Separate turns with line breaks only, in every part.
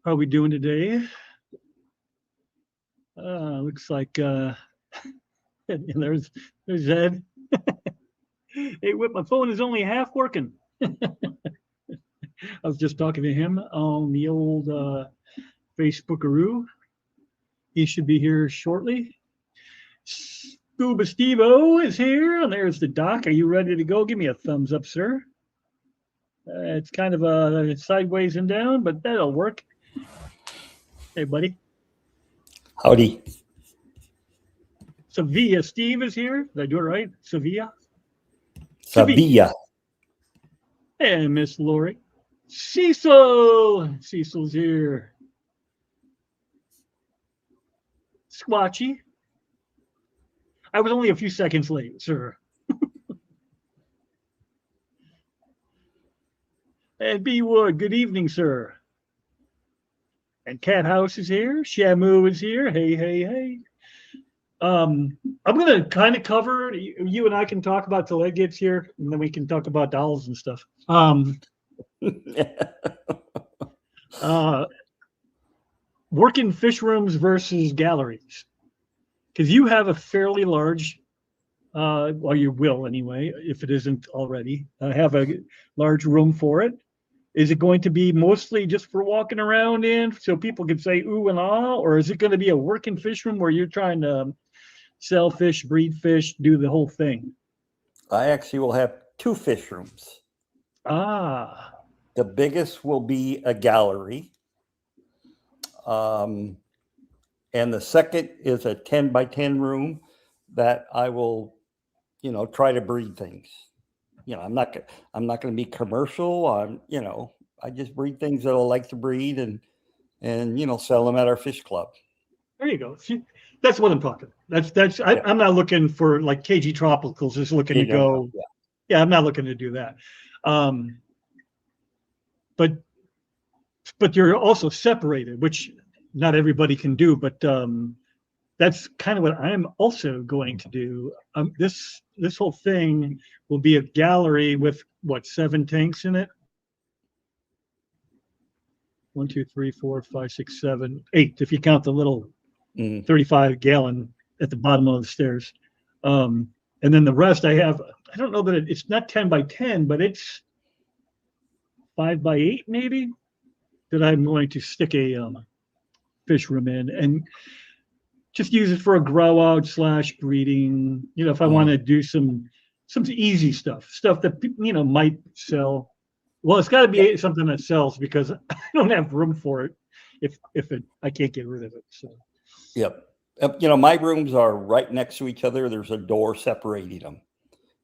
How are we doing today? Looks like there's Ed. Hey, Whip, my phone is only half working. I was just talking to him on the old Facebookaroo. He should be here shortly. Scuba Steve-O is here, and there's the doc. Are you ready to go? Give me a thumbs up, sir. It's kind of sideways and down, but that'll work. Hey, buddy.
Howdy.
Sevilla Steve is here. Did I do it right? Sevilla?
Sevilla.
And Miss Lori. Cecil. Cecil's here. Squatchy. I was only a few seconds late, sir. And B Wood, good evening, sir. And Cat House is here. Shamu is here. Hey, hey, hey. I'm going to kind of cover, you and I can talk about till Ed gets here, and then we can talk about dolls and stuff. Working fish rooms versus galleries. Because you have a fairly large, well, you will anyway, if it isn't already, have a large room for it. Is it going to be mostly just for walking around in so people can say ooh and ah, or is it going to be a working fish room where you're trying to sell fish, breed fish, do the whole thing?
I actually will have 2 fish rooms.
Ah.
The biggest will be a gallery. And the second is a 10 by 10 room that I will, try to breed things. I'm not going to be commercial. I just breed things that I like to breed and sell them at our fish club.
There you go. See, that's what I'm talking. I'm not looking for like KG Tropicals, just looking to go. Yeah, I'm not looking to do that. But you're also separated, which not everybody can do, but that's kind of what I'm also going to do. This whole thing will be a gallery with 7 tanks in it. 1, 2, 3, 4, 5, 6, 7, 8. If you count the little 35-gallon at the bottom of the stairs, and then the rest I have. I don't know that it's not 10 by 10, but it's 5 by 8 maybe. That I'm going to stick a fish room in and just use it for a grow out / breeding. If I want to do some easy stuff that might sell. Well, it's got to be something that sells because I don't have room for it if I can't get rid of it. So.
Yep. My rooms are right next to each other. There's a door separating them.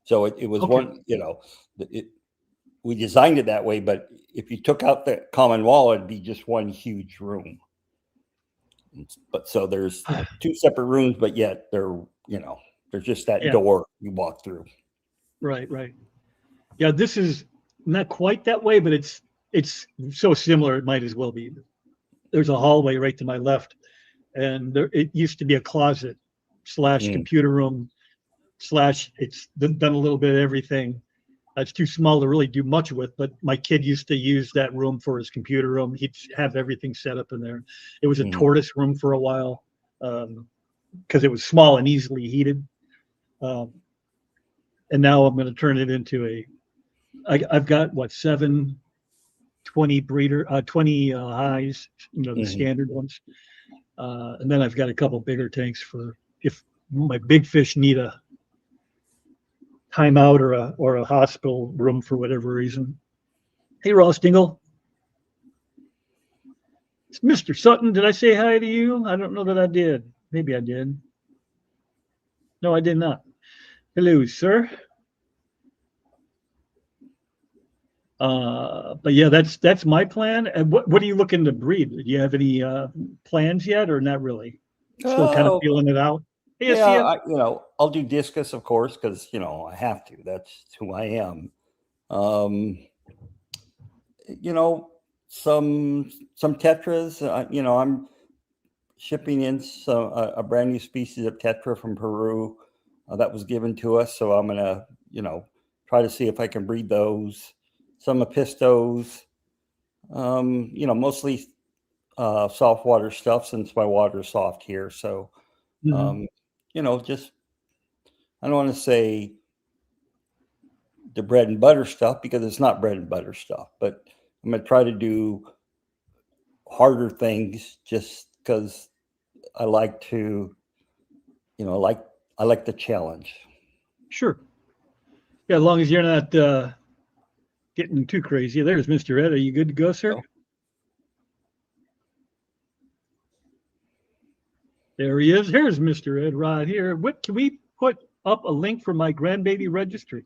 So it was one, we designed it that way, but if you took out the common wall, it'd be just one huge room. But so there's 2 separate rooms, but yet there's just that door you walk through.
Right. Yeah, this is not quite that way, but it's so similar. It might as well be. There's a hallway right to my left, and it used to be a closet / computer room / it's done a little bit of everything. It's too small to really do much with, but my kid used to use that room for his computer room. He'd have everything set up in there. It was a tortoise room for a while because it was small and easily heated. And now I'm going to turn it into I've got 7 20 breeder 20 highs, the standard ones. And then I've got a couple bigger tanks for if my big fish need a timeout or a hospital room for whatever reason. Hey, Ross Dingle. It's Mr. Sutton. Did I say hi to you? I don't know that I did. Maybe I did. No, I did not. Hello, sir. But yeah, that's my plan. And what are you looking to breed? Do you have any plans yet, or not really? Still kind of feeling it out.
Hey, I'll do discus, of course, because I have to. That's who I am. Some tetras. I'm shipping in a brand new species of tetra from Peru that was given to us. So I'm gonna try to see if I can breed those. Some apistos. Mostly soft water stuff since my water is soft here. So,
Mhm.
just I don't want to say the bread and butter stuff because it's not bread and butter stuff, but I'm gonna try to do harder things just because I like to, I like the challenge.
Sure. Yeah, as long as you're not getting too crazy. There's Mr. Ed. Are you good to go, sir?
No.
There he is. Here's Mr. Ed right here. What can we put up a link for my grandbaby registry?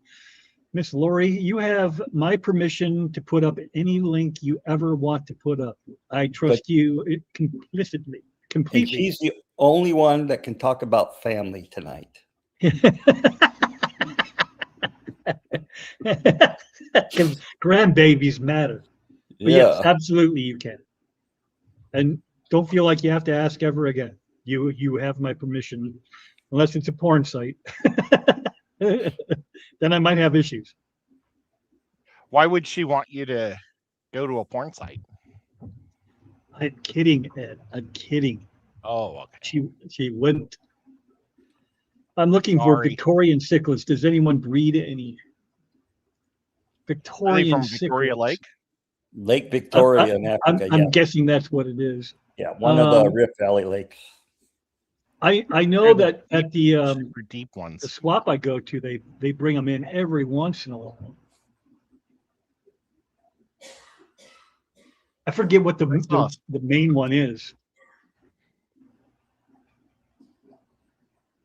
Miss Lori, you have my permission to put up any link you ever want to put up. I trust you completely.
And she's the only one that can talk about family tonight.
Because grandbabies matter. But yes, absolutely you can. And don't feel like you have to ask ever again. You have my permission, unless it's a porn site. Then I might have issues.
Why would she want you to go to a porn site?
I'm kidding, Ed. I'm kidding.
Oh, okay.
She wouldn't. I'm looking for Victorian cichlids. Does anyone breed any Victorian
from Victoria
cichlids?
Lake Victoria in Africa.
I'm guessing that's what it is.
Yeah, one of the Rift Valley lakes.
I know that at the
super deep ones,
the swap I go to, they bring them in every once in a while. I forget what the main one is.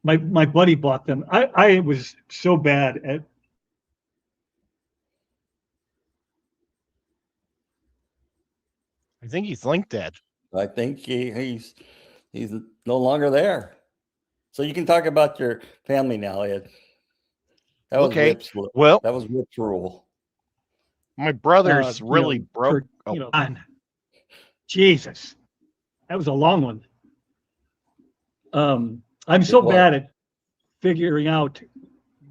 My buddy bought them. I was so bad at.
I think he's linked Ed.
I think he's no longer there. So you can talk about your family now, Ed. That was
okay.
Rip's,
well,
that was Rip's rule.
My brother's really broke.
Jesus, that was a long one. I'm so bad at figuring out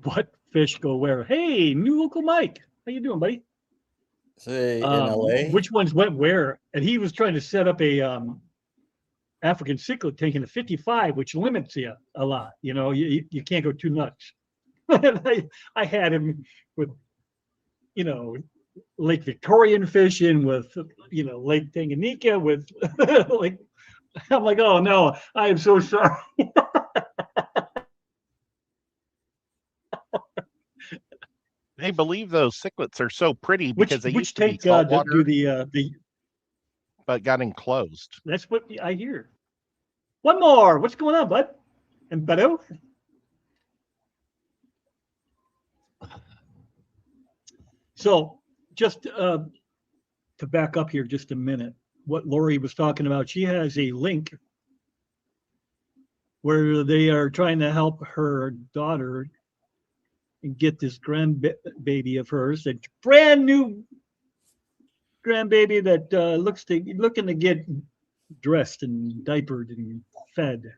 what fish go where. Hey, new Uncle Mike, how you doing, buddy?
Say in LA.
Which ones went where? And he was trying to set up a African cichlid tank in a 55, which limits you a lot. You can't go too nuts. I had him with, Lake Victorian fishing, with, Lake Tanganyika, with like, I'm like, oh no, I am so sorry.
They believe those cichlids are so pretty because they used to be
saltwater,
saltwater,
the
but got enclosed.
That's what I hear. One more. What's going on, bud? And Beto? So just to back up here just a minute, what Lori was talking about, she has a link where they are trying to help her daughter get this grandbaby of hers, a brand new grandbaby that looking to get dressed and diapered and fed.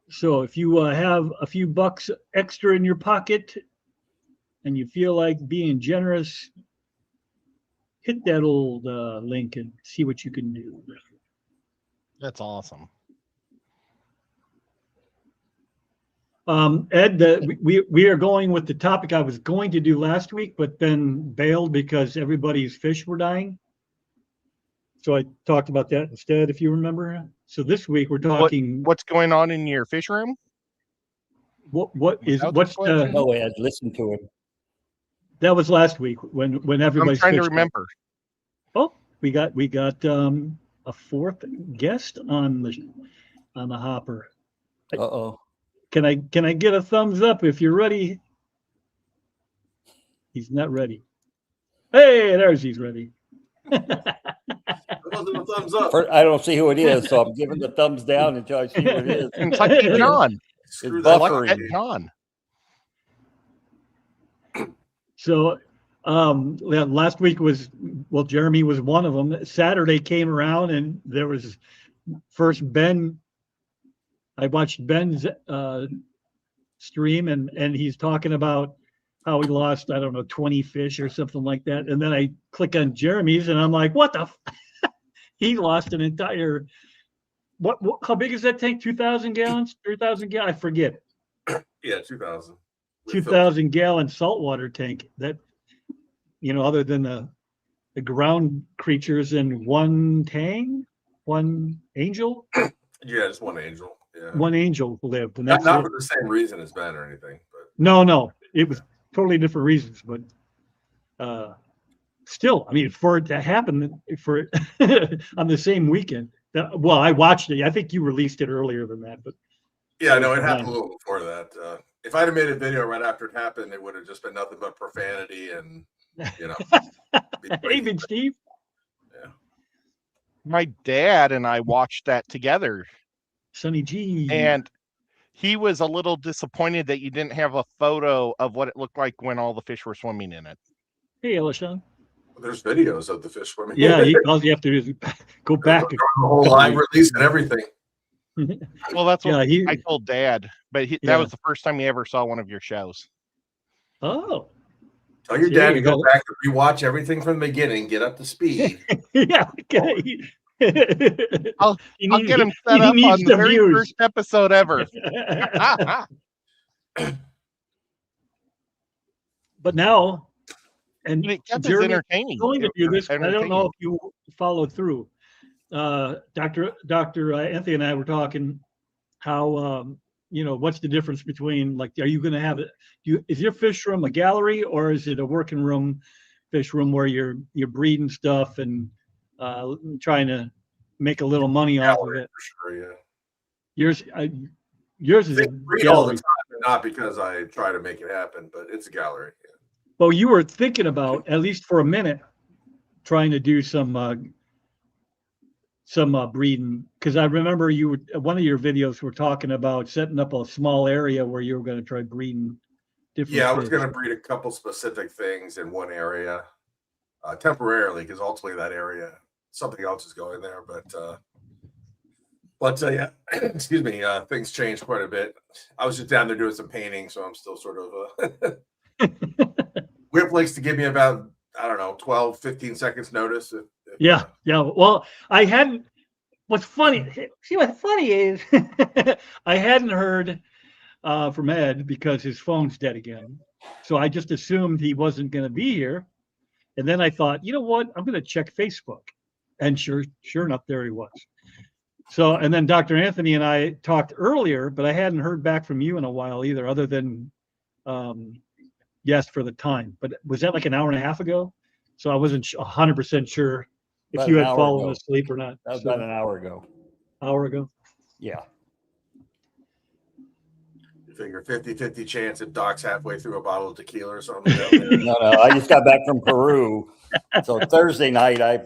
So if you have a few bucks extra in your pocket and you feel like being generous, hit that old link and see what you can do.
That's awesome.
Ed, we are going with the topic I was going to do last week, but then bailed because everybody's fish were dying. So I talked about that instead, if you remember. So this week we're talking.
What's going on in your fish room?
What's the?
No, Ed, listen to him.
That was last week when everybody's.
I'm trying to remember.
Oh, we got a fourth guest on the hopper.
Uh-oh.
Can I get a thumbs up if you're ready? He's not ready. Hey, he's ready.
Wasn't a thumbs up.
I don't see who it is, so I'm giving the thumbs down until I see who it is.
It's like John.
It's buffering.
Like John.
So last week Jeremy was one of them. Saturday came around and there was first Ben. I watched Ben's stream and he's talking about how he lost, I don't know, 20 fish or something like that. And then I click on Jeremy's and I'm like, what the? He lost an entire, what, how big is that tank? 2,000 gallons, 3,000 gallons? I forget.
Yeah, 2,000.
2,000 gallon saltwater tank that, other than the ground creatures in one tang, one angel,
Yeah, just one angel. Yeah.
one angel lived. And
Not,
that's
not
it.
for the same reason as Ben or anything, but
No, it was totally different reasons, but still, I mean, for it to happen for on the same weekend. Well, I watched it. I think you released it earlier than that, but
yeah, no, it happened a little before that. If I'd have made a video right after it happened, it would have just been nothing but profanity and
hey, Big Steve.
Yeah.
My dad and I watched that together,
Sonny G.
and he was a little disappointed that you didn't have a photo of what it looked like when all the fish were swimming in it.
Hey, Elishan.
There's videos of the fish swimming.
Yeah, all you have to do is go back.
The whole live release and everything.
Well, that's what
Yeah,
I told Dad, but that was the first time he ever saw one of your shows.
Oh,
Tell your
See,
dad
there
to
you
go
go.
back and rewatch everything from the beginning, get up to speed.
yeah. Okay.
I'll get him set up on the very first episode ever.
But now, and
it kept us
Jeremy,
entertaining.
going to do this, but I don't know
Entertaining.
if you followed through. Dr. Anthony and I were talking how what's the difference between, like, are you going to have it? Is your fish room a gallery or is it a working room, fish room where you're breeding stuff and trying to make a little money off of it?
For sure, yeah.
Yours is a
Read all the
gallery.
time, not because I try to make it happen, but it's a gallery. Yeah.
Well, you were thinking about, at least for a minute, trying to do some breeding, because I remember one of your videos were talking about setting up a small area where you were going to try breeding different
Yeah, I was
fish.
going to breed a couple specific things in one area temporarily, because ultimately that area, something else is going there. But yeah, excuse me, things changed quite a bit. I was just down there doing some painting, so I'm still sort of Whip likes to give me about, I don't know, 12, 15 seconds notice.
Yeah. Well, I hadn't. What's funny? See, what's funny is I hadn't heard from Ed because his phone's dead again. So I just assumed he wasn't going to be here. And then I thought, you know what? I'm going to check Facebook. And sure enough, there he was. So, and then Dr. Anthony and I talked earlier, but I hadn't heard back from you in a while either, other than yes for the time. But was that like an hour and a half ago? So I wasn't 100% sure if
About
you
an
had
hour
fallen
ago.
asleep or not.
That was
So,
about an hour ago.
hour ago.
Yeah.
You figure 50-50 chance if Doc's halfway through a bottle of tequila or something down there.
No, I just got back from Peru. So Thursday night, I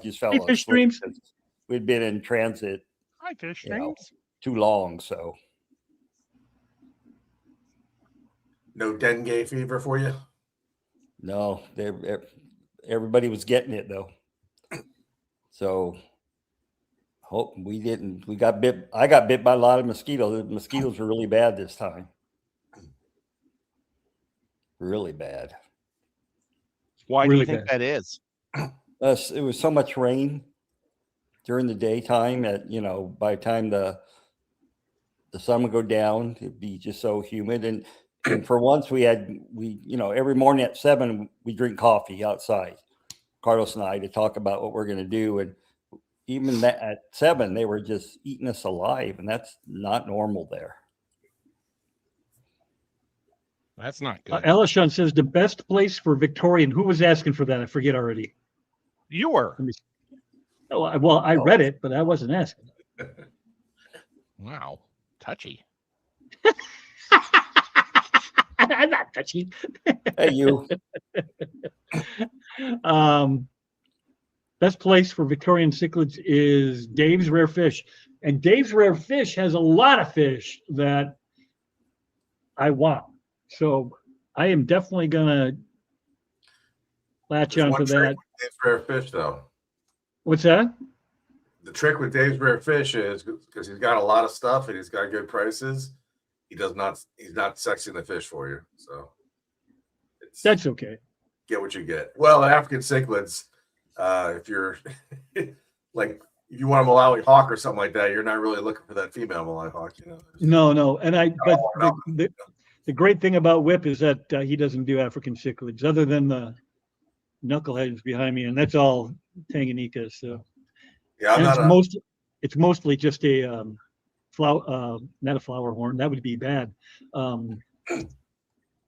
just fell
Hey, fish
asleep
streams.
'cause we'd been in transit
Hi, fish
You know.
streams.
too long. So
No dengue fever for you?
no, everybody was getting it though. So hope we didn't. We got bit. I got bit by a lot of mosquitoes. The mosquitoes were really bad this time. Really bad.
Why do
Really
you think
bad.
that is?
It was so much rain during the daytime that by the time the sun would go down, it'd be just so humid. And for once we every morning at 7 we drink coffee outside, Carlos and I, to talk about what we're going to do. And even that at 7 they were just eating us alive, and that's not normal there.
That's not good.
Elishan says the best place for Victorian. Who was asking for that? I forget already.
You were.
Oh, well, I read it, but I wasn't asking.
Wow. Touchy.
I'm not touchy.
Hey, you.
Best place for Victorian cichlids is Dave's Rare Fish. And Dave's Rare Fish has a lot of fish that I want. So I am definitely going to latch
There's
on
one
to
trick
that.
with Dave's Rare Fish, though.
What's that?
The trick with Dave's Rare Fish is because he's got a lot of stuff and he's got good prices. He's not sexing the fish for you. So
That's okay.
get what you get. Well, African cichlids, if you're like, if you want a Malawi hawk or something like that, you're not really looking for that female Malawi hawk, you know.
No. And but
no.
the great thing about Whip is that he doesn't do African cichlids other than the knuckleheads behind me, and that's all Tanganyika. So
Yeah, I'm
and
not
it's mostly just a flower, not a flower horn. That would be bad.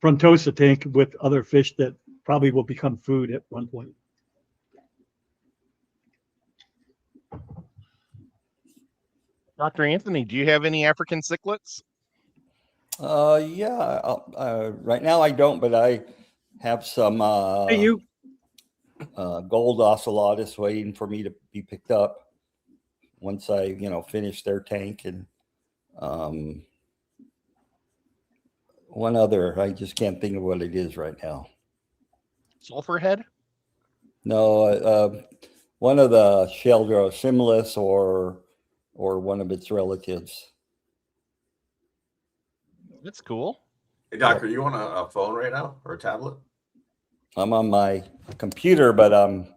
Frontosa tank with other fish that probably will become food at one point.
Dr. Anthony, do you have any African cichlids?
Yeah. Right now I don't, but I have some
Hey, you.
gold ocelotus waiting for me to be picked up once I, finish their tank, and one other. I just can't think of what it is right now.
Sulfur head?
No, one of the Sheldrosimilis or one of its relatives.
That's cool.
Hey, Doctor, you on a phone right now or a tablet?
I'm on my computer, but I'm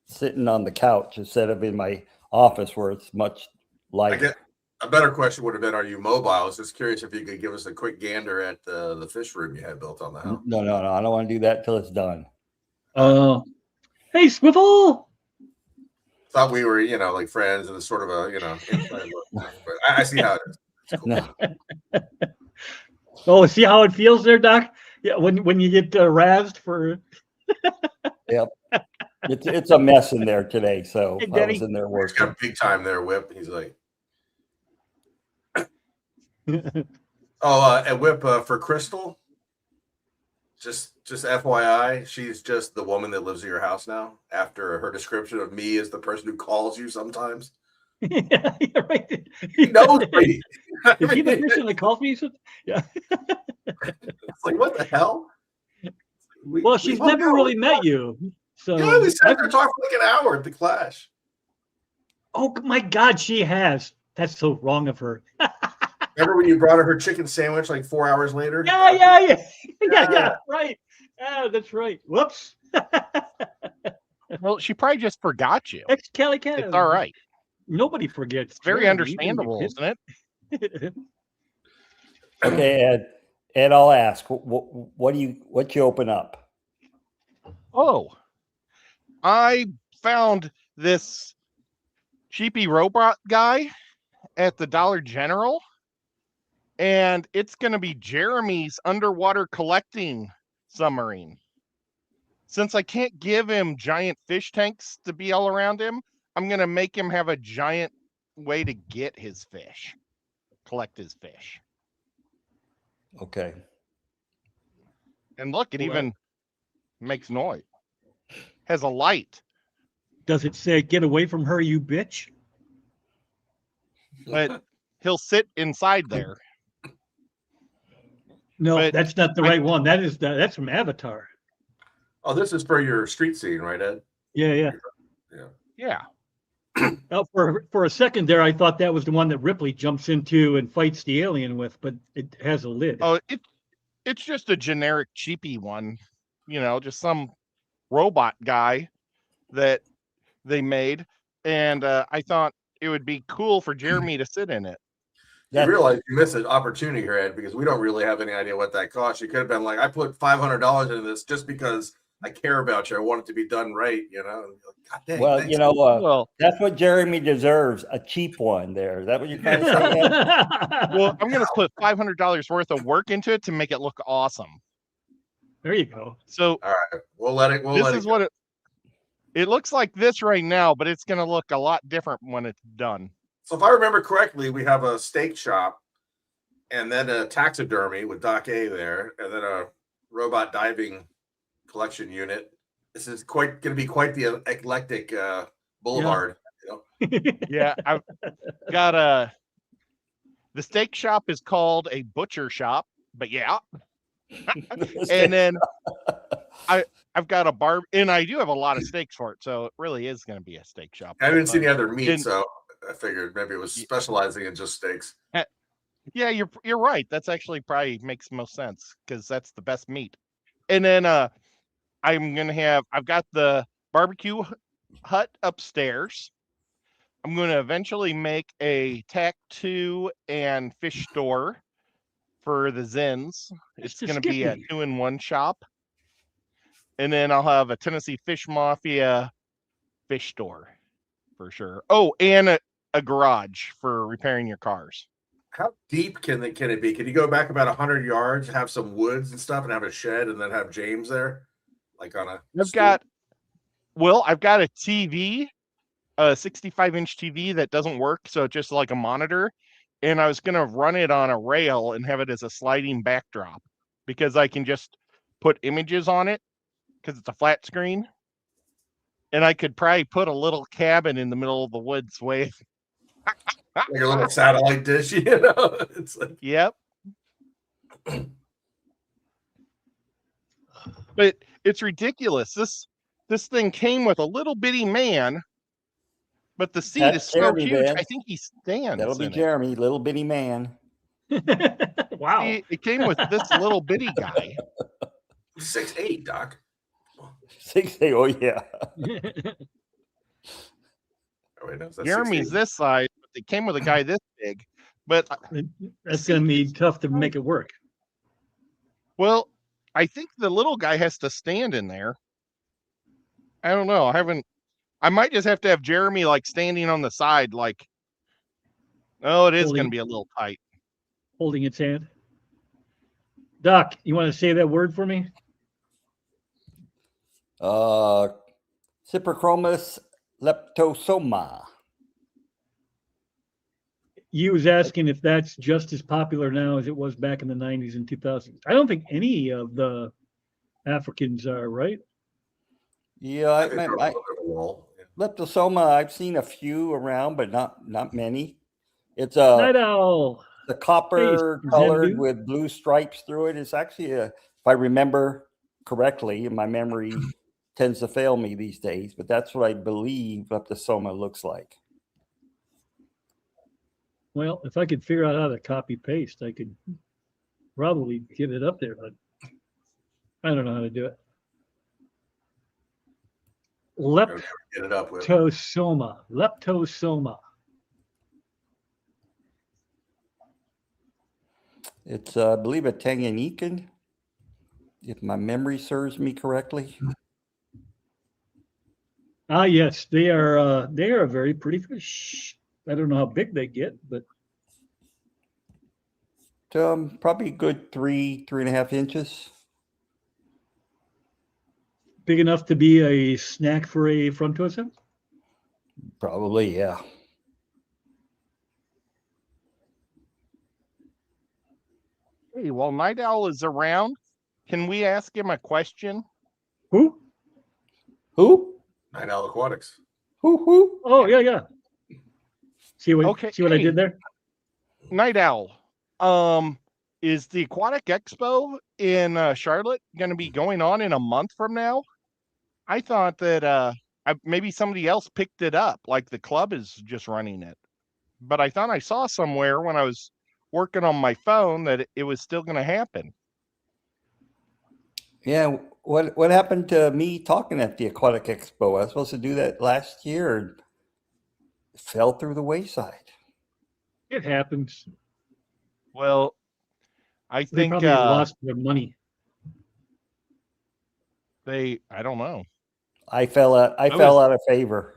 sitting on the couch instead of in my office where it's much lighter.
A better question would have been, are you mobile? I was just curious if you could give us a quick gander at the fish room you had built on the house.
No. I don't want to do that till it's done.
Hey, Swivel.
Thought we were, like friends and sort of a, inside look. But I see how it is. It's cool.
No.
Oh, see how it feels there, Doc? Yeah, when you get razzed for.
Yep. It's a mess in there today, so
Hey,
I was in there
He's
working.
got big time there, Whip. He's like, oh, and Whip for Crystal. Just FYI, she's just the woman that lives at your house now. After her description of me as the person who calls you sometimes,
Yeah, right.
he knows me.
Is he the person that calls me? Yeah.
It's like, what the hell?
Well, she's never really met you, so.
Yeah, we sat there talking for like an hour at the Clash.
Oh my God, she has. That's so wrong of her.
Remember when you brought her chicken sandwich like 4 hours later?
Yeah. Right. Yeah, that's right. Whoops.
Well, she probably just forgot you.
Ex Cali Cat.
It's all right.
Nobody forgets.
It's very
Jeremy,
understandable, isn't it?
Okay, Ed, I'll ask. What you open up?
Oh, I found this cheapy robot guy at the Dollar General, and it's going to be Jeremy's underwater collecting submarine. Since I can't give him giant fish tanks to be all around him, I'm going to make him have a giant way to get his fish, collect his fish.
Okay.
And look, it
Well,
even makes noise. Has a light.
Does it say "Get away from her, you bitch"?
But he'll sit inside there.
No,
But
that's not the right one. That's from Avatar.
Oh, this is for your street scene, right, Ed?
Yeah.
Yeah.
Now, for a second there, I thought that was the one that Ripley jumps into and fights the alien with, but it has a lid.
Oh, it's just a generic cheapy one, just some robot guy that they made, and I thought it would be cool for Jeremy to sit in it.
You realize you missed an opportunity here, Ed, because we don't really have any idea what that costs. You could have been like, I put $500 into this just because I care about you. I want it to be done right, God dang,
Well,
thanks.
Well,
that's what Jeremy deserves, a cheap one there. Is that what you're trying to say, Ed?
well, I'm gonna put $500 worth of work into it to make it look awesome.
There you go.
So
All right, we'll let it.
this is what it looks like this right now, but it's gonna look a lot different when it's done.
So if I remember correctly, we have a steak shop and then a taxidermy with Doc A there, and then a robot diving collection unit. This is going to be quite the eclectic boulevard.
Yeah, I've got the steak shop is called a butcher shop, but yeah. And then I've got a bar, and I do have a lot of steaks for it, so it really is going to be a steak shop.
I didn't see any other meat,
didn't-
so I figured maybe it was specializing in just steaks.
Yeah, you're right. That's actually probably makes most sense because that's the best meat. And then I've got the barbecue hut upstairs. I'm going to eventually make a tattoo and fish store for the Zins. It's
Mr.
going to be a
Skippy.
2-in-1 shop. And then I'll have a Tennessee Fish Mafia fish store for sure. Oh, and a garage for repairing your cars.
How deep can it be? Can you go back about 100 yards, have some woods and stuff, and have a shed, and then have James there, like on a?
I've got a TV, a 65-inch TV that doesn't work, so it's just like a monitor. And I was gonna run it on a rail and have it as a sliding backdrop because I can just put images on it because it's a flat screen. And I could probably put a little cabin in the middle of the woods way.
Like a little satellite dish, you know? It's like,
Yep. But it's ridiculous. This thing came with a little bitty man, but the seat
That's
is so
Jeremy,
huge.
man.
I think he stands.
That'll be
in it.
Jeremy, little bitty man.
Wow.
It came with this little bitty guy.
6'8", Doc.
6'8", oh yeah.
Oh, wait, no, is that
Jeremy's
6'8"?
this size, but they came with a guy this big. But
That's going to be tough to make it work.
well, I think the little guy has to stand in there. I don't know. I might just have to have Jeremy like standing on the side, like, oh, it is
Holding-
going to be a little tight.
Holding its hand. Doc, you want to say that word for me?
Cyprichromis leptosoma.
You was asking if that's just as popular now as it was back in the 90s and 2000s. I don't think any of the Africans are, right?
Yeah,
I think they're a little bit of a lull. Yeah.
leptosoma. I've seen a few around, but not many. It's
Night owl.
the copper
Hey,
colored
Zendu.
with blue stripes through it. It's actually if I remember correctly, and my memory tends to fail me these days, but that's what I believe leptosoma looks like.
Well, if I could figure out how to copy paste, I could probably get it up there, but I don't know how to do it.
Get it up with.
Leptosoma.
It's I believe a Tanganyikan, if my memory serves me correctly.
Ah, yes, they are a very pretty fish. I don't know how big they get, but
Probably a good 3.5 inches.
big enough to be a snack for a frontosa.
Probably, yeah.
Hey, while Night Owl is around, can we ask him a question?
Who?
Who?
Night Owl Aquatics.
Who?
Oh, yeah. See what
Okay,
I
hey.
did there?
Night Owl, is the Aquatic Expo in Charlotte going to be going on in a month from now? I thought that maybe somebody else picked it up, like the club is just running it. But I thought I saw somewhere when I was working on my phone that it was still going to happen.
Yeah. What happened to me talking at the Aquatic Expo? I was supposed to do that last year and it fell through the wayside.
It happens.
Well, I
They
think
probably lost their money.
I don't know.
I fell out of favor.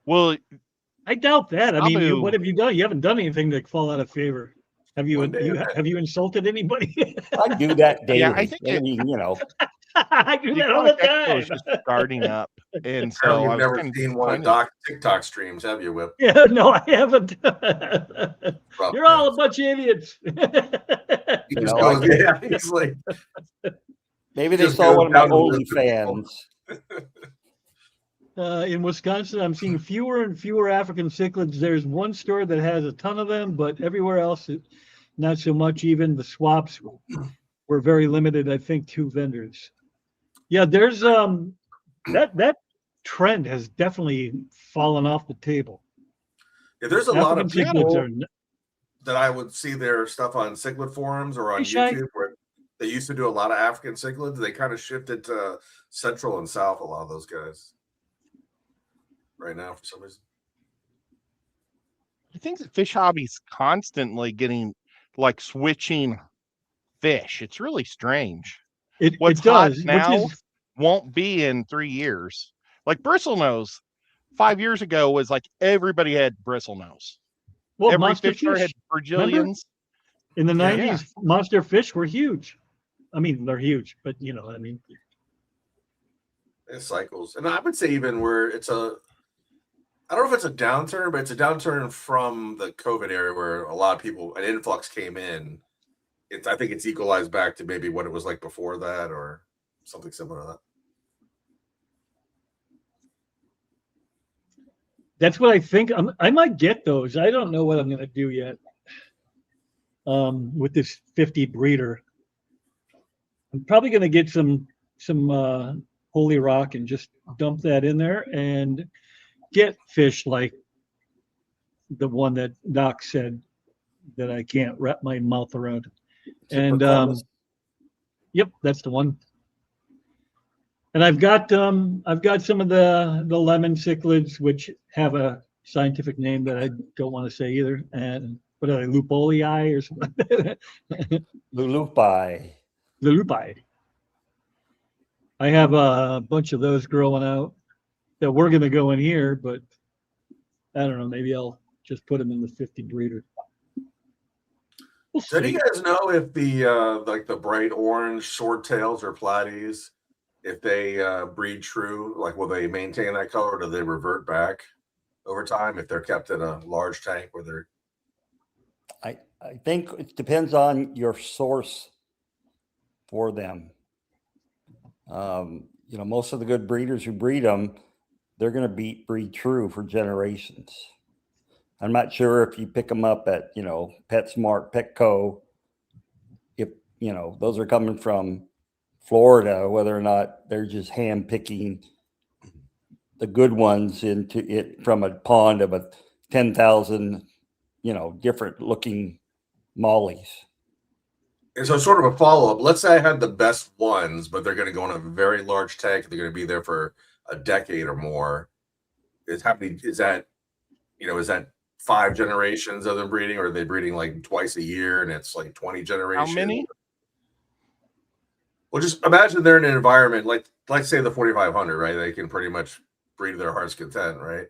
Well,
I doubt that. I mean,
Abu.
what have you done? You haven't done anything to fall out of favor. Have you?
One day I-
Have you insulted anybody?
I do that daily.
Yeah, I think
I mean,
I do
the
that all the
Aquatic Expo
time.
is just starting up, and so
Apparently
I
you've
was
never
kind of
seen one of
disappointed.
Doc's TikTok streams, have you, Whip?
Yeah, no, I haven't.
Rough,
You're all a
man.
bunch of idiots.
He just
No,
goes,
I can't.
yeah, he's like,
maybe they
Just
saw
goes
one of my
down the list of
OnlyFans.
In Wisconsin, I'm seeing fewer and fewer African cichlids. There's one store that has a ton of them, but everywhere else, not so much. Even the swaps were very limited. I think 2 vendors. Yeah, there's that trend has definitely fallen off the table.
yeah, there's a lot of
African
people
cichlids are
that I would see their stuff on cichlid forums or on
Hey, Shy.
YouTube where They used to do a lot of African cichlids. They kind of shifted to Central and South, a lot of those guys right now for some reason.
I think the fish hobby's constantly getting like switching fish. It's really strange.
It
What's hot
does, which
now
is
won't be in 3 years. Like bristlenose, 5 years ago was like everybody had bristlenose.
well,
Every
monster
fish store had
fish. Remember?
Brazilians.
In the
Yeah.
90s, monster fish were huge. I mean, they're huge, but you know what I mean.
It cycles, and I would say even where it's a, I don't know if it's a downturn, but it's a downturn from the COVID era where a lot of people, an influx came in. I think it's equalized back to maybe what it was like before that, or something similar to that.
That's what I think. I might get those. I don't know what I'm going to do yet. With this 50 breeder, I'm probably going to get some holy rock and just dump that in there and get fish like the one that Doc said that I can't wrap my mouth around. And yep, that's the one. And I've got some of the lemon cichlids, which have a scientific name that I don't want to say either. And what are they, Lupolii or something?
Lulupi.
Lulupi. I have a bunch of those growing out that we're going to go in here, but I don't know. Maybe I'll just put them in the 50 breeder. We'll
So do
see.
you guys know if the like the bright orange swordtails or platies, if they breed true, like will they maintain that color or do they revert back over time if they're kept in a large tank where they're
I think it depends on your source for them. You know, most of the good breeders who breed them, they're going to breed true for generations. I'm not sure if you pick them up at, you know, PetSmart, Petco, if, you know, those are coming from Florida, whether or not they're just hand picking the good ones into it from a pond of 10,000, you know, different looking mollies.
And so sort of a follow-up. Let's say I had the best ones, but they're going to go in a very large tank. They're going to be there for a decade or more. Is that 5 generations of them breeding, or are they breeding like twice a year and it's like 20 generations?
How many?
Well, just imagine they're in an environment like say the 4,500, right? They can pretty much breed to their heart's content, right?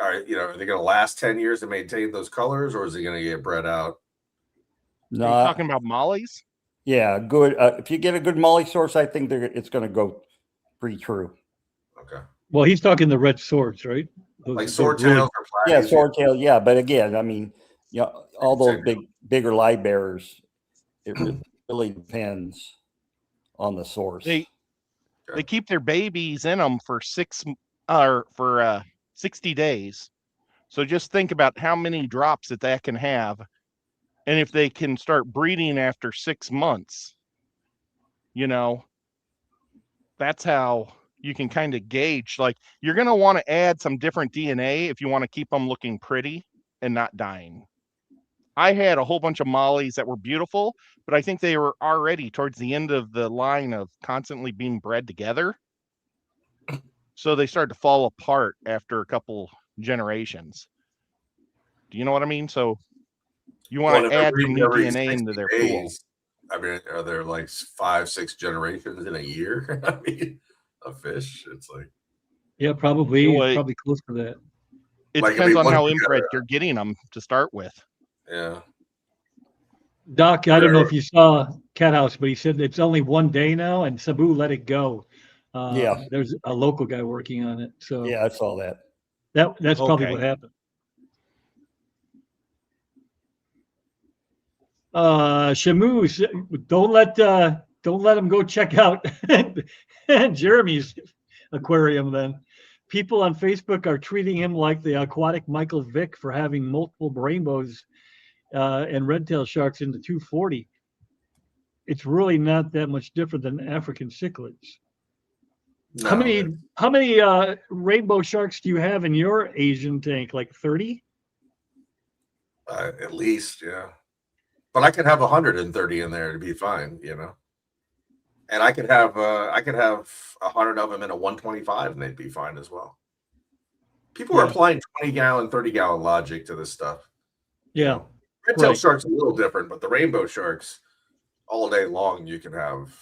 All right, you know, are they going to last 10 years to maintain those colors, or is it going to get bred out?
Are you
No,
talking about mollies?
yeah, good. If you get a good molly source, I think it's going to go pretty true.
Okay.
Well, he's talking the red swords, right? Those-
Like
those
swordtails
really-
or
Yeah,
platies.
swordtail. Yeah, but again, I mean, you know, all those bigger live bearers, it really depends on the source.
They keep their babies in them for 60 days. So just think about how many drops that can have. And if they can start breeding after 6 months, you know, that's how you can kind of gauge. Like you're going to want to add some different DNA if you want to keep them looking pretty and not dying. I had a whole bunch of mollies that were beautiful, but I think they were already towards the end of the line of constantly being bred together. So they started to fall apart after a couple generations. Do you know what I mean? So you want to add some new DNA into their pool.
I mean, are there like 5-6 generations in a year? I mean, a fish. It's like,
Yeah, probably
Well,
probably close to that.
It
Like, I
depends
mean,
on
once
how
you
inbred you're getting them to start with.
yeah.
Doc, I don't know if you saw Cat House, but he said it's only 1 day now, and Sabu let it go.
Yeah.
There's a local guy working on it, so
Yeah, I saw that.
that's probably
Okay.
what happened. Shamu, don't let him go check out Jeremy's aquarium. Then people on Facebook are treating him like the aquatic Michael Vick for having multiple rainbows and red-tailed sharks in the 240. It's really not that much different than African cichlids.
No,
How many rainbow sharks do you have in your Asian tank? Like 30?
at least, yeah. But I could have 130 in there to be fine, you know. And I could have 100 of them in a 125, and they'd be fine as well. People are
Yeah.
applying 20-gallon, 30-gallon logic to this stuff.
Yeah.
Red-tailed
Right.
shark's a little different, but the rainbow sharks, all day long, you can have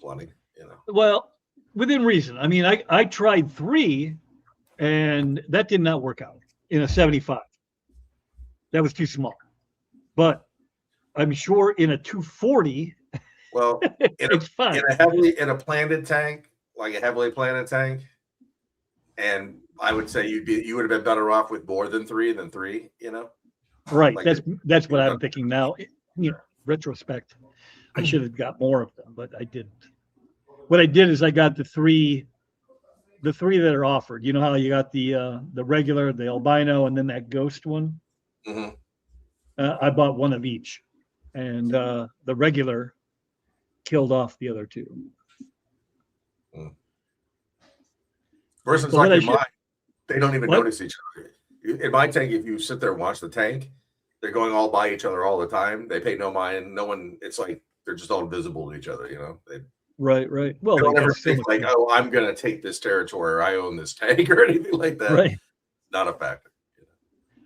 plenty. You know.
Well, within reason. I mean, I tried 3, and that did not work out in a 75. That was too small. But I'm sure in a 240,
Well,
it's fine.
in a planted tank, like a heavily planted tank, and I would say you would have been better off with more than 3 than 3. You know.
Right.
Like
That's what I'm thinking now. Retrospect, I should have got more of them, but I didn't. What I did is I got the three that are offered. You know how you got the regular, the albino, and then that ghost one.
Mhm.
I bought one of each, and the regular killed off the other 2.
Versus
But what
like
I
in
should-
mine, they don't even
What?
notice each other. In my tank, if you sit there and watch the tank, they're going all by each other all the time. They pay no mind. No one. It's like they're just all invisible to each other. You know. They
Right. Well,
don't
they
ever
got so
think
much-
like, oh, I'm going to take this territory, or I own this tank, or anything like that.
right.
Not a factor.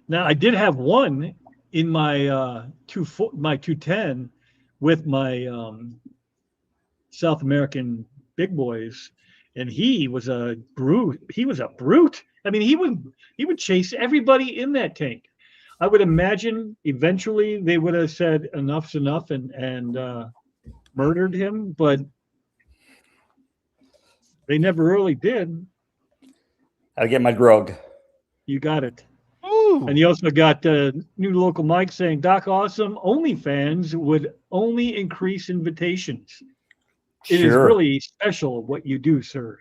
Now I did have one in my 210 with my South American big boys, and he was a brute. I mean, he would chase everybody in that tank. I would imagine eventually they would have said enough's enough and murdered him, but they never really did.
I'll get my drug.
You got it.
Ooh.
And you also got new local Mike saying, Doc Awesome OnlyFans would only increase invitations. It is
Sure.
really special what you do, sir.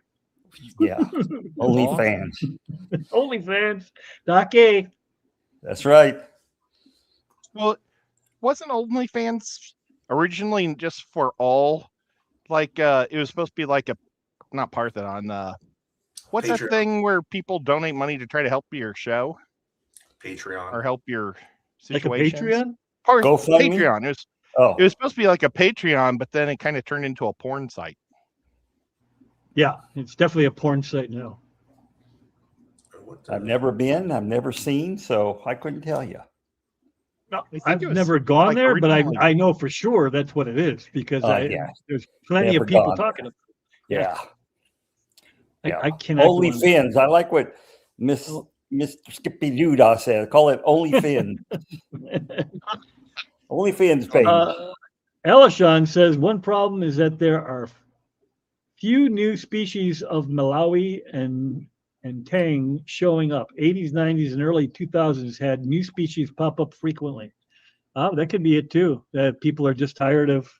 Yeah. Only fans.
OnlyFans, Doc A.
That's right.
Well, wasn't OnlyFans originally just for all? Like, it was supposed to be like not Parthenon. What's that
Patreon.
thing where people donate money to try to help your show
Patreon.
or help your
Like a
situations?
Patreon?
GoFundMe?
Patreon.
Oh,
It was supposed to be like a Patreon, but then it kind of turned into a porn site.
Yeah, it's definitely a porn site now.
I've never been. I've never seen, so I couldn't tell you.
No,
think
I've
it was,
never gone
like,
there, but
originally-
I know for sure that's what it is because
Yeah.
there's plenty
Never
of people
gone.
talking.
Yeah. Yeah.
I cannot.
Only
go in there.
fins. I like what Mr. Skippy Doodah said. Call it only fin. Only fins page.
Elishon says one problem is that there are few new species of Malawi and tang showing up. 80s, 90s, and early 2000s had new species pop up frequently. That could be it too. That people are just tired of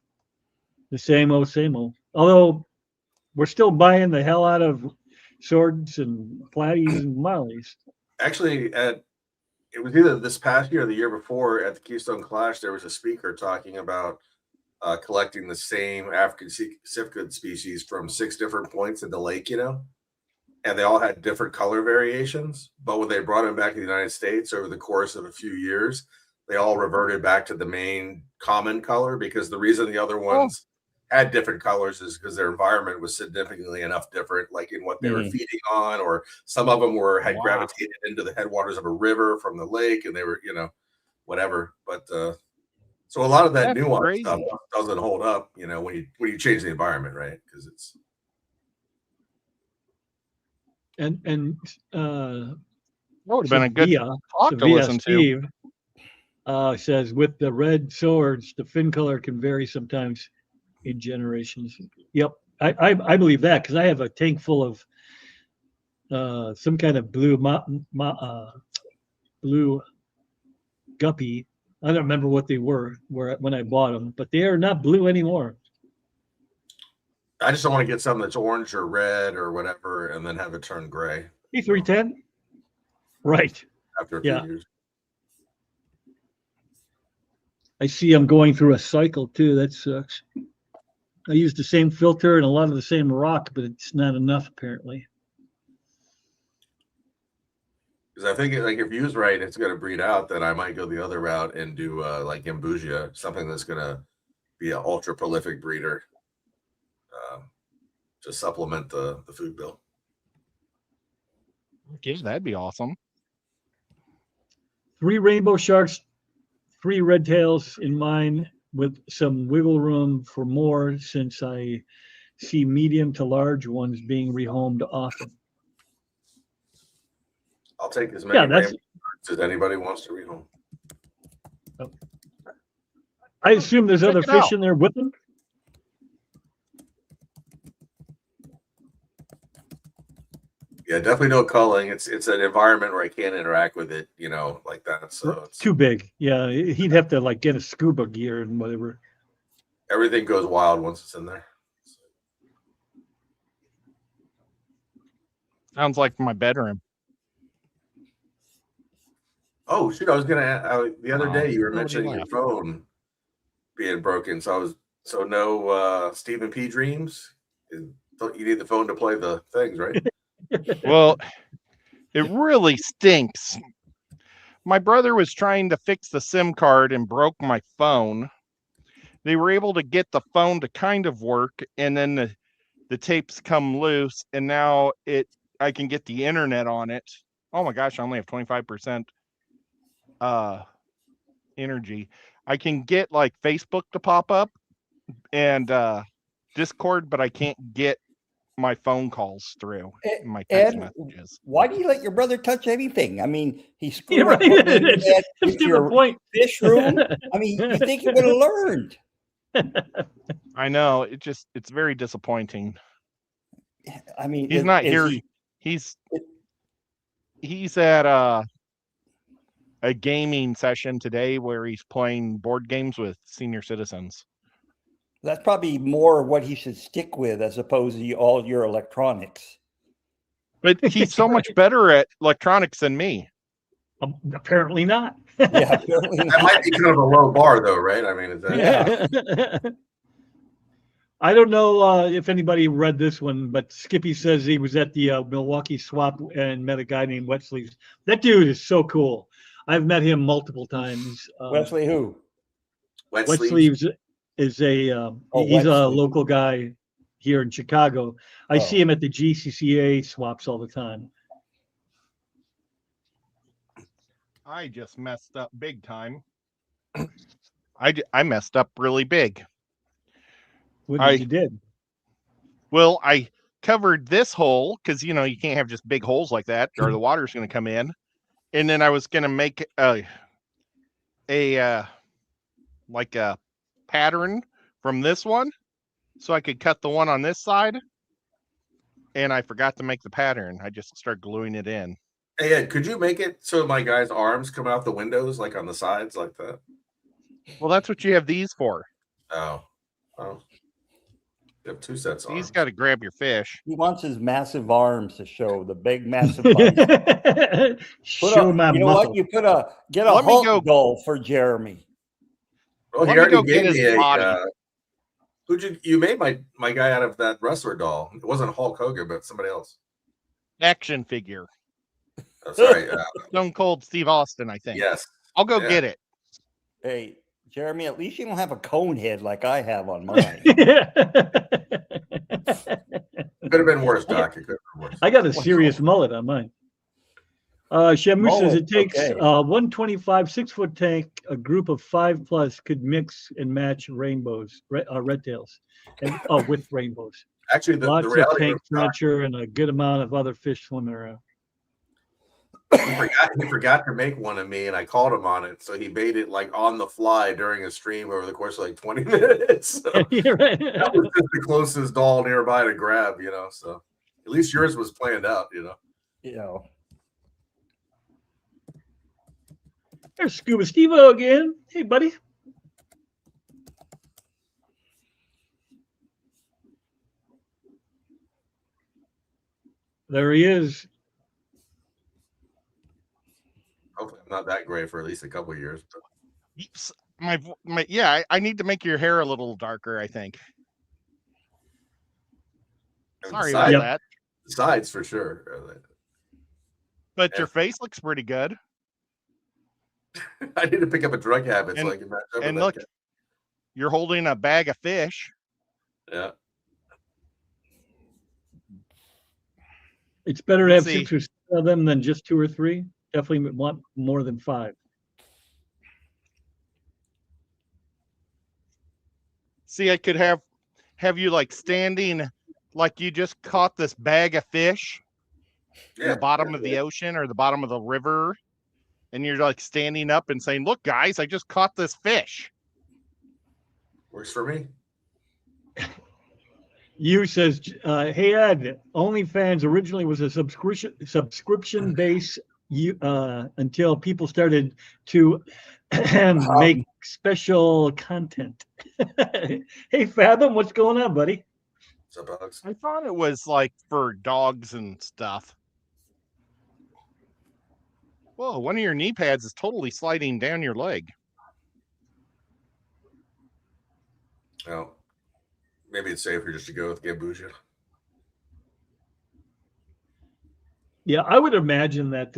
the same old, same old. Although we're still buying the hell out of swords and platies and mollies.
Actually, it was either this past year or the year before at the Keystone Clash, there was a speaker talking about collecting the same African civet species from 6 different points in the lake, you know, and they all had different color variations. But when they brought them back to the United States over the course of a few years, they all reverted back to the main common color, because the reason the other ones had different colors is because their environment was significantly enough different, like in what they were feeding on, or some of them had gravitated into the headwaters of a river from the lake, and they were, you know, whatever. But so a lot of that
That's
nuance
crazy.
stuff doesn't hold up, you know, when you change the environment, right? Because it's
And
That would have been a good
Via,
talk to listen to.
Steve says with the red swords, the fin color can vary sometimes in generations. Yep, I believe that because I have a tank full of some kind of blue blue guppy. I don't remember what they were when I bought them, but they are not blue anymore.
I just don't want to get something that's orange or red or whatever, and then have it turn gray
E310, right?
after a few
Yeah.
years.
I see I'm going through a cycle too. That sucks. I use the same filter and a lot of the same rock, but it's not enough apparently.
Because I think like if used right, it's going to breed out. Then I might go the other route and do like Ambusia, something that's going to be an ultra prolific breeder. to supplement the food bill.
Okay, that'd be awesome.
3 rainbow sharks, 3 red tails in mine, with some wiggle room for more since I see medium to large ones being rehomed often.
I'll take as many
Yeah, that's.
rainbow sharks as anybody wants to rehome.
I assume there's
Check
other
it
fish
out.
in there with them.
Yeah, definitely no culling. It's an environment where I can't interact with it, like that. So it's,
Too big. Yeah, he'd have to like get a scuba gear and whatever.
everything goes wild once it's in there.
Sounds like my bedroom.
Oh shoot! I was gonna. The other
Wow.
day you were
Nobody
mentioning your
laughed.
phone being broken, so no Stephen P. Dreams. You need the phone to play the things, right?
Well, it really stinks. My brother was trying to fix the SIM card and broke my phone. They were able to get the phone to kind of work, and then the tapes come loose, and now I can get the internet on it. Oh my gosh, I only have 25% energy. I can get like Facebook to pop up and Discord, but I can't get my phone calls through my text
Ed,
messages.
why do you let your brother touch anything? I mean, he
Yeah,
screwed
right.
up what you
That's
had
to
with
the
your
point.
fish room. I mean, you think he would have learned.
I know, it's very disappointing.
I mean,
He's not
is
here.
he-
He's at a gaming session today where he's playing board games with senior citizens.
that's probably more what he should stick with as opposed to all your electronics.
But he's so much better at electronics than me.
Apparently not.
Yeah, apparently
That
not.
might be kind of a low bar, though, right? I mean, is that,
Yeah.
I don't know if anybody read this one, but Skippy says he was at the Milwaukee Swap and met a guy named Wet Sleeves. That dude is so cool. I've met him multiple times.
Wesley who?
wet
Wet
sleeves?
Sleeves is a
Oh,
he's
Wet
a
Sleeves.
local guy here in Chicago. I
Oh.
see him at the GCCA swaps all the time.
I just messed up big time. I messed up really big.
What
I-
you did?
Well, I covered this hole because you can't have just big holes like that, or the water's going to come in. And then I was going to make a pattern from this one, so I could cut the one on this side. And I forgot to make the pattern. I just started gluing it in.
Hey Ed, could you make it so my guy's arms come out the windows, like on the sides, like that?
Well, that's what you have these for.
Oh, you have 2 sets on.
He's got to grab your fish.
He wants his massive arms to show, the big massive bicep.
Show my
you know
muscle.
what? You get a
Let me
Hulk
go-
doll for Jeremy.
Well,
Let
he
me go
already
get
gave
his
me a.
body.
You made my guy out of that wrestler doll? It wasn't Hulk Hogan, but somebody else.
Action figure.
Oh, sorry.
Stone Cold Steve Austin, I think.
Yes.
I'll go
Yeah.
get it.
Hey, Jeremy, at least you don't have a cone head like I have on mine.
Could have been worse, Doc. It could have been worse.
I got a serious mullet on mine. Shamu says
Mullet,
it takes
okay.
125 6-foot tank. A group of 5+ could mix and match rainbows, red tails, and with rainbows.
Actually, the
Lots of
reality
tank
of it, Doc,
furniture and a good amount of other fish swimming around.
he forgot to make one of me, and I called him on it. So he made it like on the fly during a stream over the course of like 20 minutes. So
You're right.
that was just the closest doll nearby to grab, So at least yours was planned out,
You know.
There's Scuba Stevo again. Hey, buddy. There he is.
Hopefully, I'm not that gray for at least a couple of years. But
Oops. Yeah, I need to make your hair a little darker, I think. Sorry about
Sides-
that.
sides for sure.
But
Yeah.
your face looks pretty good.
I need to pick up a drug habit so
And-
I can match up
And
with
look,
that
you're holding a bag of fish.
guy. Yeah.
It's better to have
Let's
6 or 7 of them than just 2 or 3. Definitely want more than 5.
See, I could have you like standing like you just caught this bag of fish in the bottom of the ocean or the bottom of the river, and you're like standing up and saying, "Look, guys, I just caught this fish."
Works for me.
You says, hey Ed, OnlyFans originally was a subscription base until people started to make special content. Hey Fathom, what's going on, buddy?
What's up, Alex?
I thought it was like for dogs and stuff. Whoa, one of your knee pads is totally sliding down your leg.
Well, maybe it's safer just to go with Gambusia.
Yeah, I would imagine that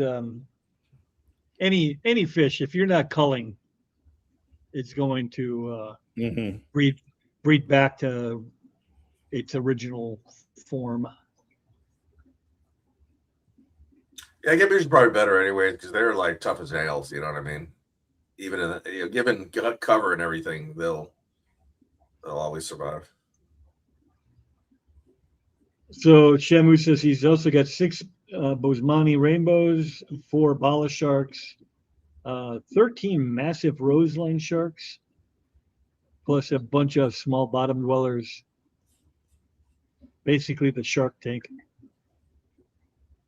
any fish, if you're not culling, it's going to breed back to its original form.
Yeah, Gambusia's probably better anyway because they're like tough as nails. You know what I mean? Even in given gut cover and everything, they'll always survive.
So Shamu says he's also got 6 Bosemani rainbows, 4 Bala sharks, 13 massive roseline sharks, plus a bunch of small bottom dwellers. Basically the shark tank.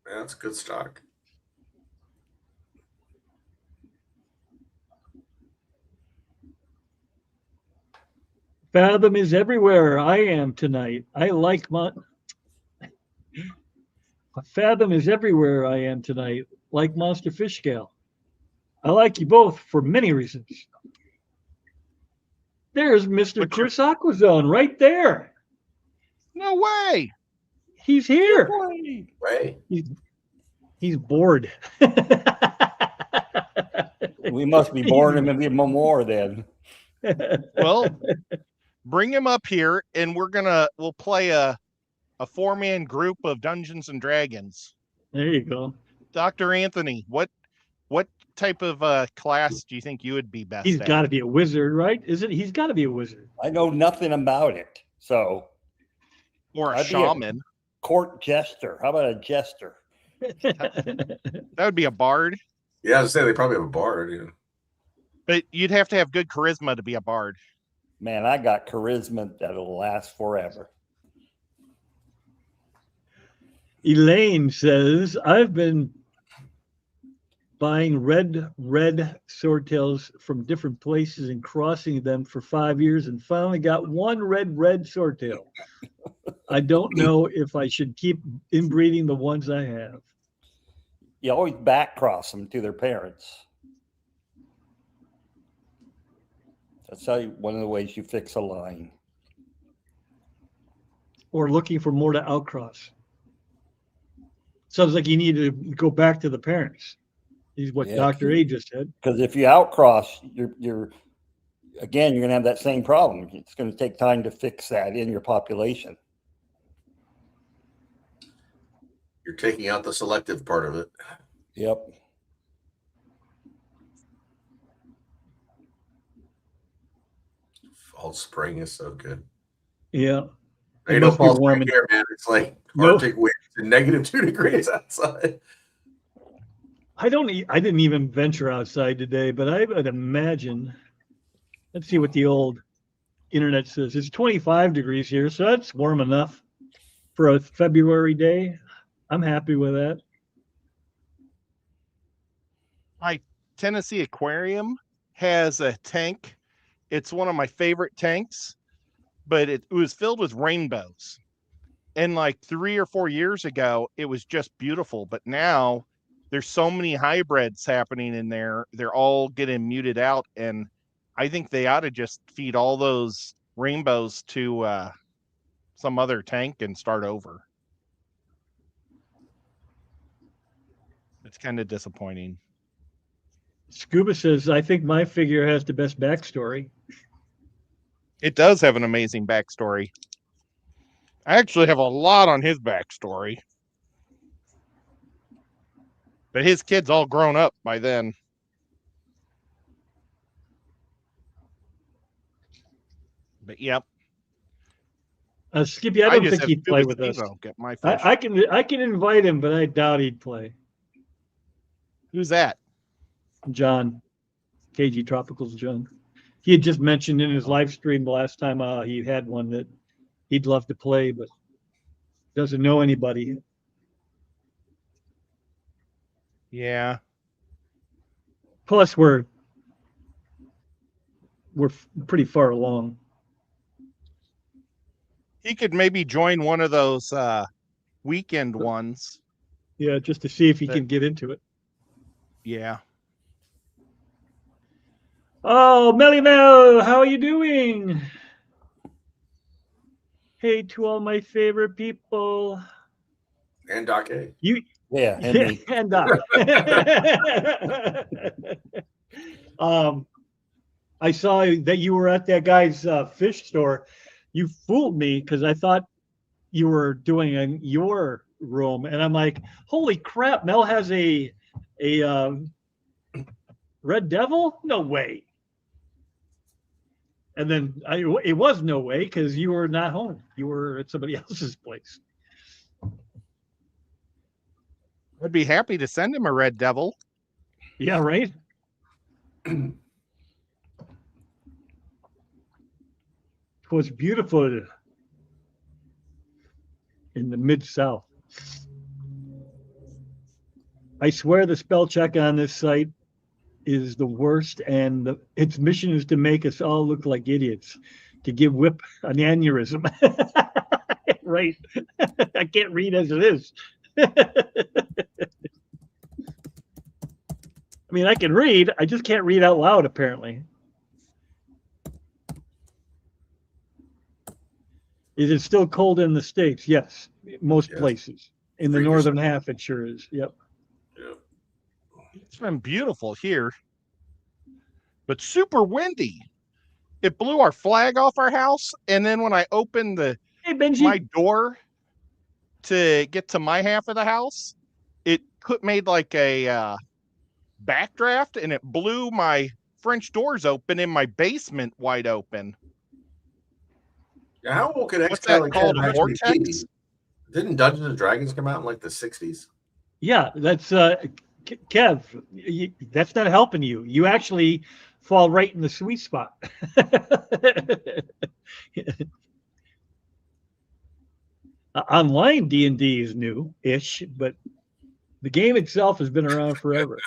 Yeah, that's good stock.
Fathom is everywhere. I am tonight. I like my Fathom is everywhere. I am tonight. Like Monster Fish Scale. I like you both for many reasons. There's Mr. Chris Aquazone right there.
No way.
He's here.
Way.
He's bored.
We must be bored him and give him more then.
Well, bring him up here and we'll play a 4-man group of Dungeons and Dragons.
There you go.
Dr. Anthony, what type of class do you think you would be best
He's
at?
got to be a wizard, right? He's got to be a wizard.
I know nothing about it. So
Or a
I'd be a-
shaman.
court jester. How about a jester?
That would be a bard.
Yeah, I was saying they probably have a bard. Yeah.
But you'd have to have good charisma to be a bard.
Man, I got charisma that'll last forever.
Elaine says, I've been buying red swordtails from different places and crossing them for 5 years and finally got one red swordtail. I don't know if I should keep inbreeding the ones I have.
You always back cross them to their parents. That's one of the ways you fix a line.
Or looking for more to outcross. Sounds like you need to go back to the parents. Is what
Yeah,
Dr. A just said.
Because if you outcross, you're going to have that same problem. It's going to take time to fix that in your population.
You're taking out the selective part of it.
Yep.
False spring is so good.
Yeah.
Hey,
It
no
must be
false
warm
spring
and-
here, man. It's like
No.
Arctic winds and -2 degrees outside.
I didn't even venture outside today, but I would imagine. Let's see what the old internet says. It's 25 degrees here, so that's warm enough for a February day. I'm happy with that.
Tennessee Aquarium has a tank. It's one of my favorite tanks, but it was filled with rainbows. And like 3 or 4 years ago, it was just beautiful. But now there's so many hybrids happening in there. They're all getting muted out. And I think they ought to just feed all those rainbows to some other tank and start over. It's kind of disappointing.
Scuba says, I think my figure has the best backstory.
It does have an amazing backstory. I actually have a lot on his backstory. But his kid's all grown up by then. But yep.
Skippy, I don't
just
think
have
he'd
two
play with us.
Steve-O get my fish.
I can invite him, but I doubt he'd play.
Who's that?
John, KG Tropicals John. He had just mentioned in his live stream the last time he had one that he'd love to play, but doesn't know anybody.
Yeah.
Plus, we're pretty far along.
He could maybe join one of those weekend ones.
Yeah, just to see if he can get into it.
Yeah.
Oh, Melly Mel, how are you doing? Hey to all my favorite people.
And Doc A.
You
Yeah, and me.
and I saw that you were at that guy's fish store. You fooled me because I thought you were doing in your room, and I'm like, holy crap! Mel has a Red Devil? No way. And then it was no way because you were not home. You were at somebody else's place.
I'd be happy to send him a Red Devil.
Yeah, right. It was beautiful in the Mid-South. I swear the spell check on this site is the worst, and its mission is to make us all look like idiots, to give Whip an aneurysm. Right. I can't read as it is. I mean, I can read. I just can't read out loud, apparently. Is it still cold in the States? Yes, most places. In the northern half, it sure is. Yep.
It's been beautiful here, but super windy. It blew our flag off our house, and then when I opened my door to get to my half of the house, it made like a backdraft, and it blew my French doors open in my basement wide open.
Yeah, how old could
What's that
Excalibur
called? A
actually be?
vortex?
Didn't Dungeons and Dragons come out in like the 60s?
Yeah, that's Kev. That's not helping you. You actually fall right in the sweet spot. Online D&D is new-ish, but the game itself has been around forever.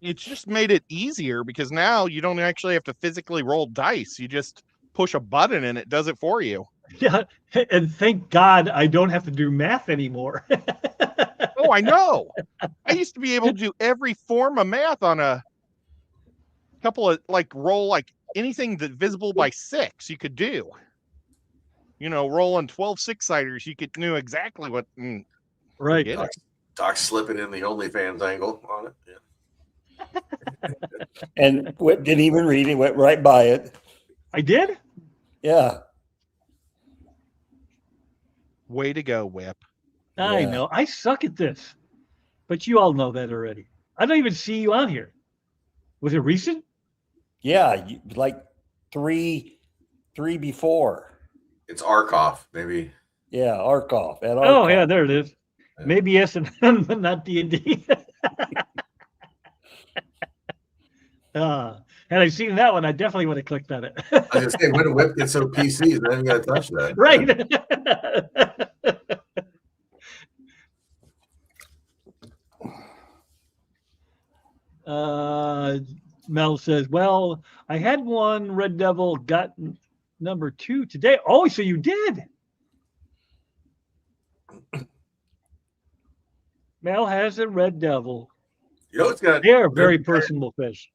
It's just made it easier because now you don't actually have to physically roll dice. You just push a button and it does it for you.
Yeah, and thank God I don't have to do math anymore.
Oh, I know. I used to be able to do every form of math on a couple of roll anything divisible by 6 you could do. You know, rolling 12 6-siders, you could know exactly what.
Right.
Doc slipping in the OnlyFans angle on it. Yeah.
And didn't even read it, went right by it.
I did?
Yeah.
Way to go, Whip.
I know. I suck at this. But you all know that already. I don't even see you on here. Was it recent?
Yeah, like three before.
It's Arkoff, maybe.
Yeah, Arkoff.
Oh, yeah, there it is. Yeah. Maybe yes and but not D&D. Had I seen that one, I definitely would have clicked on it.
I was going to say, when a Whip gets so PC, then you got to touch that.
Right. Mel says, well, I had one Red Devil, got number 2 today. Oh, so you did. Mel has a Red Devil.
You know,
they are very personable fish.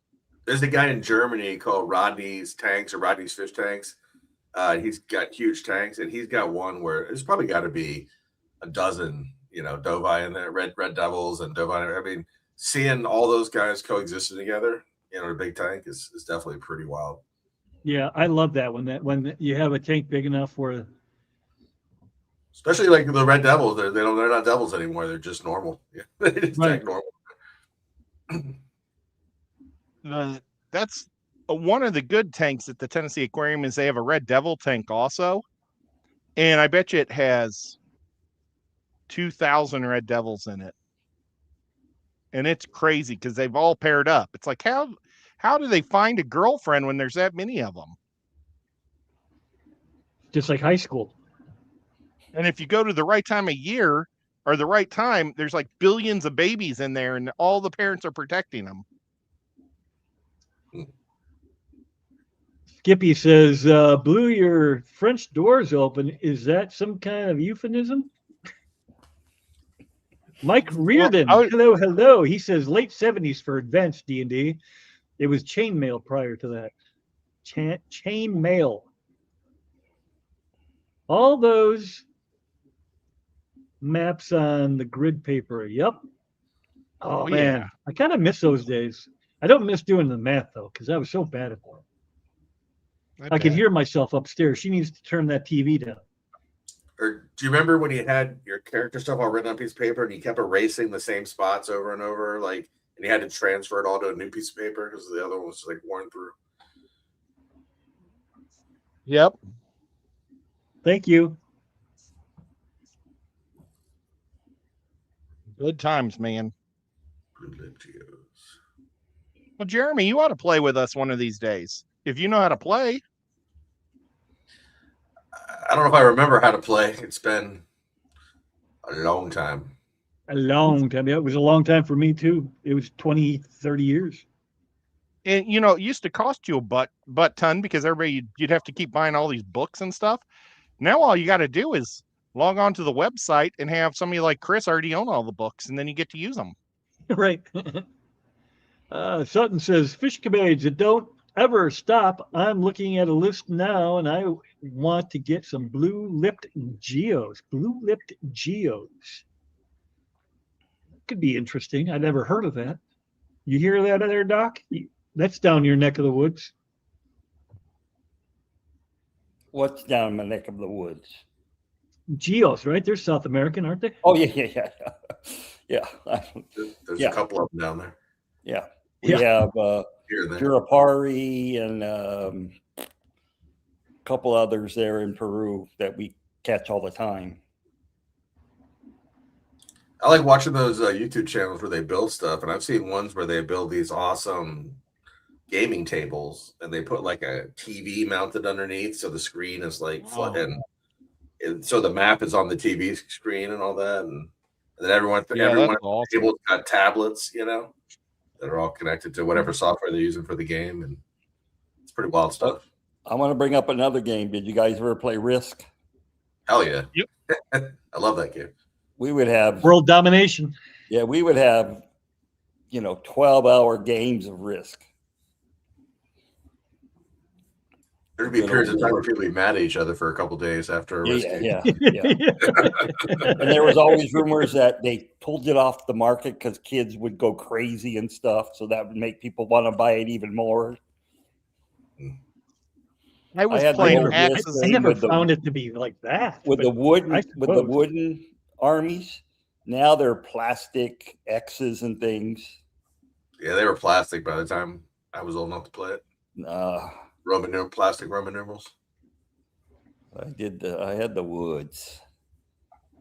There's a guy in Germany called Rodney's Tanks or Rodney's Fish Tanks. He's got huge tanks, and he's got one where there's probably got to be a dozen, Dovai in there, red devils and Dovai. I mean, seeing all those guys coexisting together, in a big tank is definitely pretty wild.
Yeah, I love that when you have a tank big enough where
Especially like the Red Devils, they're not devils anymore. They're just normal. Yeah, they just
Right.
act normal.
That's one of the good tanks at the Tennessee Aquarium is they have a Red Devil tank also, and I bet you it has 2,000 Red Devils in it, and it's crazy because they've all paired up. It's like how do they find a girlfriend when there's that many of them?
Just like high school.
And if you go to the right time of year or the right time, there's like billions of babies in there, and all the parents are protecting them.
Skippy says, blew your French doors open. Is that some kind of euphemism? Mike Reardon, hello. He says late 70s for advanced D&D. It was chainmail prior to that. Chainmail. All those maps on the grid paper. Yep. Oh, man.
Yeah.
I kind of miss those days. I don't miss doing the math, though, because I was so bad at it. I could hear myself upstairs. She needs to turn that TV down.
Or do you remember when you had your character stuff all written on a piece of paper and you kept erasing the same spots over and over, like, and you had to transfer it all to a new piece of paper because the other one was like worn through?
Yep.
Thank you.
Good times, man.
Good live to you.
Well, Jeremy, you ought to play with us one of these days. If you know how to play.
I don't know if I remember how to play. It's been a long time.
A long time. Yeah, it was a long time for me, too. It was 20, 30 years.
And, you know, it used to cost you a butt ton because you'd have to keep buying all these books and stuff. Now all you got to do is log on to the website and have somebody like Chris already own all the books, and then you get to use them.
Right. Sutton says, fish cabbage, don't ever stop. I'm looking at a list now, and I want to get some blue-lipped geos. Blue-lipped geos. Could be interesting. I never heard of that. You hear that there, Doc? That's down your neck of the woods.
What's down my neck of the woods?
Geos, right? They're South American, aren't they?
Oh, yeah.
There's
Yeah.
a couple of them down there.
Yeah. We have
Here and there.
Jurapari and a couple others there in Peru that we catch all the time.
I like watching those YouTube channels where they build stuff, and I've seen ones where they build these awesome gaming tables, and they put like a TV mounted underneath, so the screen is like and so the map is on the TV screen and all that, and then everyone at the
Awesome.
table's got tablets, you know, that are all connected to whatever software they're using for the game, and it's pretty wild stuff.
I want to bring up another game. Did you guys ever play Risk?
Hell yeah!
Yep.
I love that game.
We would have
World domination.
Yeah, we would have 12-hour games of Risk.
There'd be periods of time where people would be mad at each other for a couple days after a risk game.
Yeah. And there was always rumors that they pulled it off the market because kids would go crazy and stuff, so that would make people want to buy it even more.
I was
had the
playing
old
Axis.
I never found it to be like that.
With
but
the wooden
I suppose.
armies. Now they're plastic X's and things.
Yeah, they were plastic by the time I was old enough to play it. Plastic Roman numerals.
I had the woods.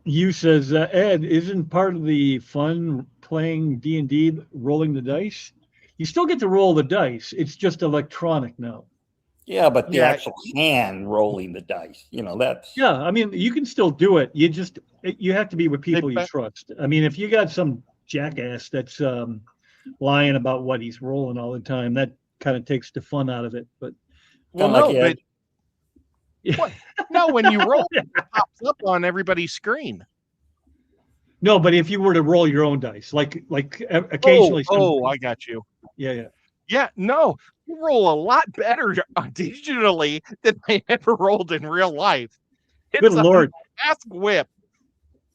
You says, Ed, isn't part of the fun playing D&D rolling the dice? You still get to roll the dice. It's just electronic now.
Yeah, but the actual hand rolling the dice, that's...
Yeah, I mean, you can still do it. You have to be with people you trust. I mean, if you got some jackass that's lying about what he's rolling all the time, that kind of takes the fun out of it. But
when you roll, it pops up on everybody's screen.
No, but if you were to roll your own dice, like occasionally.
I got you.
Yeah.
Yeah, no, you roll a lot better digitally than I ever rolled in real life. It's
Good Lord.
Ask Whip.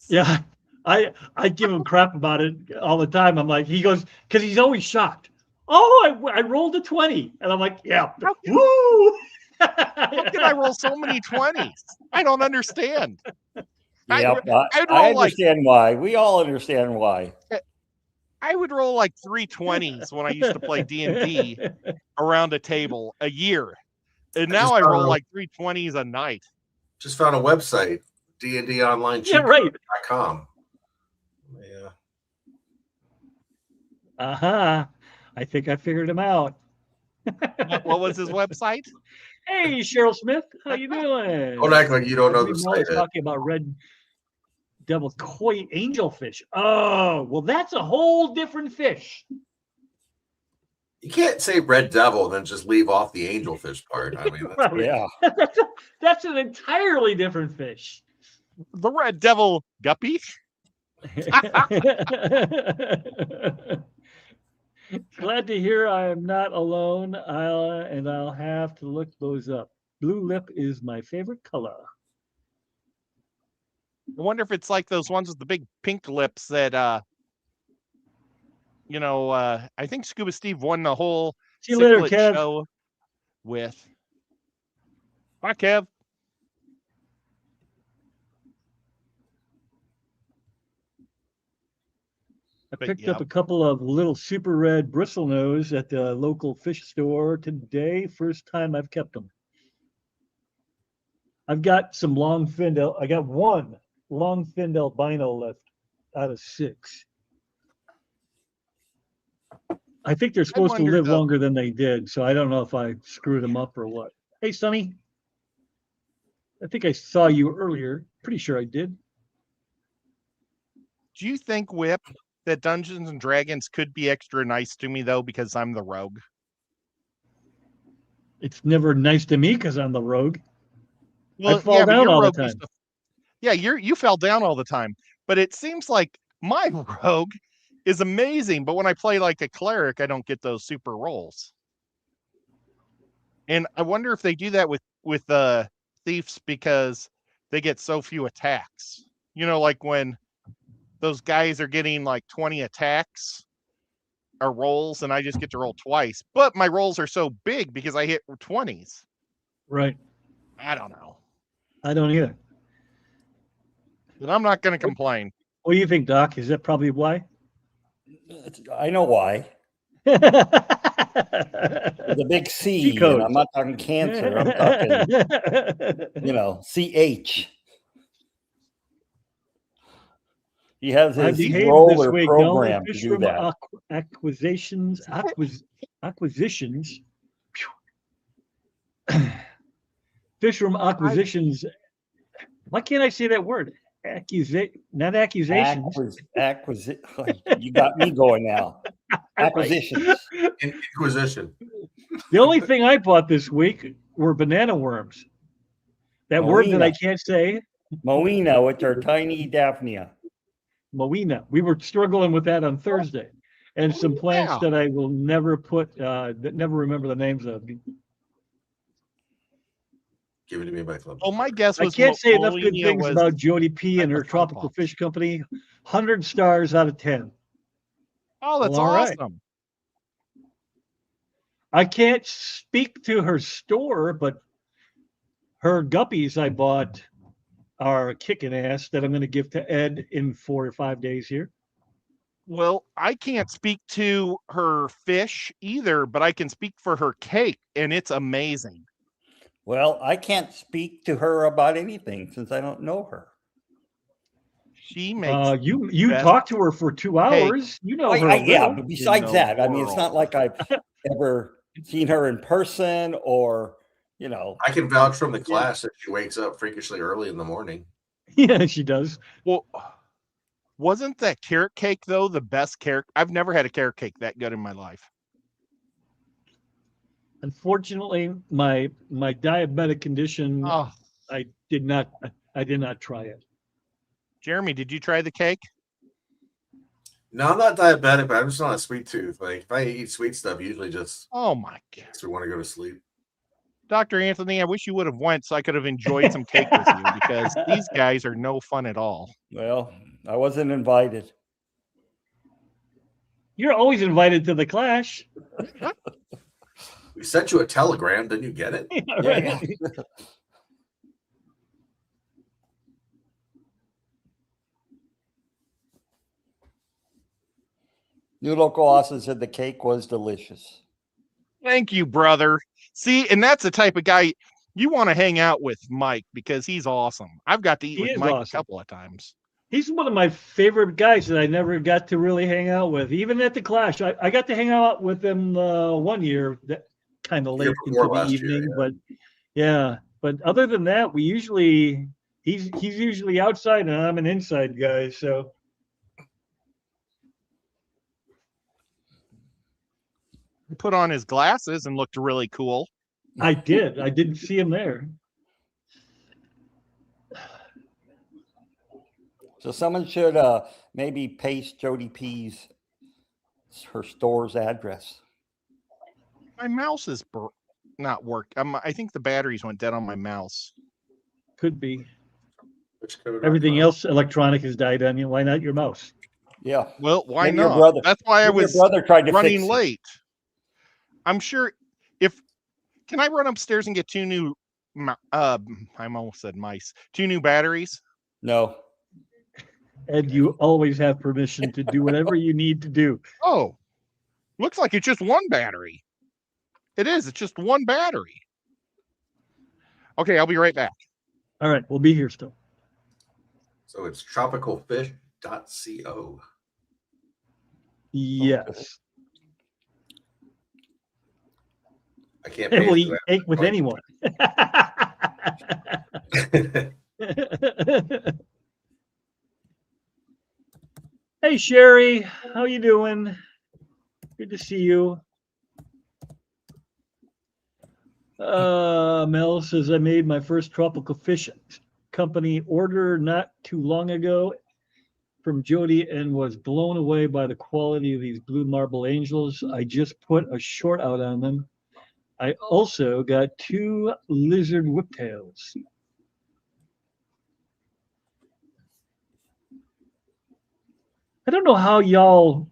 Yeah, I give him crap about it all the time. I'm like, he goes, because he's always shocked. Oh, I rolled a 20. And I'm like, yeah. Woo!
How can I roll so many 20s? I don't understand.
Yep,
I'd
I
roll like
understand why. We all understand why.
I would roll like 320s when I used to play D&D around a table a year. And now I roll like 320s a night.
Just found a website,
Yeah, right.
dndonline.com. Yeah.
Aha. I think I figured him out.
What was his website?
Hey, Cheryl Smith, how you doing?
Don't act like you don't know
We
the
were always
site.
talking about red devil koi angelfish. Oh, well, that's a whole different fish.
You can't say red devil and then just leave off the angelfish part. I mean, that's
Right.
Yeah.
That's an entirely different fish.
The red devil guppy?
Glad to hear I am not alone. I'll have to look those up. Blue lip is my favorite color.
I wonder if it's like those ones with the big pink lips that I think Scuba Steve won the whole
See you later,
cichlid
Kev.
show with. Bye, Kev.
I
But
picked
yeah.
up a couple of little super red bristlenose at the local fish store today. First time I've kept them. I've got some long finned. I got one long finned albino left out of 6. I think they're supposed to
wonder,
live
though-
longer than they did, so I don't know if I screwed them up or what. Hey, Sonny. I think I saw you earlier. Pretty sure I did.
Do you think, Whip, that Dungeons and Dragons could be extra nice to me though because I'm the rogue?
It's never nice to me because I'm the rogue.
Well,
fall
but
down
your
all the
rogue used
time.
Yeah, you fell down all the time. But it seems like my rogue is amazing. But when I play like a cleric, I don't get those super rolls. And I wonder if they do that with thieves because they get so few attacks. Like when those guys are getting like 20 attacks or rolls, and I just get to roll twice. But my rolls are so big because I hit 20s.
Right.
I don't know.
I don't either.
But I'm not going to complain.
What do you think, Doc? Is that probably why?
I know why.
The
The big C,
C code.
and I'm not talking cancer. I'm talking, CH. He has
I
his
behaved
roller
this week.
program to do that.
Acquisitions. Fishroom acquisitions. Why can't I say that word? Not accusations.
You got me going now. Acquisitions.
Inquisition.
The only thing I bought this week were banana worms. That word that I can't say.
Moina with her tiny Daphnia.
Moina. We were struggling with that on Thursday. And some plants
yeah.
that I will never that never remember the names of.
Give it to me by club.
Oh, my guess
I
was
can't say enough good
Moina
things
was
about Jody P and
at
her
the
tropical
Fun
fish company. 100 stars out of 10.
Oh, that's
Well, all right.
awesome.
I can't speak to her store, but her guppies I bought are kicking ass that I'm going to give to Ed in 4 or 5 days here.
Well, I can't speak to her fish either, but I can speak for her cake, and it's amazing.
Well, I can't speak to her about anything since I don't know her.
She makes
you
best
talked to her for 2 hours. You know her.
Yeah,
little.
but besides that, I mean, it's not like I've ever seen her in person or,
I can vouch from the class that she wakes up freakishly early in the morning.
Yeah, she does.
Well, wasn't that carrot cake though the best carrot? I've never had a carrot cake that good in my life.
Unfortunately, my diabetic condition,
Oh,
I did not try it.
Jeremy, did you try the cake?
No, I'm not diabetic, but I'm just not a sweet tooth. Like if I eat sweet stuff, usually just
Oh my God,
makes me want to go to sleep.
Dr. Anthony, I wish you would have went so I could have enjoyed some cake with you because these guys are no fun at all.
Well, I wasn't invited.
You're always invited to the clash.
We sent you a telegram. Didn't you get it?
Yeah. New Local Austin said the cake was delicious.
Thank you, brother. See, and that's the type of guy you want to hang out with, Mike, because he's awesome. I've got to eat
He
with
is
Mike
awesome.
a couple of times.
He's one of my favorite guys that I never got to really hang out with, even at the Clash. I got to hang out with him 1 year, that kind of
Year
late
before
into the
last year,
evening.
yeah.
But yeah, but other than that, he's usually outside and I'm an inside guy. So
He put on his glasses and looked really cool.
I didn't see him there.
So someone should maybe paste Jody P's her store's address.
My mouse is not work. I think the batteries went dead on my mouse.
Could be.
Which code?
Everything else electronic has died on you. Why not your mouse?
Yeah.
Well, why
Maybe your
not?
brother-
That's why I
Maybe your
was
brother tried to
running
fix it.
late. I'm sure can I run upstairs and get 2 new I almost said mice. 2 new batteries?
No.
And you always have permission to do whatever you need to do.
Oh. Looks like it's just 1 battery. It is, it's just 1 battery. Okay, I'll be right back.
All right, we'll be here still.
So it's tropicalfish.co.
Yes.
I can't
And
pay
we'll
for
eat cake with
that.
anyone. Hey Sherry, how you doing? Good to see you. Mel says I made my first tropical fish company order not too long ago from Jody and was blown away by the quality of these blue marble angels. I just put a short out on them. I also got 2 lizard whiptails. I don't know how y'all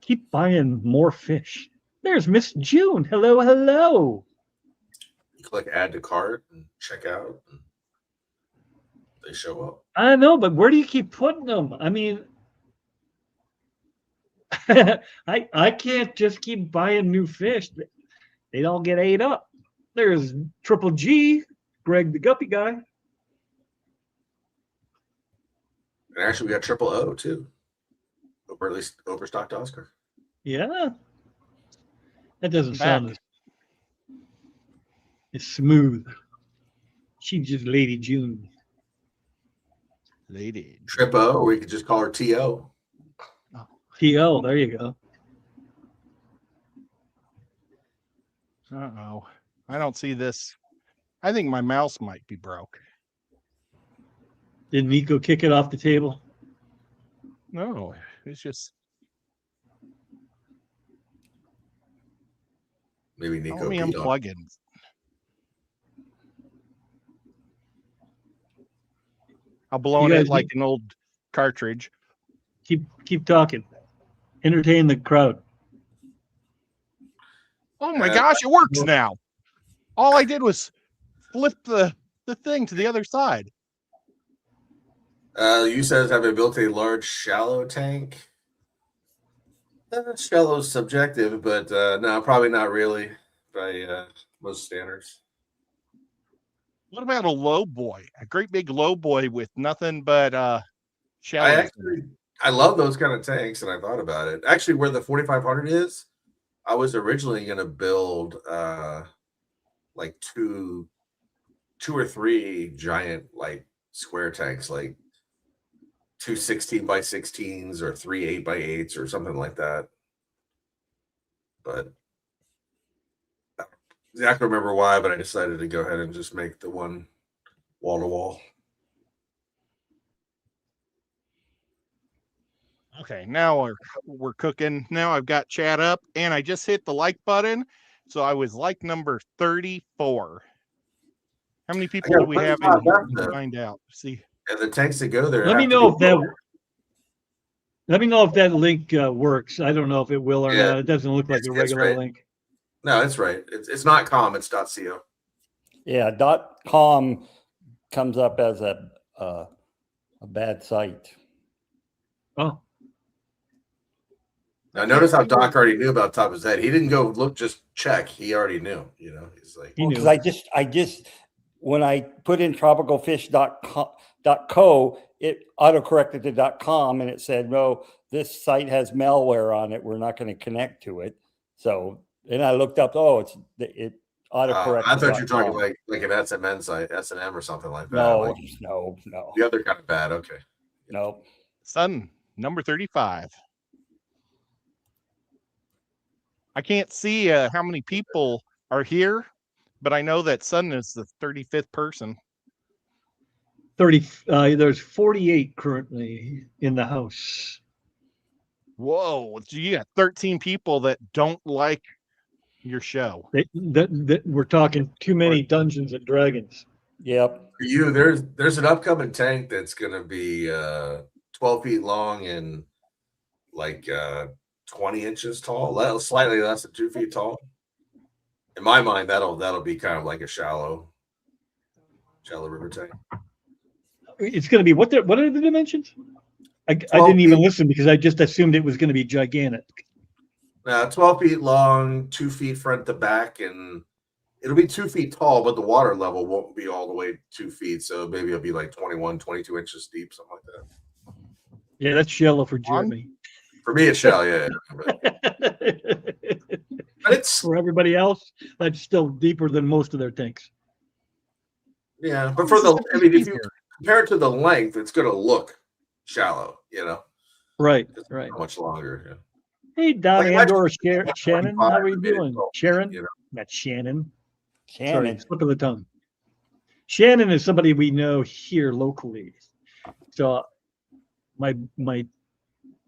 keep buying more fish. There's Miss June. Hello, hello.
You click add to cart and check out. And they show up.
I know, but where do you keep putting them? I mean, I can't just keep buying new fish. They don't get ate up. There's Triple G, Greg the Guppy guy.
And actually, we got triple O too. Or at least overstocked Oscar.
Yeah. That doesn't
Back.
sound as smooth. She's just Lady June.
Lady.
Trip O, or we could just call her TO.
T.O., there you go.
Uh-oh. I don't see this. I think my mouse might be broke.
Did Nico kick it off the table?
No, it's just
Maybe Nico.
let me
beat on-
unplug it. I'll blow
You
it
guys
like an old cartridge.
Keep talking. Entertain the crowd.
Oh my gosh, it works now. All I did was flip the thing to the other side.
You says have built a large shallow tank. Shallow is subjective, but no, probably not really by most standards.
What about a low boy? A great big low boy with nothing but shallow.
I love those kind of tanks, and I thought about it. Actually, where the 4500 is, I was originally going to build like two or three giant like square tanks, like 2 16x16s or 3 8x8s or something like that. But I don't exactly remember why, but I decided to go ahead and just make the one wall to wall.
Okay, now we're cooking. Now I've got chat up, and I just hit the like button, so I was like number 34. How many people
got
do we have
35
in here?
left,
Let's
though.
find out. See,
And the tanks that go there.
Let me
have to
know
be
if that.
built.
Let me know if that link works. I don't know if it will or
Yeah.
not. It doesn't look like
It's
a regular
right.
link.
No, it's right. It's not com. It's .co.
Yeah, .com comes up as a bad site.
Oh,
Now notice how Doc already knew about top of his head. He didn't go look, just check. He already knew. You know, he's like,
He
Because
knew.
I just when I put in tropicalfish.co, it autocorrected to .com and it said, no, this site has malware on it. We're not going to connect to it. So then I looked up, it autocorrected.
I thought you were talking like an SMN site, S&M or something like that.
No,
Like
no.
the other kind of bad. Okay.
No.
Sutton, number 35. I can't see how many people are here, but I know that Sutton is the 35th person.
30. There's 48 currently in the house.
Whoa, you got 13 people that don't like your show.
That we're talking too many Dungeons and Dragons.
Yep.
For you, there's an upcoming tank that's gonna be 12 feet long and like 20 inches tall, slightly less than 2 feet tall. In my mind, that'll be kind of like a shallow river tank.
It's going to be what are the dimensions? I
12
didn't even
feet.
listen because I just assumed it was going to be gigantic.
12 feet long, 2 feet front to back, and it'll be 2 feet tall, but the water level won't be all the way 2 feet. So maybe it'll be like 21, 22 inches deep, something like that.
Yeah, that's shallow for Jeremy.
For me, it's shallow, yeah. But it's
For everybody else, that's still deeper than most of their tanks.
yeah, but for the if you compare it to the length, it's gonna look shallow, you know.
Right,
It's
right.
not much longer. Yeah.
Hey, Don
Like,
Andor,
imagine-
Shannon, how are you
25
doing?
minutes,
Sharon?
you know.
Not Shannon. Sorry,
Shannon.
slip of the tongue. Shannon is somebody we know here locally. So my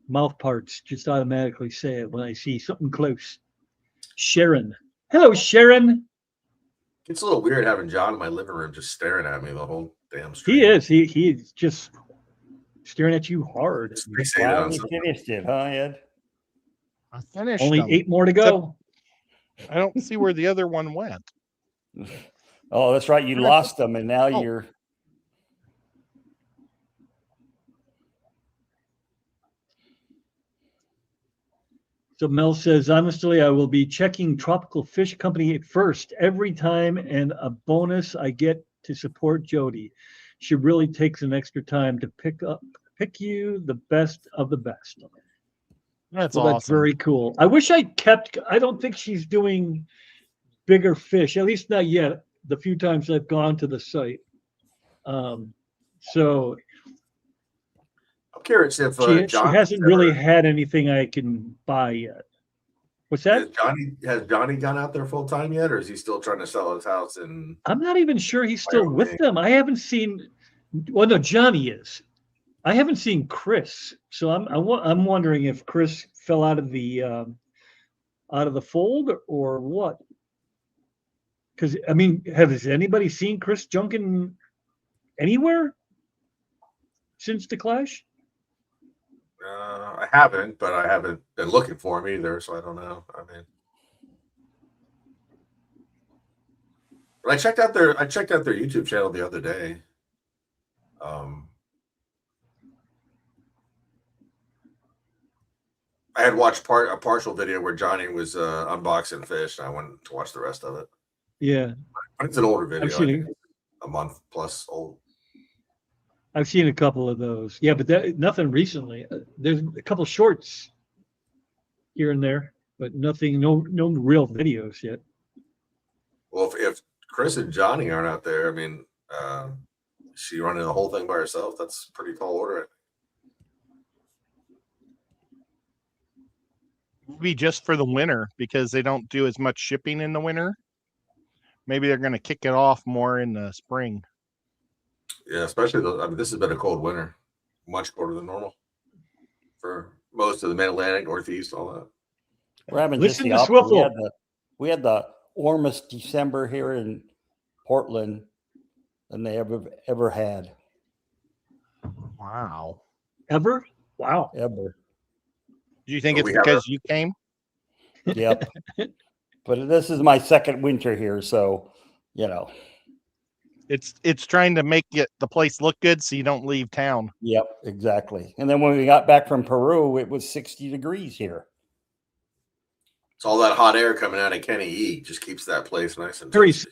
mouth parts just automatically say it when I see something close. Sharon. Hello, Sharon.
It's a little weird having John in my living room just staring at me the whole damn stream.
He is. He is just staring at you hard.
Just fixated on
Finally
something.
finished it, huh, Ed?
I finished
Only
them.
8 more to go.
I don't see where the other one went.
Oh, that's right. You lost them, and now
Oh.
you're.
So Mel says, honestly, I will be checking Tropical Fish Company first every time, and a bonus I get to support Jody. She really takes an extra time to pick you the best of the best.
That's
So
awesome.
that's very cool. I wish I don't think she's doing bigger fish, at least not yet. The few times I've gone to the site. So
I'm curious if
she
John
hasn't really had anything I can buy yet. What's that?
has Johnny gone out there full time yet, or is he still trying to sell his house? And
I'm not even sure he's still
Wyoming.
with them. I haven't seen. Well, no, Johnny is. I haven't seen Chris, so I'm wondering if Chris fell out of the fold or what. Because I mean, has anybody seen Chris Junkin anywhere since the Clash?
I haven't, but I haven't been looking for him either, so I don't know. I mean, but I checked out their YouTube channel the other day. I had watched a partial video where Johnny was unboxing fish, and I wanted to watch the rest of it.
Yeah,
It's an older video,
I've seen
I
it.
think a month plus old.
I've seen a couple of those. Yeah, but nothing recently. There's a couple shorts here and there, but nothing, no real videos yet.
Well, if Chris and Johnny aren't out there, I mean, she running the whole thing by herself. That's a pretty tall order.
Maybe just for the winter because they don't do as much shipping in the winter. Maybe they're going to kick it off more in the spring.
Yeah, especially this has been a cold winter, much colder than normal for most of the Mid-Atlantic, Northeast, all that.
We're having
Listen
just
to
the opposite.
Swiffle.
We had the warmest December here in Portland than they ever had.
Wow.
Ever? Wow.
Ever.
Do you think
Well,
it's
we have
because you came?
Yep. But this is my second winter here, so
It's trying to make the place look good so you don't leave town.
Yep, exactly. And then when we got back from Peru, it was 60 degrees here.
It's all that hot air coming out of Kenny E. Just keeps that place nice and
Very
toasty.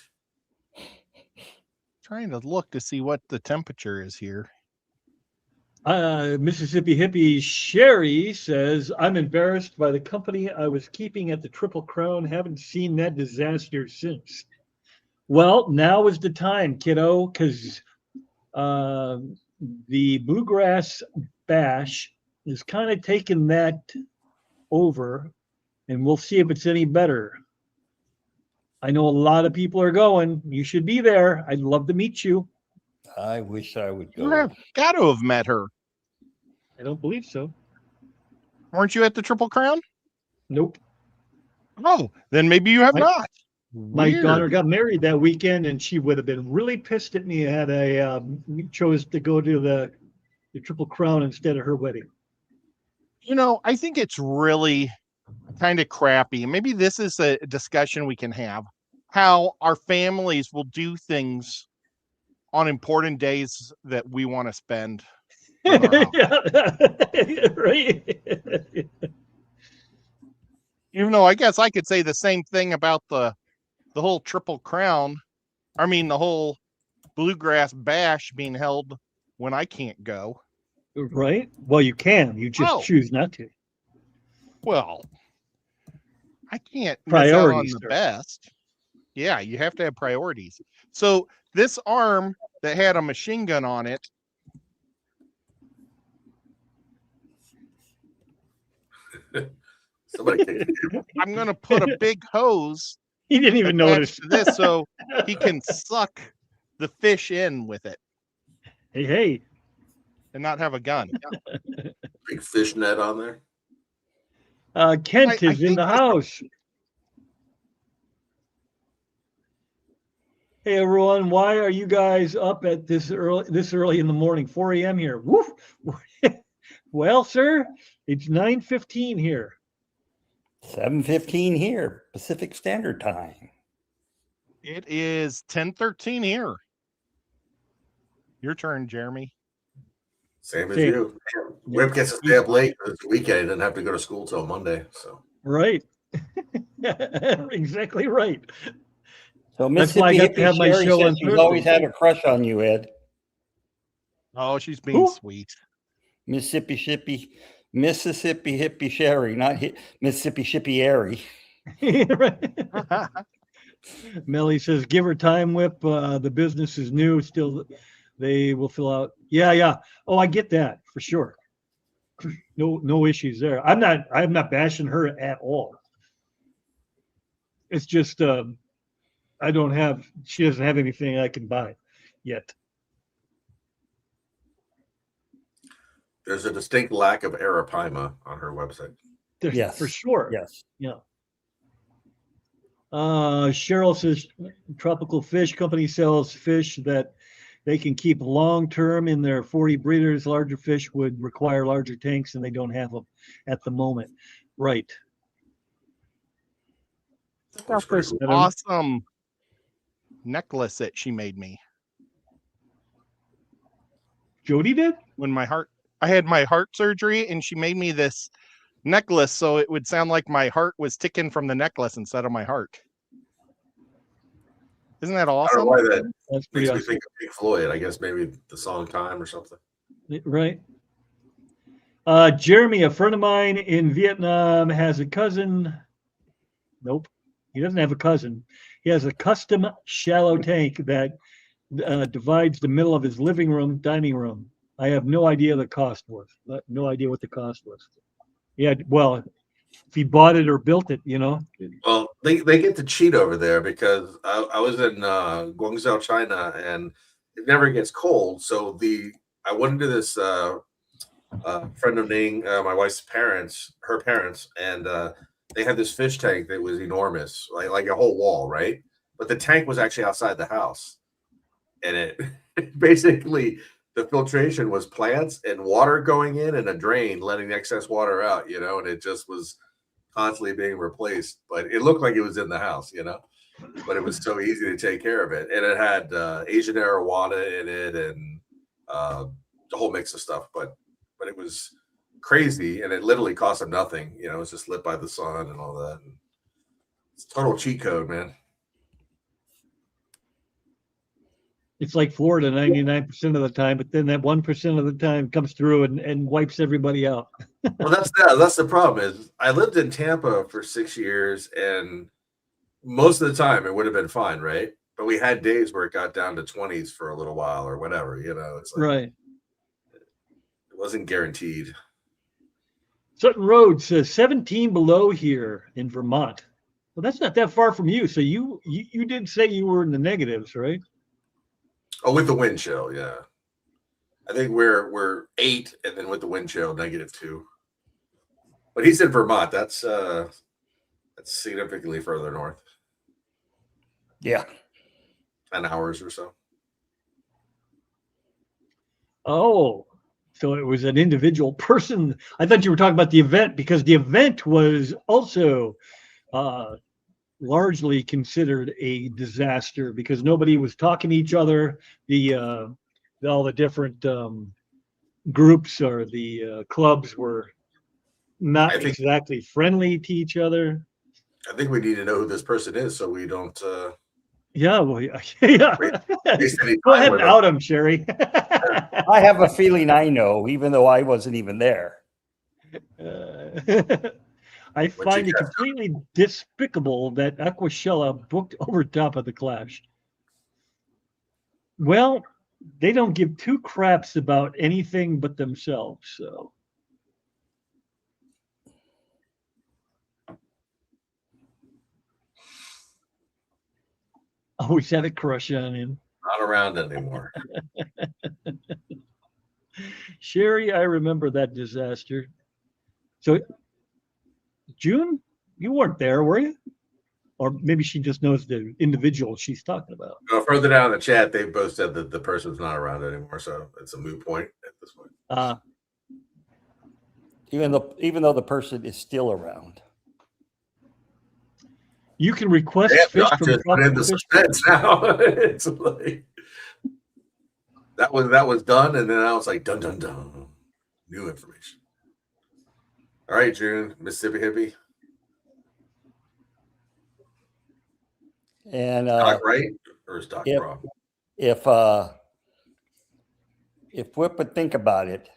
Trying to look to see what the temperature is here.
Mississippi Hippie Sherry says, I'm embarrassed by the company I was keeping at the Triple Crown. Haven't seen that disaster since. Well, now is the time, kiddo, because the Bluegrass Bash is kind of taking that over, and we'll see if it's any better. I know a lot of people are going. You should be there. I'd love to meet you.
I wish I would
You
go.
have got to have met her.
I don't believe so.
Weren't you at the Triple Crown?
Nope.
Oh, then maybe you have
My-
not.
My
Weird.
daughter got married that weekend, and she would have been really pissed at me had I chose to go to the Triple Crown instead of her wedding.
You know, I think it's really kind of crappy. Maybe this is a discussion we can have. How our families will do things on important days that we want to spend. with our house.
Yeah, right.
Even though I guess I could say the same thing about the whole Triple Crown. I mean, the whole Bluegrass Bash being held when I can't go.
Right. Well, you can. You just
Oh.
choose not to.
Well, I can't miss out on
Priorities,
the
sir.
best. Yeah, you have to have priorities. So this arm that had a machine gun on it,
Somebody kicked it.
I'm going to put a big hose
He didn't even notice.
attached to this so he can suck the fish in with it
Hey, hey.
and not have a gun.
Big fish net on there.
Kent
I
is in
think
the
this-
house. Hey everyone, why are you guys up at this early in the morning? 4 a.m. here. Woof. Well, sir, it's 9:15 here.
7:15 here, Pacific Standard Time.
It is 10:13 here. Your turn, Jeremy.
Same as
Same.
you. Whip gets to stay up late. It's the weekend. He doesn't have to go to school till Monday. So
Right. Exactly right.
So
That's why I
Mississippi
got to
Hippie
have my
Sherry
show
says
on
she's always
Thursday.
had a crush on you, Ed.
Oh, she's being
Who?
sweet.
Mississippi Hippie Sherry, not Mississippi Shippieri.
Right. Melly says, give her time, Whip. The business is new. Still, they will fill out. Yeah. Oh, I get that for sure. No issues there. I'm not bashing her at all. It's just she doesn't have anything I can buy yet.
there's a distinct lack of arapaima on her website.
Yes.
For sure.
Yes.
Yeah. Cheryl says Tropical Fish Company sells fish that they can keep long term in their 40 breeders. Larger fish would require larger tanks, and they don't have them at the moment. Right.
Check out this
I don't-
awesome necklace that she made me
Jody did?
when I had my heart surgery, and she made me this necklace so it would sound like my heart was ticking from the necklace instead of my heart. Isn't that
I don't
awesome?
know why that
That's pretty
makes me
awesome.
think of Pink Floyd. I guess maybe the song Time or something.
Right. Jeremy, a friend of mine in Vietnam, has a cousin. Nope, he doesn't have a cousin. He has a custom shallow tank that divides the middle of his living room, dining room. I have no idea the cost was. No idea what the cost was. Yeah, well, if he bought it or built it,
Well, they get to cheat over there because I was in Guangzhou, China, and it never gets cold. So I went into this friend of Ning, my wife's parents, her parents, and they had this fish tank that was enormous, like a whole wall, right? But the tank was actually outside the house, and it basically the filtration was plants and water going in and a drain letting the excess water out, and it just was constantly being replaced. But it looked like it was in the house, but it was so easy to take care of it. And it had Asian arowana in it and the whole mix of stuff. But it was crazy, and it literally cost them nothing. It was just lit by the sun and all that. And It's total cheat code, man.
It's like Florida 99% of the time, but then that 1% of the time comes through and wipes everybody out.
Well, that's the problem. Is I lived in Tampa for 6 years, and most of the time it would have been fine, right? But we had days where it got down to 20s for a little while or whatever. It's like,
Right.
it wasn't guaranteed.
Sutton Road says 17 below here in Vermont. Well, that's not that far from you. So you did say you were in the negatives, right?
Oh, with the wind chill, yeah. I think we're 8, and then with the wind chill, -2. But he's in Vermont. That's significantly further north,
Yeah.
10 hours or so.
Oh, so it was an individual person. I thought you were talking about the event because the event was also largely considered a disaster because nobody was talking to each other. All the different groups or the clubs were not exactly friendly to each other.
I think we need to know who this person is so we don't.
Yeah, well, yeah.
waste any
Go
time
ahead
with
and out him, Sherry.
I have a feeling I know, even though I wasn't even there.
I find it completely despicable that Aquashella booked over top of the Clash. Well, they don't give two craps about anything but themselves, so. Always had a crush on him.
Not around anymore.
Sherry, I remember that disaster. So, June, you weren't there, were you? Or maybe she just knows the individual she's talking about.
Further down in the chat, they both said that the person's not around anymore, so it's a moot point at this point.
Even though the person is still around.
You can request fish from
the suspense now. It's like that was done, and then I was like, dun dun dun, new information. All right, June, Mississippi hippie.
And
Doc right or is Doc wrong?
If Whip would think about it,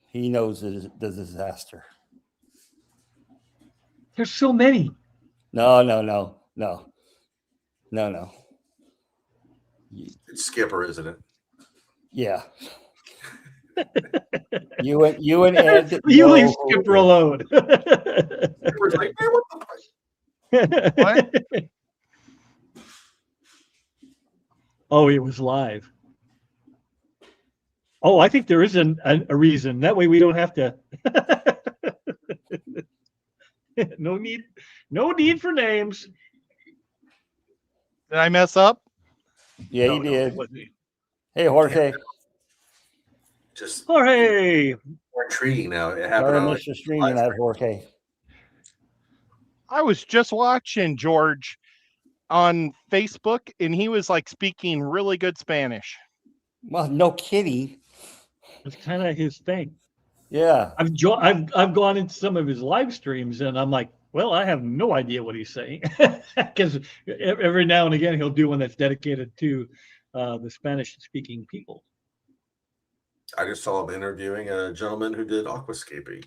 he knows the disaster.
There's so many.
No.
It's Skipper, isn't it?
Yeah. you and Ed.
You leave Skipper alone.
Skipper's like, man, what the fuck?
What?
Oh, it was live. Oh, I think there is a reason. That way we don't have to. No need for names.
Did I mess up?
Yeah,
No,
you did.
it wasn't me.
Hey, Jorge.
Just
Jorge.
more intriguing now. It
Sorry,
happened on
Mr. Streaming that, Jorge.
I was just watching George on Facebook, and he was like speaking really good Spanish.
Well, no kidding.
It's kind of his thing.
Yeah.
I've gone into some of his live streams, and I'm like, well, I have no idea what he's saying because every now and again he'll do one that's dedicated to the Spanish-speaking people.
I just saw him interviewing a gentleman who did aquascaping.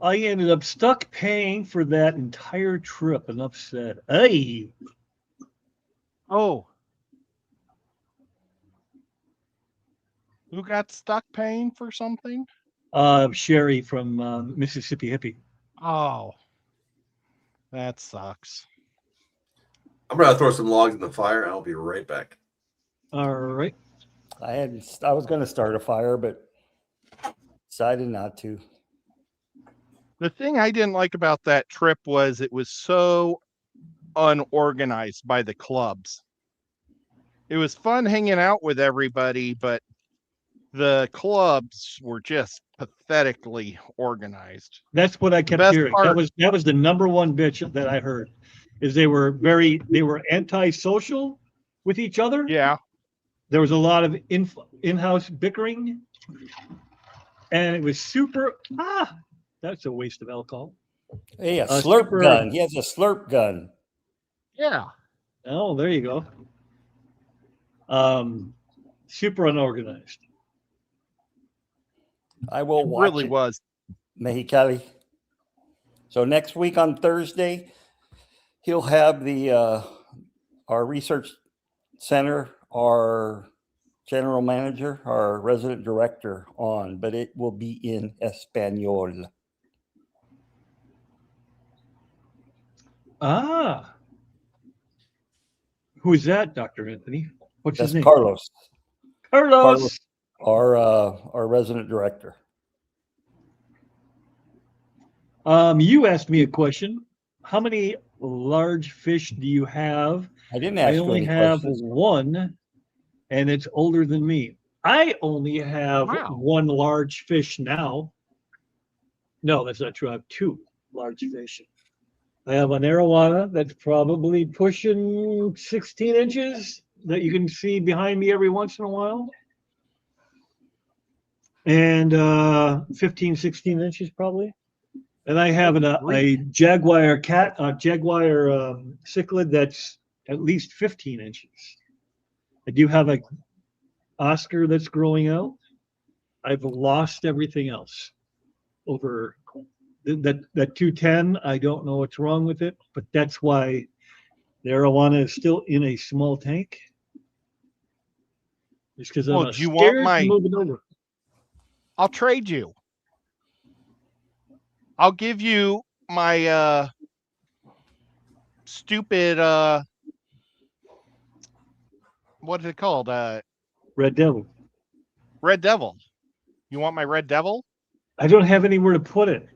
I ended up stuck paying for that entire trip. Enough said. Hey.
Oh. Who got stuck paying for something?
Sherry from Mississippi Hippie.
Oh. That sucks.
I'm gonna throw some logs in the fire. I'll be right back.
All right.
I was going to start a fire, but decided not to.
The thing I didn't like about that trip was it was so unorganized by the clubs. It was fun hanging out with everybody, but the clubs were just pathetically organized.
That's what I kept hearing. That was the number one bitch that I heard, is they were antisocial with each other.
Yeah.
There was a lot of in-house bickering, and it was super. That's a waste of alcohol.
Hey, a
Uh,
slurp
super-
gun. He has a slurp gun.
Yeah.
Oh, there you go. Super unorganized.
I will
It
watch
really
it.
was.
Mexicali. So next week on Thursday, he'll have the our research center, our general manager, our resident director on, but it will be in Espanol.
Ah, who is that, Dr. Anthony? What's
That's
his name?
Carlos,
Carlos.
our resident director.
You asked me a question. How many large fish do you have?
I didn't ask
I
you
only
any
have
questions.
one, and it's older than me. I only have
Wow.
one large fish now. No, that's not true. I have two large fish. I have an arowana that's probably pushing 16 inches that you can see behind me every once in a while. And 15, 16 inches probably. And I have a jaguar cichlid that's at least 15 inches. I do have a Oscar that's growing out. I've lost everything else over that 210. I don't know what's wrong with it, but that's why the arowana is still in a small tank. Just because
Well,
I'm
do you
scared
want my-
to move it over.
I'll trade you. I'll give you my stupid what is it called?
Red Devil.
Red Devil. You want my Red Devil?
I don't have anywhere to put it.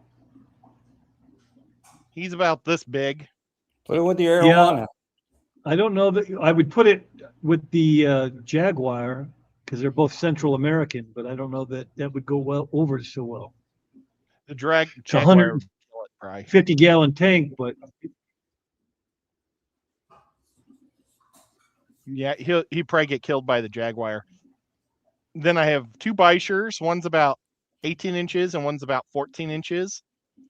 He's about this big.
Put it with the arowana.
I don't know that I would put it with the Jaguar because they're both Central American, but I don't know that that would go well over so well.
The drag
It's
Jaguar
100
would kill it, probably.
50-gallon tank, but
Yeah, he probably get killed by the Jaguar. Then I have two Bichers. One's about 18 inches and one's about 14 inches.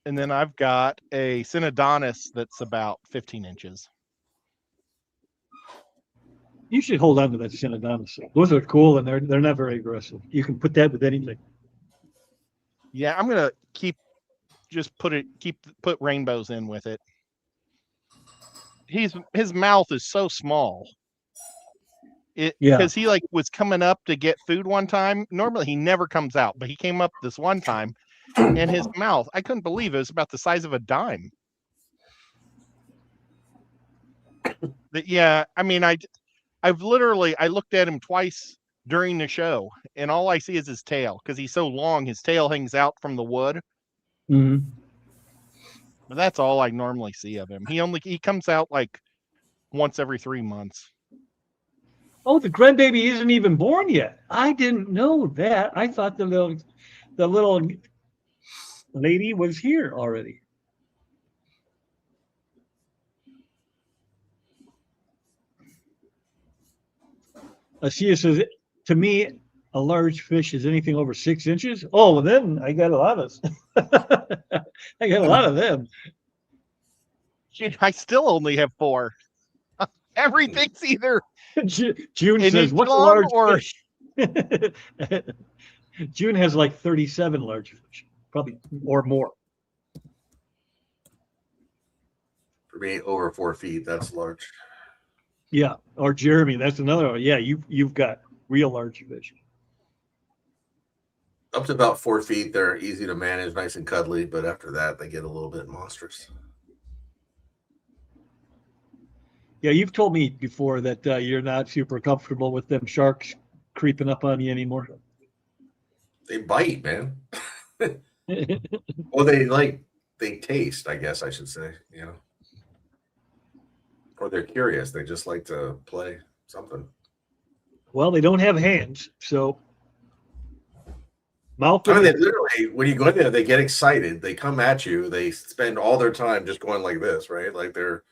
And then I've got a Synodontis that's about 15 inches.
you should hold on to that Synodontis. Those are cool and they're not very aggressive. You can put that with anything.
Yeah, I'm gonna put rainbows in with it. His mouth is so small.
Yeah.
Because he like was coming up to get food one time. Normally he never comes out, but he came up this one time, and his mouth, I couldn't believe it was about the size of a dime. But yeah, I mean, I looked at him twice during the show, and all I see is his tail because he's so long. His tail hangs out from the wood.
Mhm.
But that's all I normally see of him. He comes out like once every 3 months.
Oh, the grandbaby isn't even born yet. I didn't know that. I thought the little lady was here already. Asia says, to me, a large fish is anything over 6 inches. Oh, well, then I got a lot of, I got a lot of them.
I still only have 4. Everything's either
June
an
says,
inch
what's a
long
large
or
fish? June has like 37 large fish, probably or more.
For me, over 4 feet, that's large.
Yeah, or Jeremy, that's another one. Yeah, you've got real large fish.
Up to about 4 feet, they're easy to manage, nice and cuddly. But after that, they get a little bit monstrous.
Yeah, you've told me before that you're not super comfortable with them sharks creeping up on you anymore.
They bite, man. Well, they taste, I guess I should say, or they're curious. They just like to play something.
Well, they don't have hands, so mouth.
I mean, they literally, when you go in there, they get excited. They come at you. They spend all their time just going like this, right? Like they're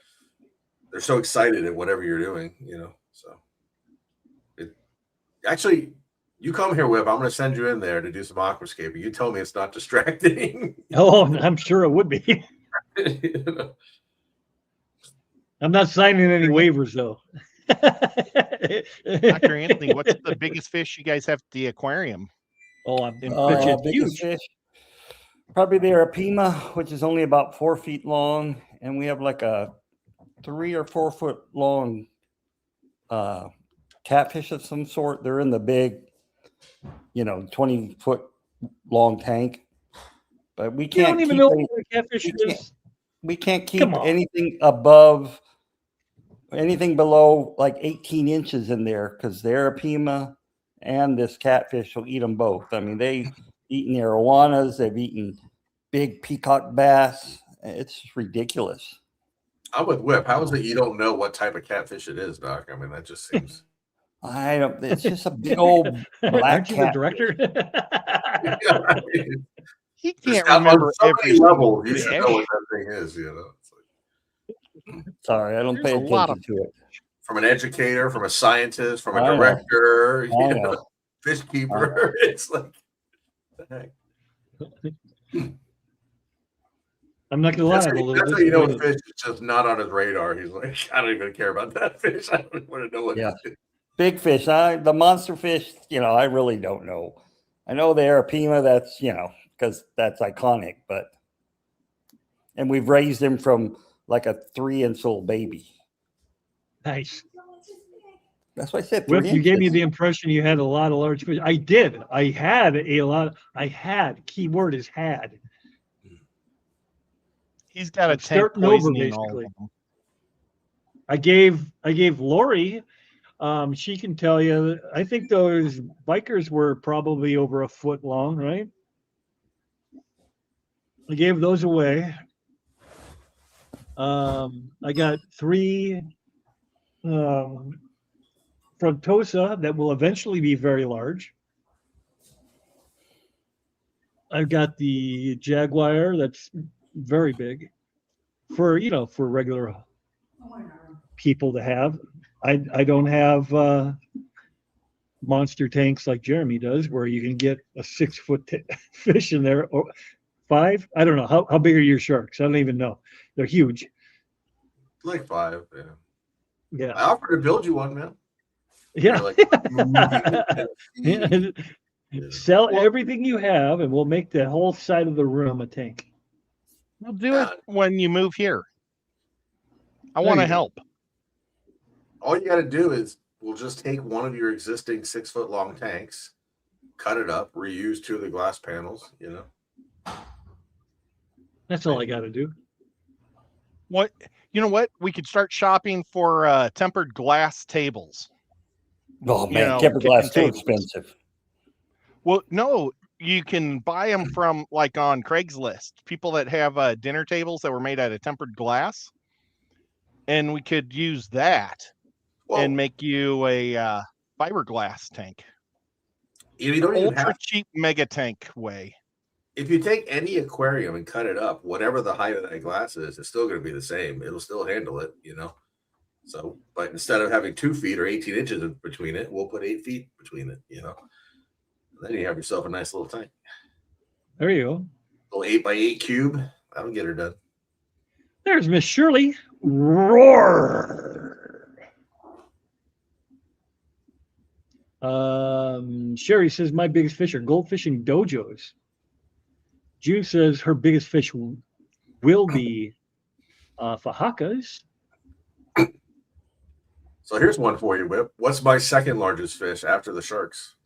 so excited at whatever you're doing, So, actually, you come here, Webb. I'm going to send you in there to do some aquascaping. You tell me it's not distracting.
Oh, I'm sure it would be.
You know?
I'm not signing any waivers though.
Dr. Anthony, what's the biggest fish you guys have at the aquarium?
Oh, I'm
In
it's
biggest
huge.
fish, probably the Arapima, which is only about 4 feet long, and we have like a 3 or 4 foot long catfish of some sort. They're in the big, 20-foot long tank, but we
You
can't
don't even
keep
know
any-
what a catfish
we can't-
is.
we can't keep
Come on.
anything below like 18 inches in there because the Arapima and this catfish will eat them both. I mean, they've eaten arowanas, they've eaten big peacock bass. It's just ridiculous.
I'm with Whip. How is it you don't know what type of catfish it is, Doc? I mean, that just seems.
I don't. It's just a big old black
Aren't you the
cat.
director?
He
Just
can't
on
remember
so
every
many levels,
single
you should
fish.
know what that thing is. It's like,
Sorry, I don't
There's
pay
a lot
attention to it.
from an educator, from a scientist, from a
I know.
director,
I know.
fish keeper. It's like, what the heck?
I'm not gonna lie.
That's
I'm a little
how you know a
disappointed.
fish is just not on his radar. He's like, I don't even care about that fish. I don't want to know what
Yeah.
it is.
Big fish. The monster fish. I really don't know. I know the Arapima. That's because that's iconic. And we've raised him from like a 3-inch old baby.
Nice.
That's why I said 3
Whip, you gave me
inches.
the impression you had a lot of large fish. I did. I had a lot. I had. Key word is had.
He's got a
I'm
tank
starting over,
poisoning all of
basically.
them.
I gave Lori. She can tell you. I think those bikers were probably over a foot long, right? I gave those away. I got 3 Frontosa that will eventually be very large. I've got the Jaguar that's very big for regular people to have. I don't have monster tanks like Jeremy does, where you can get a 6-foot fish in there, or 5. I don't know how big are your sharks. I don't even know. They're huge.
Like 5. Yeah.
Yeah,
I offered to build you one, man.
yeah.
You're like,
Yeah. Sell everything you have, and we'll make the whole side of the room a tank.
We'll do it when you move here. I want to
you go.
help.
all you got to do is we'll just take one of your existing 6-foot long tanks, cut it up, reuse 2 of the glass panels.
That's all I got to do.
What you know? What we could start shopping for tempered glass tables.
Oh man,
know,
tempered glass too
kitchen tables.
expensive.
Well, no, you can buy them from like on Craigslist. People that have dinner tables that were made out of tempered glass, and we could use that
Well,
and make you a fiberglass tank.
you don't even
Ultra
have.
cheap mega tank way.
If you take any aquarium and cut it up, whatever the height of that glass is, it's still going to be the same. It'll still handle it, So, but instead of having 2 feet or 18 inches in between it, we'll put 8 feet between it, And then you have yourself a nice little tank.
There you go.
Little 8x8 cube. That'll get her done.
There's Miss Shirley. Roar. Sherry says my biggest fish are goldfish and dojos. June says her biggest fish will be fajakas.
So here's one for you, Whip. What's my second largest fish after the sharks?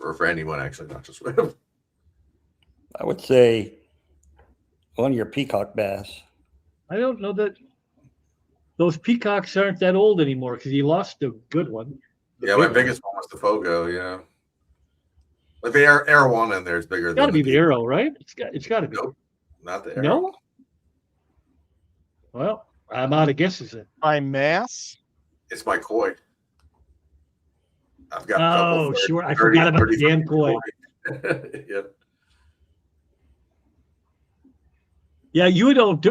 Or for anyone, actually, not just Whip.
I would say one of your peacock bass.
I don't know that those peacocks aren't that old anymore because you lost a good one.
Yeah, my biggest one was the Fogo, yeah. Like the arowana in there is bigger
It's got to
than
be the arrow, right? It's got to be.
Nope, not the arrow.
No? Well, I'm out of guesses then.
By mass,
It's my koi. I've got a
Oh,
couple.
sure. I forgot about the damn koi.
Yep.
Yeah, you don't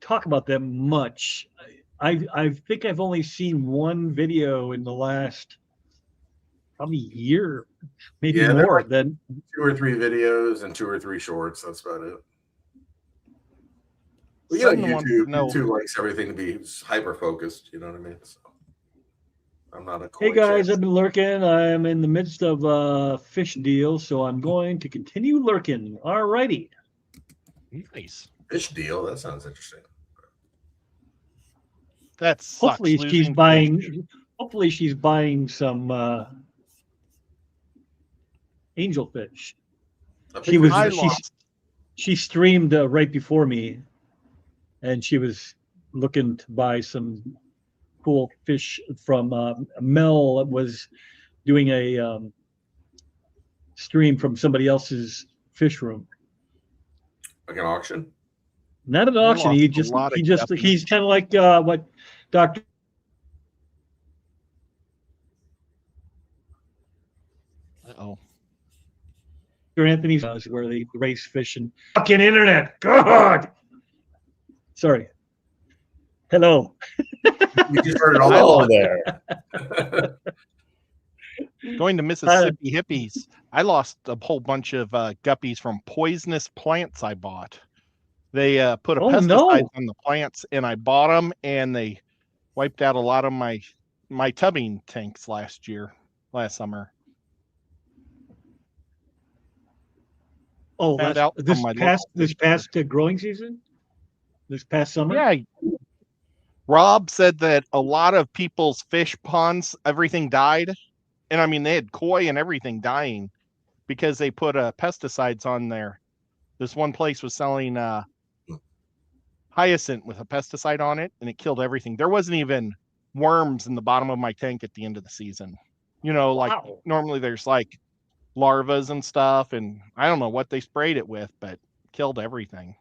talk about them much. I think I've only seen one video in the last probably a year, maybe
Yeah, they're
more
like
than
2 or 3 videos and 2 or 3 shorts. That's about it. Well, you know,
Sutton wants to know.
YouTube likes everything to be hyper focused. You know what I mean? So I'm not a
Hey
coy
guys,
chick.
I've been lurking. I'm in the midst of a fish deal, so I'm going to continue lurking. All righty.
Nice.
Fish deal. That sounds interesting.
That sucks.
Hopefully she's
losing fish.
buying. Hopefully she's buying some angelfish.
A
She
big
was.
I
fish.
lost.
She streamed right before me, and she was looking to buy some cool fish from Mel. Was doing a stream from somebody else's fish room.
Like an auction.
Not an
I
auction.
lost
He
a
just
lot of
he just
guppies.
he's kind of like what Dr.
Uh-oh.
Anthony does, where they race fish and fucking internet. God. Sorry. Hello.
You just heard it all.
Hello
out.
there.
Going to Mississippi hippies. I lost a whole bunch of guppies from poisonous plants I bought. They put a
Oh,
pesticide
no.
on the plants, and I bought them, and they wiped out a lot of my tubbing tanks last summer.
Oh,
Found
that's
out from
this
my
past
local
growing season? This past summer?
Yeah. Rob said that a lot of people's fish ponds, everything died. And I mean, they had koi and everything dying because they put pesticides on there. This one place was selling hyacinth with a pesticide on it, and it killed everything. There wasn't even worms in the bottom of my tank at the end of the season. You know, like
Wow.
normally there's like larvas and stuff, and I don't know what they sprayed it with, but killed everything.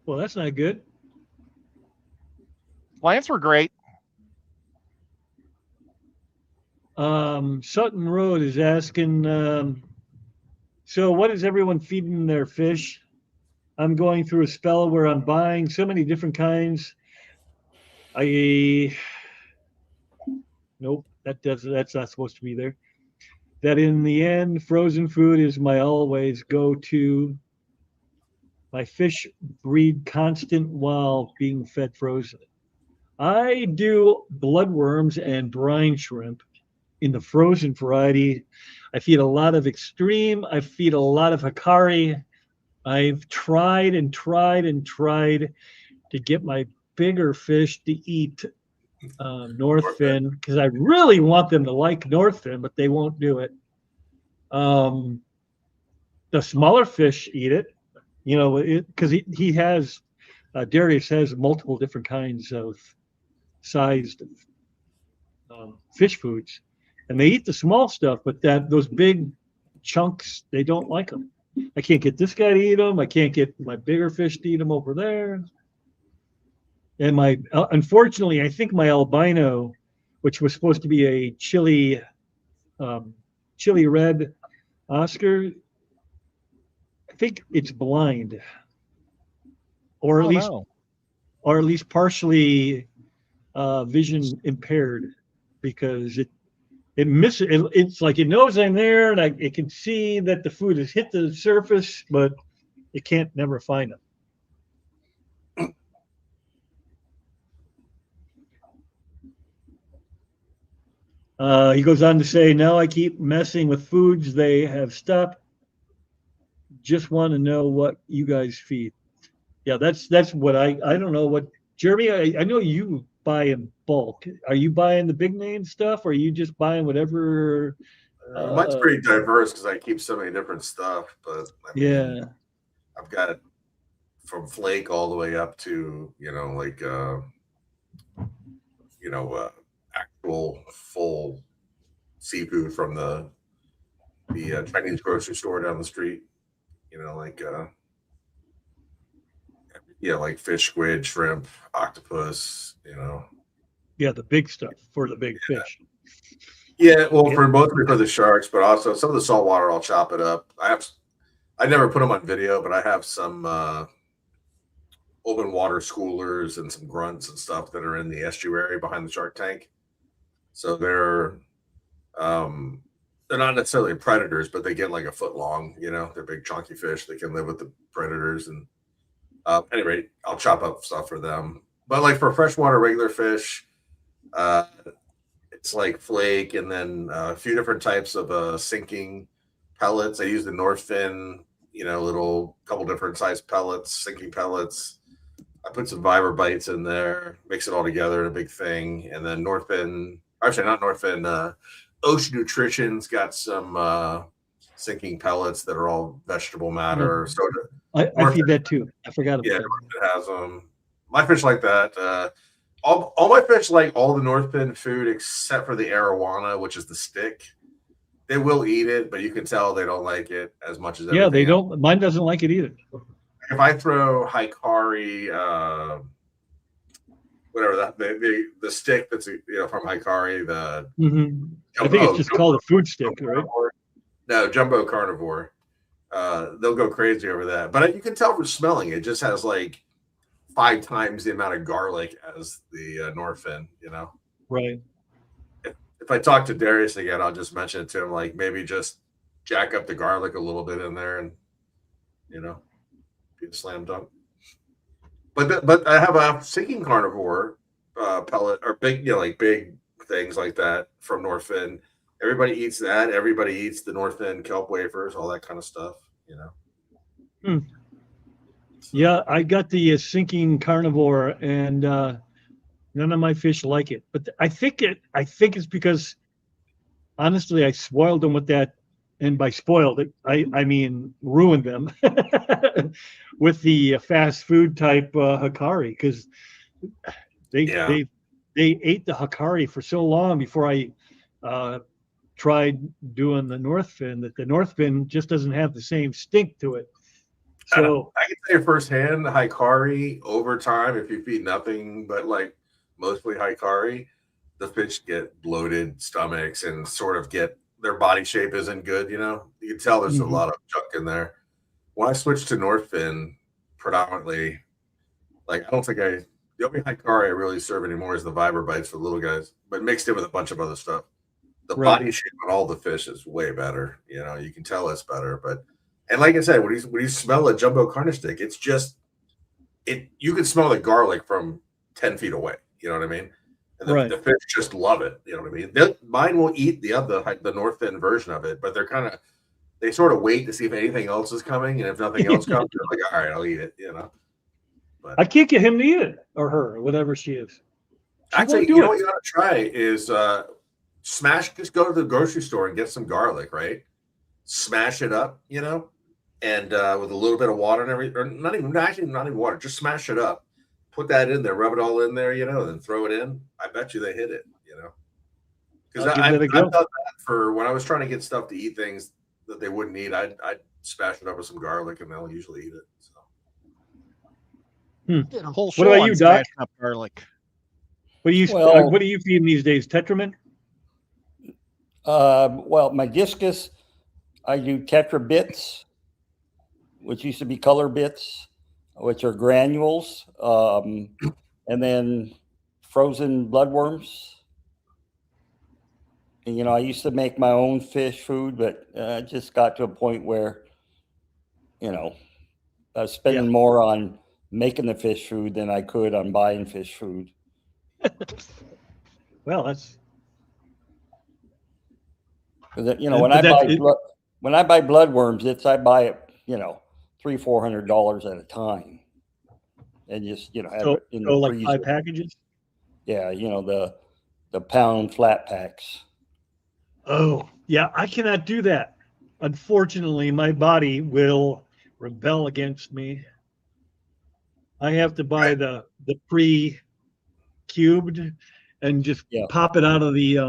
Well, that's not good.
Plants were great.
Sutton Road is asking, so what is everyone feeding their fish? I'm going through a spell where I'm buying so many different kinds. Nope, that's not supposed to be there. That in the end, frozen food is my always go-to. My fish breed constant while being fed frozen. I do bloodworms and brine shrimp in the frozen variety. I feed a lot of extreme. I feed a lot of Hikari. I've tried and tried and tried to get my bigger fish to eat Northfin because I really want them to like Northfin, but they won't do it. The smaller fish eat it, you know, because he has, Darius has multiple different kinds of sized fish foods, and they eat the small stuff, but those big chunks, they don't like them. I can't get this guy to eat them. I can't get my bigger fish to eat them over there. And unfortunately, I think my albino, which was supposed to be a chili red Oscar, I think it's blind, or at least partially vision impaired, because it misses. It's like it knows I'm there, and it can see that the food has hit the surface, but it can't never find them. He goes on to say, now I keep messing with foods they have stopped. Just want to know what you guys feed. Yeah, that's what I don't know what, Jeremy, I know you buy in bulk. Are you buying the big name stuff, or are you just buying whatever?
Mine's pretty diverse because I keep so many different stuff. But I mean,
yeah,
I've got it from flake all the way up to actual full seafood from the Chinese grocery store down the street. Like fish, squid, shrimp, octopus.
Yeah, the big stuff for the big fish.
Yeah, well, mostly for the sharks, but also some of the saltwater, I'll chop it up. I never put them on video, but I have some open water schoolers and some grunts and stuff that are in the estuary behind the shark tank. So they're They're not necessarily predators, but they get like a foot long. You know, they're big chunky fish. They can live with the predators. And anyway, I'll chop up stuff for them. But like for freshwater regular fish, it's like flake, and then a few different types of sinking pellets. I use the North Fin, you know, little couple different size pellets, sinking pellets. I put some Viber bites in there, mix it all together in a big thing, and then North Fin, actually not North Fin, Ocean Nutrition's got some sinking pellets that are all vegetable matter. So
I feed that too. I forgot about
yeah,
that.
it has them. My fish like that. All my fish like all the North Fin food except for the arowana, which is the stick. They will eat it, but you can tell they don't like it as much as
Yeah, they
everything else.
don't. Mine doesn't like it either.
If I throw Hikari, whatever that the stick that's from Hikari, the
Mhm. I think it's just called a food stick, right?
No, jumbo carnivore. They'll go crazy over that. But you can tell from smelling it just has like 5 times the amount of garlic as the North Fin, you know.
Right.
If I talk to Darius again, I'll just mention it to him, like maybe just jack up the garlic a little bit in there, and be a slam dunk. But I have a sinking carnivore pellet or big, like big things like that from North Fin. Everybody eats that. Everybody eats the North Fin kelp wafers, all that kind of stuff, you know.
Yeah, I got the sinking carnivore, and none of my fish like it. But I think it's because honestly, I spoiled them with that, and by spoiled it, I mean ruined them with the fast food type Hikari, because they ate the Hikari for so long before I tried doing the North Fin that the North Fin just doesn't have the same stink to it. So
I can tell you firsthand, the Hikari over time, if you feed nothing but like mostly Hikari, the fish get bloated stomachs and sort of get their body shape isn't good. You know, you can tell there's a lot of junk in there. When I switched to North Fin, predominantly, like I don't think the only Hikari I really serve anymore is the Viber bites for the little guys, but mixed in with a bunch of other stuff. The body shape on all the fish is way better. You know, you can tell it's better, but. And like I said, when you smell a jumbo carne stick, it's just you can smell the garlic from 10 feet away. You know what I mean? And the fish just love it. You know what I mean? Mine will eat the North Fin version of it, but they sort of wait to see if anything else is coming, and if nothing else comes, they're like, all right, I'll eat it. You know. But
I can't get him to eat it, or her, or whatever she is.
Actually, you know what you got to try is just go to the grocery store and get some garlic, right? Smash it up, you know. And with a little bit of water and everything, or not even water, just smash it up. Put that in there, rub it all in there, you know, and then throw it in. I bet you they hit it, you know. Because I've done that for when I was trying to get stuff to eat things that they wouldn't eat. I'd smash it up with some garlic, and they'll usually eat it. So.
Did a whole
What about you, Doc?
Up garlic.
What are you feeding these days? Tetramin?
Well, my discus, I do Tetra Bits, which used to be Color Bits, which are granules, and then frozen bloodworms. And, you know, I used to make my own fish food, but I just got to a point where, you know, I was spending more on making the fish food than I could on buying fish food.
Well, that's.
You know, when I buy bloodworms, I buy it, you know, $300-400 at a time, and just have it in the
like
freezer.
5 packages.
Yeah, you know, the pound flat packs.
Oh yeah, I cannot do that. Unfortunately, my body will rebel against me. I have to buy the pre-cubed and just pop it out of the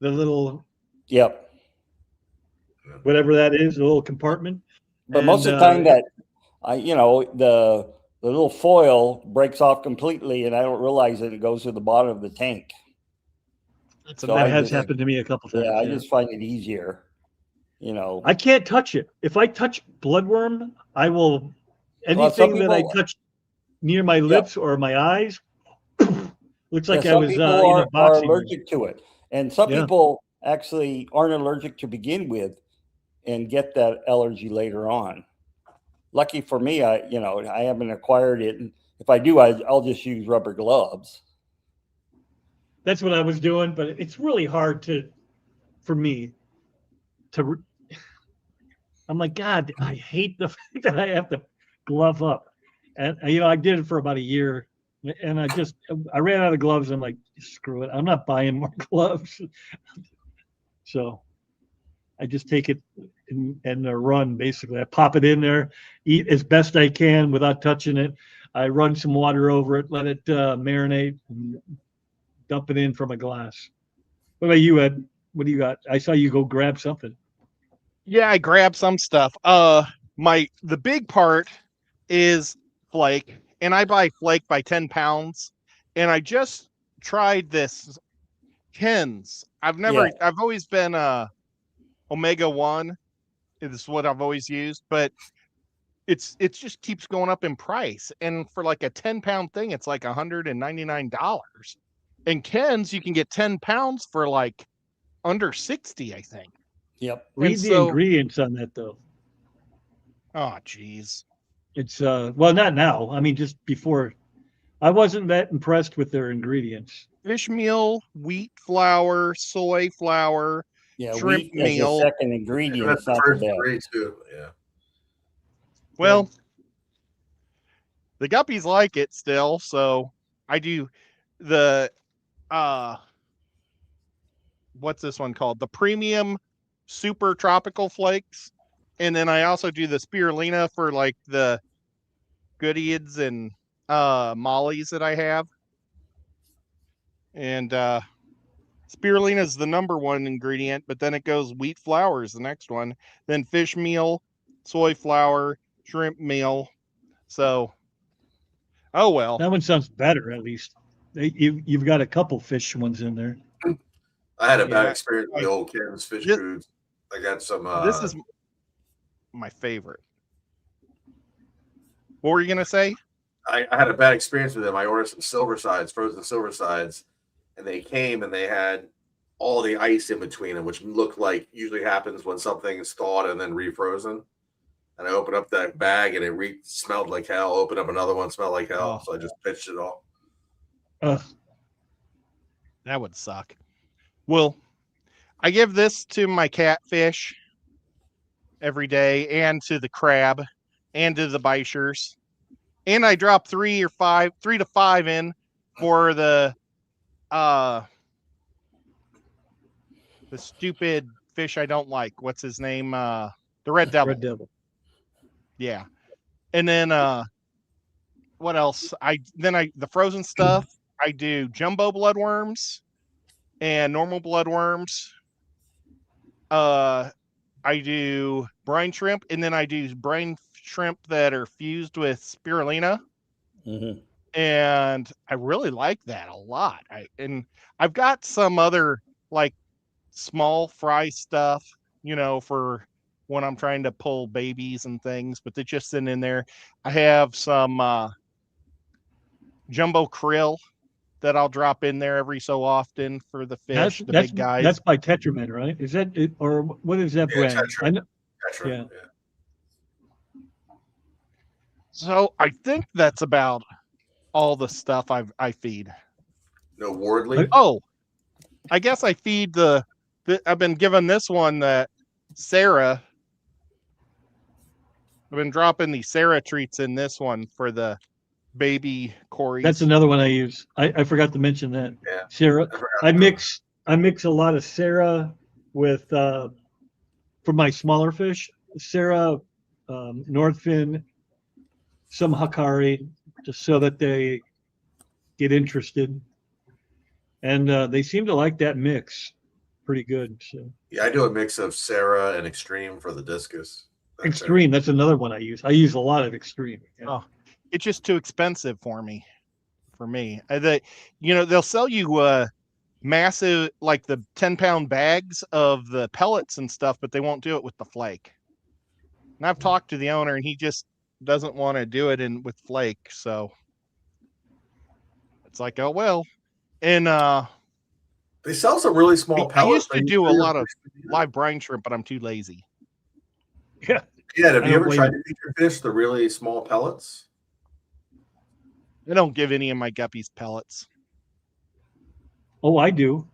little.
Yep.
Whatever that is, the little compartment.
But most of the time that the little foil breaks off completely, and I don't realize that it goes to the bottom of the tank.
That has happened to me a couple times.
Yeah, I just find it easier. You know,
I can't touch it. If I touch bloodworm, I will. Anything that I touch near my lips or my eyes looks like I was in a boxing
are allergic to it, and some people actually aren't allergic to begin with and get that allergy later on. Lucky for me, I haven't acquired it. And if I do, I'll just use rubber gloves.
That's what I was doing, but it's really hard for me to. I'm like, God, I hate the fact that I have to glove up. And I did it for about a year, and I ran out of gloves. I'm like, screw it, I'm not buying more gloves. So I just take it and run. Basically, I pop it in there, eat as best I can without touching it. I run some water over it, let it marinate, and dump it in from a glass. What about you, Ed? What do you got? I saw you go grab something.
Yeah, I grabbed some stuff. The big part is flake, and I buy flake by 10 pounds. And I just tried this Ken's. I've always been Omega 1 is what I've always used, but it's just keeps going up in price. And for like a 10-pound thing, it's like $199. And Ken's, you can get 10 pounds for like under 60, I think.
Yep.
Read the ingredients on that though.
Oh, geez.
It's well, not now. I mean, just before. I wasn't that impressed with their ingredients.
Fish meal, wheat flour, soy flour,
Yeah,
shrimp
wheat as the
meal.
second ingredient.
That's
It's
the
not
first
so bad.
three too. Yeah.
Well, the guppies like it still, so I do the what's this one called? The premium super tropical flakes. And then I also do the spirulina for like the goodies and mollies that I have. And spirulina is the number one ingredient, but then it goes wheat flour is the next one, then fish meal, soy flour, shrimp meal. So, oh well.
That one sounds better, at least. You've got a couple fish ones in there.
I had a bad
Yeah,
experience with the old Ken's fish
This-
foods. I got some.
This is my favorite. What were you gonna say?
I had a bad experience with them. I ordered some silver sides, frozen silver sides, and they came and they had all the ice in between them, which looked like usually happens when something is thawed and then refrozen. And I opened up that bag and it smelled like hell. Opened up another one, smelled like hell.
Oh.
So I just pitched it all.
That would suck. Well, I give this to my catfish every day, and to the crab, and to the bichers. And I drop 3 to 5 in for the stupid fish I don't like. What's his name? The red devil.
Red Devil.
Yeah. And then what else? The frozen stuff, I do jumbo bloodworms and normal bloodworms. I do brine shrimp, and then I do brine shrimp that are fused with spirulina.
Mm-hmm.
And I really like that a lot. I've got some other like small fry stuff, for when I'm trying to pull babies and things, but they're just sitting in there. I have some jumbo krill that I'll drop in there every so often for the fish, the big guys.
That's by Tetramed, right? Is that it, or what is that brand?
Tetra.
I know,
That's right.
Yeah.
Yeah.
So I think that's about all the stuff I feed.
No Wardley.
Oh, I guess I feed I've been given this one that Sarah. I've been dropping the Sarah treats in this one for the baby Corey.
that's another one I use. I forgot to mention that.
Yeah.
Sarah,
I forgot
I
about
mix a lot of Sarah with for my smaller fish. Sarah, Northfin, some Hakari, just so that they get interested. And they seem to like that mix pretty good. So
Yeah, I do a mix of Sarah and Extreme for the discus.
Extreme, that's another one I use. I use a lot of Extreme. Yeah.
Oh. It's just too expensive for me. They'll sell you massive, like the 10-pound bags of the pellets and stuff, but they won't do it with the flake. And I've talked to the owner, and he just doesn't want to do it with flake. So it's like, oh well. And
The They sell some really small
I
pellets.
used to
Are you
do a
sure
lot
you're-
of live brine shrimp, but I'm too lazy.
Yeah.
Yeah, have
I
you
don't
ever
blame
tried
you.
to feed your fish the really small pellets?
I don't give any of my guppies pellets.
Oh, I do.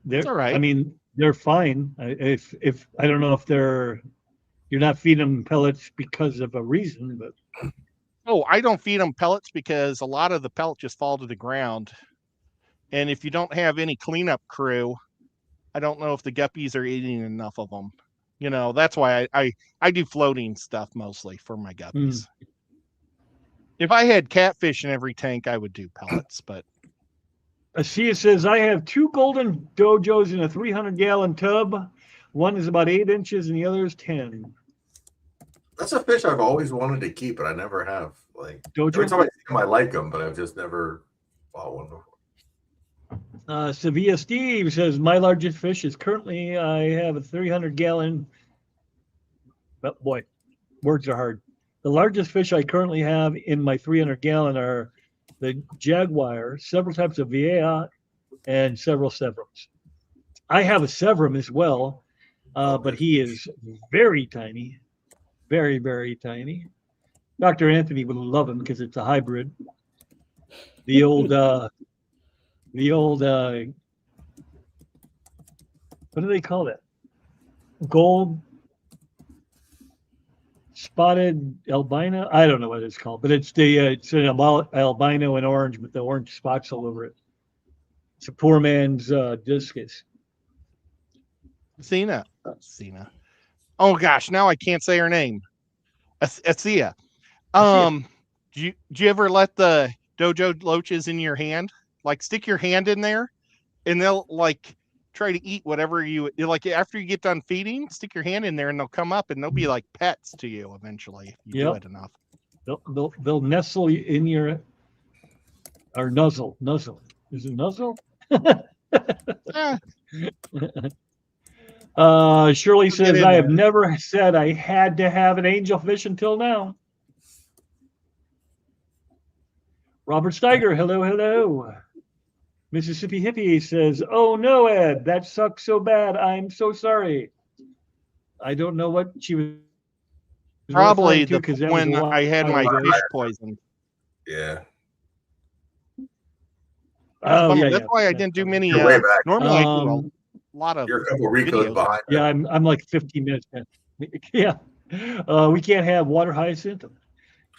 They're,
It's all right.
I mean, they're fine. If I don't know if you're not feeding them pellets because of a reason, but
Oh, I don't feed them pellets because a lot of the pellets just fall to the ground. And if you don't have any cleanup crew, I don't know if the guppies are eating enough of them. You know, that's why I do floating stuff mostly for my guppies. If I had catfish in every tank, I would do pellets, but
Asia says, I have 2 golden dojos in a 300-gallon tub. One is about 8 inches and the other is 10.
That's a fish I've always wanted to keep, but I never have. Like every time
Dojo?
I see them, I like them, but I've just never bought one before.
Sevilla Steve says, my largest fish is currently, I have a 300-gallon. Oh, boy, words are hard. The largest fish I currently have in my 300-gallon are the jaguar, several types of vieja, and several severums. I have a severum as well, but he is very tiny, very, very tiny. Dr. Anthony would love him because it's a hybrid. The old, what do they call that? Gold spotted albino. I don't know what it's called, but it's an albino and orange with the orange spots all over it. It's a poor man's discus.
Cena. Oh gosh, now I can't say her name. Asia. Do you ever let the dojo loaches in your hand? Like stick your hand in there and they'll like try to eat whatever you like after you get done feeding, stick your hand in there and they'll come up and they'll be like pets to you eventually if you do it enough.
They'll nestle in your or nuzzle. Is it nuzzle? Shirley says, I have never said I had to have an angelfish until now. Robert Steiger, hello. Mississippi Hippie says, oh no, Ed, that sucks so bad. I'm so sorry. I don't know what she was
probably
referring to,
when I had my fish poisoned.
Yeah.
Oh, yeah,
that's why I didn't do many.
You're way back.
Normally, I do a lot of.
You're a couple recos
videos.
behind.
Yeah, I'm like 15 minutes. Yeah. We can't have water hyacinth.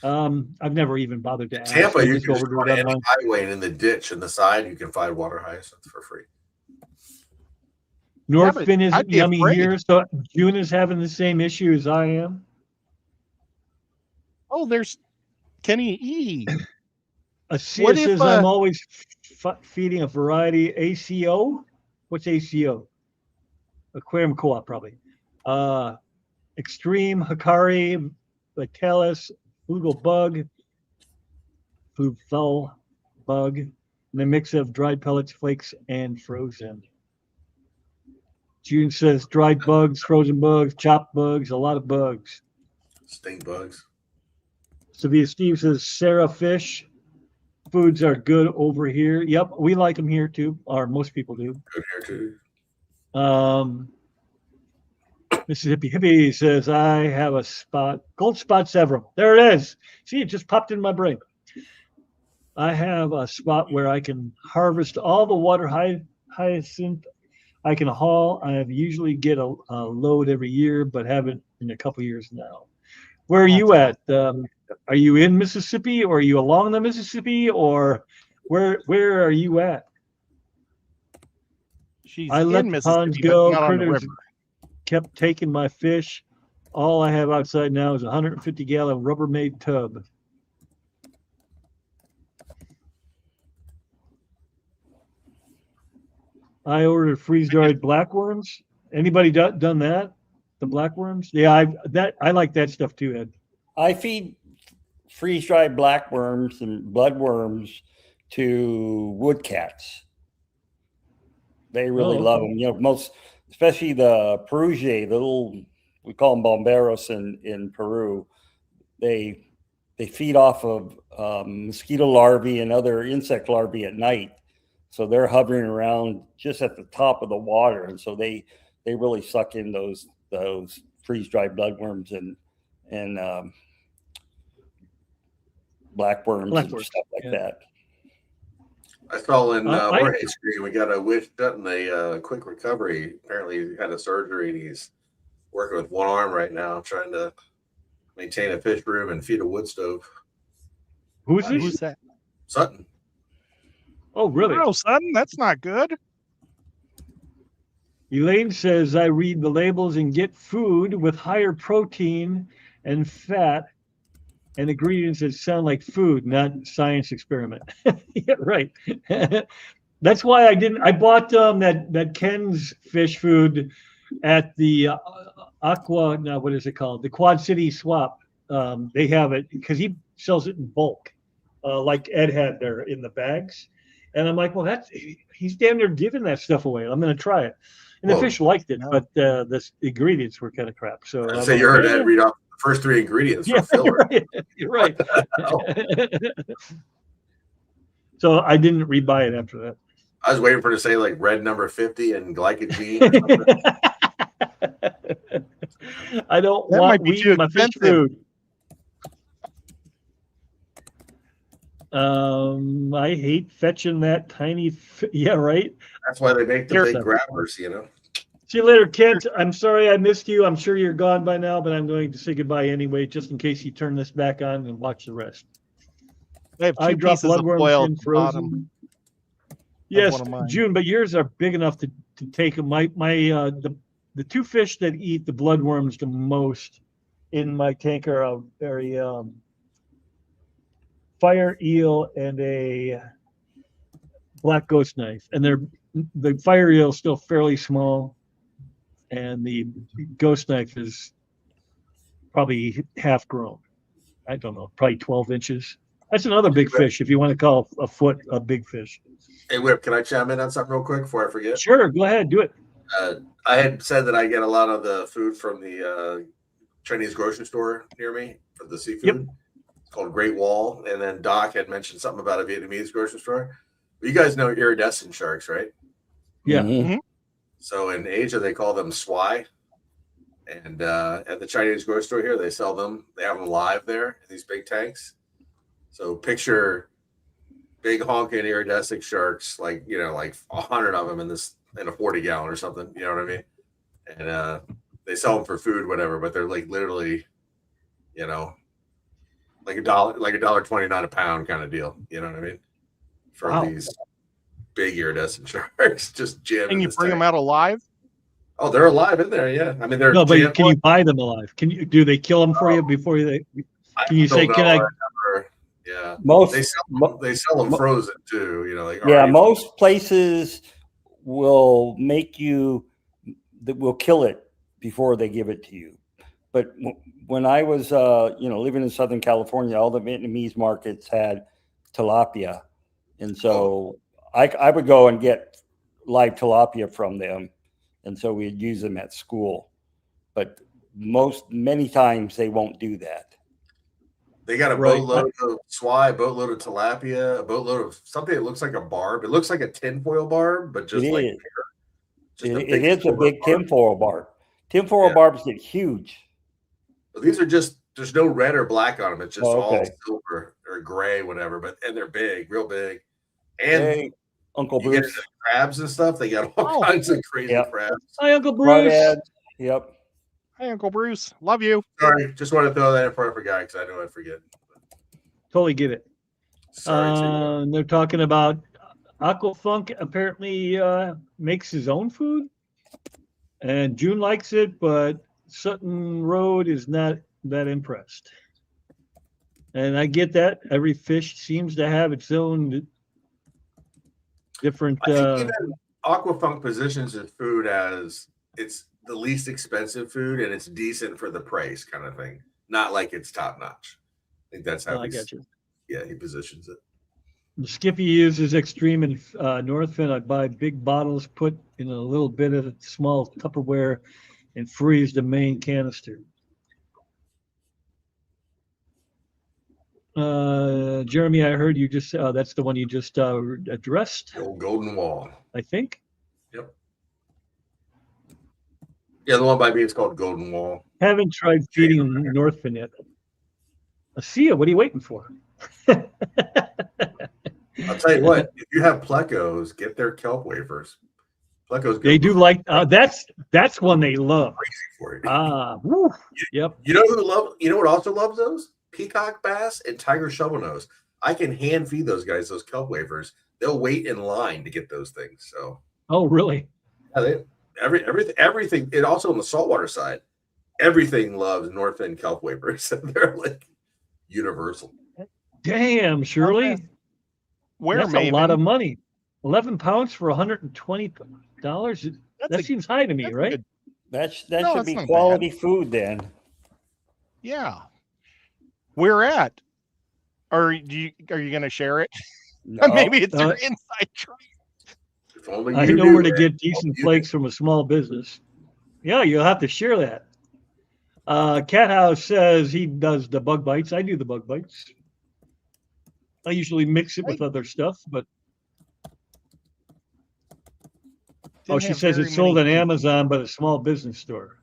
I've never even bothered to ask.
Tampa, you
just
can just
ordered
go
it
to any
online.
highway and in the ditch in the side, you can find water hyacinth for free.
North
but
Fin isn't
I'd be
yummy
afraid.
here, so June is having the same issue as I am.
Oh, there's Kenny E.
Asia
What if,
says I'm always feeding a variety. ACO? What's ACO? Aquarium Co-op, probably. Extreme, Hikari, Vitalis, Frugal Bug, Food Foul Bug, and a mix of dried pellets, flakes, and frozen. June says dried bugs, frozen bugs, chopped bugs, a lot of bugs.
Stink bugs.
Sevilla Steve says Sarah Fish. Foods are good over here. Yep, we like them here too, or most people do.
Good here too.
Mississippi Hippie says, I have a gold spot severum. There it is. See, it just popped in my brain. I have a spot where I can harvest all the water hyacinth I can haul. I usually get a load every year, but haven't in a couple years now. Where are you at? Are you in Mississippi, or are you along the Mississippi, or where are you at?
She's
I let
in
the ponds
Mississippi, but
go.
not on the
Critters
river.
kept taking my fish. All I have outside now is a 150-gallon Rubbermaid tub. I ordered freeze-dried blackworms. Anybody done that? The blackworms? Yeah, I like that stuff too, Ed.
I feed freeze-dried blackworms and bloodworms to woodcats. They really love them. You know, especially the Perugia, the little, we call them bomberos in Peru. They feed off of mosquito larvae and other insect larvae at night. So they're hovering around just at the top of the water, and so they really suck in those freeze dried bloodworms and blackworms and
Blackworms,
stuff like
yeah.
that.
I saw in
I-
Jorge's screen, we got a Wish Dutton a quick recovery. Apparently, he had a surgery and he's working with one arm right now, trying to maintain a fish room and feed a wood stove.
Who's
Who's
this?
that?
Sutton.
Oh, really?
No, son, that's not good.
Elaine says, I read the labels and get food with higher protein and fat and ingredients that sound like food, not science experiment. Yeah, right. That's why I bought that Ken's fish food at the what is it called? The Quad City Swap. They have it because he sells it in bulk, like Ed had there in the bags. And I'm like, well, he's damn near giving that stuff away. I'm going to try it. And the
Whoa.
fish liked it,
No.
but the ingredients were kind of crap. So
I'd
I'm
say
like,
you heard
"Yeah."
Ed read off the first three ingredients for
Yeah,
filler.
you're right. So I didn't rebuy it after that.
I was waiting for it to say like red number 50 and glycogen. Or something.
I don't
That
want
might be
wheat
too
in my fish
expensive.
food. I hate fetching that tiny. Yeah, right.
That's why they make the
Here's
big
a-
grabbers, you know.
See you later, Kent. I'm sorry I missed you. I'm sure you're gone by now, but I'm going to say goodbye anyway, just in case you turn this back on and watch the rest.
I have
I
two
drop
pieces of
bloodworms
foil
in
at the bottom.
frozen. Yes,
one of mine.
June, but yours are big enough to take them. The two fish that eat the bloodworms the most in my tank are a very fire eel and a black ghost knife, and the fire eel is still fairly small, and the ghost knife is probably half grown. I don't know, probably 12 inches. That's another big fish if you want to call a foot a big fish.
Hey, Whip, can I chime in on something real quick before I forget?
Sure, go ahead, do it.
I had said that I get a lot of the food from the Chinese grocery store near me for the seafood.
Yep.
It's called Great Wall. And then Doc had mentioned something about a Vietnamese grocery store. You guys know iridescent sharks, right?
Yeah.
Mhm.
So in Asia, they call them swai. And at the Chinese grocery store here, they sell them. They have them live there in these big tanks. So picture big honking iridescent sharks, like 100 of them in a 40-gallon or something. You know what I mean? And they sell them for food, whatever. But they're like literally, like $1.29 a pound kind of deal. You know what I mean? For
Wow.
these big iridescent sharks, just jam.
And you bring them out alive?
Oh, they're alive in there. Yeah, I mean they're.
No, but
jammed.
can you buy them alive? Do they kill them for you before they? Can you say,
don't
can
know.
I?
Never- yeah,
Most
they sell them frozen too. Like
yeah,
already-
most places will will kill it before they give it to you. But when I was living in Southern California, all the Vietnamese markets had tilapia, and so I would go and get live tilapia from them, and so we'd use them at school. But many times they won't do that.
They got a
Right.
boatload of swai, a boatload of tilapia, a boatload of something that looks like a barb. It looks like a tinfoil barb, but just
It
like
is.
just
It is a
silver
big
barb.
tinfoil barb. Tinfoil
Yeah.
barbs get huge.
But these are just there's no red or black on them. It's just all
Okay.
silver or gray, whatever. And they're big, real big. And
Hey, Uncle
you get
Bruce.
into crabs and stuff. They got all
Oh.
kinds of crazy
Yep.
crabs.
Hi, Uncle Bruce.
Crawdads. Yep.
Hey, Uncle Bruce, love you.
Sorry, just wanted to throw that in front of a guy because I know I'd forget.
Totally get it.
Sorry. to
They're talking about Aquafunk apparently makes his own food, and June likes it, but Sutton Road is not that impressed. And I get that. Every fish seems to have its own different.
I think even Aquafunk positions his food as it's the least expensive food and it's decent for the price kind of thing. Not like it's top notch. I think that's how
I got you.
he positions it.
Skippy uses Extreme in Northfin. I buy big bottles, put in a little bit of small Tupperware, and freeze the main canister. Jeremy, I heard you just, that's the one you just addressed,
The old Golden Wall.
I think.
Yep. Yeah, the one by me is called Golden Wall.
Haven't tried feeding them Northfin yet. Asia, what are you waiting for?
I'll tell you what, if you have plecos, get their kelp wafers. Plecos
They do like, that's one they love.
for it.
Woo, yep.
You know what also loves those? Peacock bass and tiger shovelnose. I can hand feed those guys those kelp wafers. They'll wait in line to get those things. So
Oh, really?
yeah, everything. And also on the saltwater side, everything loves North End kelp wafers. They're like universal.
Damn, Shirley.
Where,
That's a lot of money. 11 pounds for $120. That seems high to me,
that's a
right?
good-
That
No,
should
it's
be
not
quality food then.
Yeah. Where at? Are you going to share it?
No.
Maybe it's
Uh,
your inside track.
If only
I
you
know
knew
where to
it.
get decent
You
flakes from a small business. Yeah, you'll have to share that. Cat House says he does the bug bites. I do the bug bites. I usually mix it with other stuff, but
Didn't
she
have
says
very
it's sold on
many-
Amazon, but a small business store.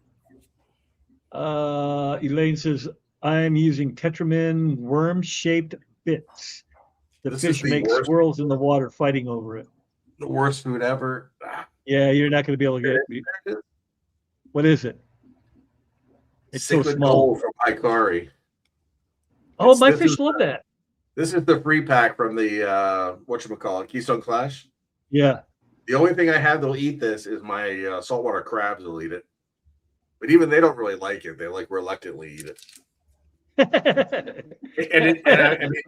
Elaine says I'm using Tetramin worm-shaped bits. The
This is
fish
the
makes
worst.
swirls in the water fighting over it.
The worst food ever.
Yeah, you're not going to be able to get. What is it? It's so
Cichlid
small.
Gold from Hikari.
Oh, my
This
fish
is-
love that.
This is the free pack from the whatchamacallit, Keystone Clash.
Yeah.
The only thing I have that'll eat this is my saltwater crabs will eat it. But even they don't really like it. They like reluctantly eat it. I mean,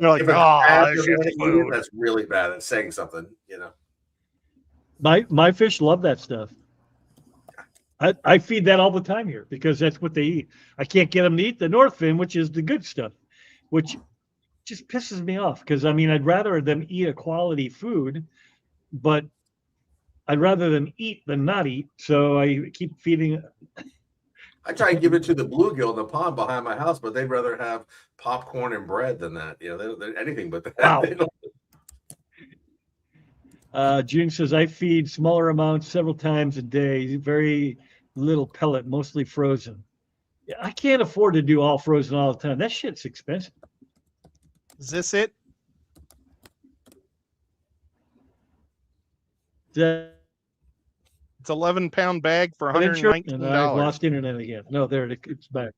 You're like,
if a
"Oh,
crab
this
doesn't
is
wanna eat it,
food."
that's really bad. That's saying something, you know.
My fish love that stuff. I feed that all the time here because that's what they eat. I can't get them to eat the Northfin, which is the good stuff, which just pisses me off because I mean I'd rather them eat a quality food, but I'd rather them eat than not eat. So I keep feeding.
I try and give it to the bluegill in the pond behind my house, but they'd rather have popcorn and bread than that. You know, they're anything but that.
Wow.
They don't-
June says I feed smaller amounts several times a day, very little pellet, mostly frozen. Yeah, I can't afford to do all frozen all the time. That shit's expensive.
Is this it?
That-
It's 11-pound bag for
and I've
$119.
lost internet again. No, there it's back.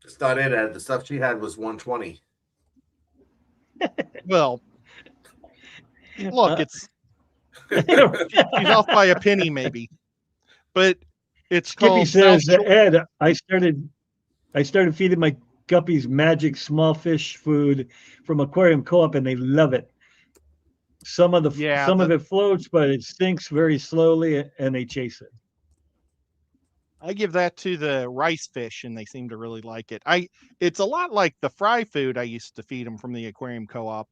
It's not it, Ed. The stuff she had was 120.
Well, look,
Uh,
it's she's off by a penny maybe, but it's
Skippy
called
says,
South Shore-
Ed, I started feeding my guppies magic small fish food from Aquarium Co-op, and they love it. Some of it floats, but it sinks very slowly, and they chase it.
I give that to the rice fish, and they seem to really like it. It's a lot like the fry food I used to feed them from the Aquarium Co-op.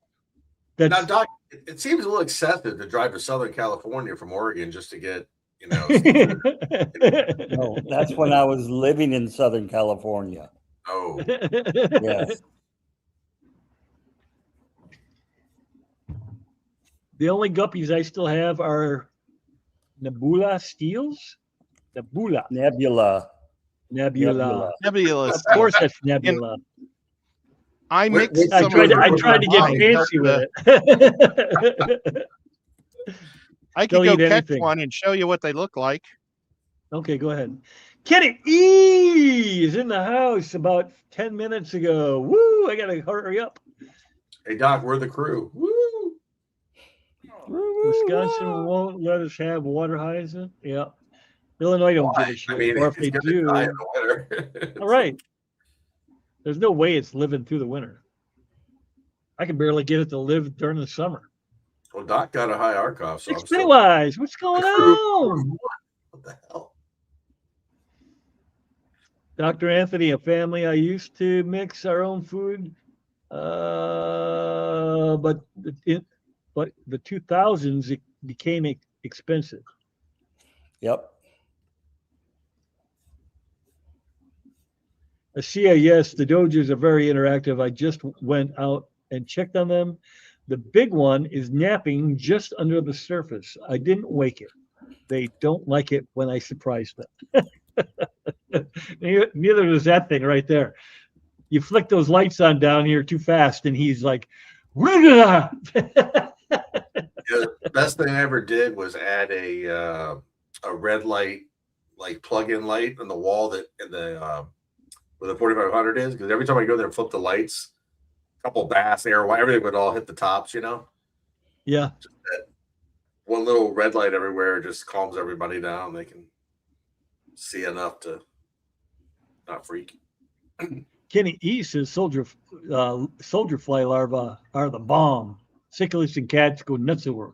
Now,
That's
Doc, it seems a little excessive to drive to Southern California from Oregon just to get, you know.
No, that's when I was living in Southern California.
Oh,
Yes.
The only guppies I still have are Nebula steels. Nebula.
Nebula.
Nebulous.
Of course, that's Nebula.
I
Wait,
mixed
wait,
some
I
of
tried to get
mine
fancy
help
with
the-
it.
I
They'll
could go
eat
catch
anything.
one and show you what they look like.
Okay, go ahead. Kenny E is in the house about 10 minutes ago. Woo! I gotta hurry up.
hey Doc, we're the crew. Woo!
Wisconsin won't let us have water hyacinth. Yeah. Illinois don't give a shit.
I mean,
or if
it's
they
gonna
do,
die in the winter.
all right. There's no way it's living through the winter. I can barely get it to live during the summer.
Well, Doc got a high Arcov, so
It's
I'm still.
Pennywise. What's going on?
What the hell?
Dr. Anthony, a family I used to mix our own food, but the 2000s it became expensive.
Yep.
Asia, yes, the dojos are very interactive. I just went out and checked on them. The big one is napping just under the surface. I didn't wake it. They don't like it when I surprise them. Neither does that thing right there. You flick those lights on down here too fast, and he's like,
Yeah, the best thing I ever did was add a red light, like plug-in light on the wall that in the where the 4500 is, because every time I go there and flip the lights, a couple bass, air, everything would all hit the tops, you know.
yeah.
Just that one little red light everywhere just calms everybody down. They can see enough to not freak.
Kenny E says soldier fly larvae are the bomb. Cichlids and cats go nuts over 'em.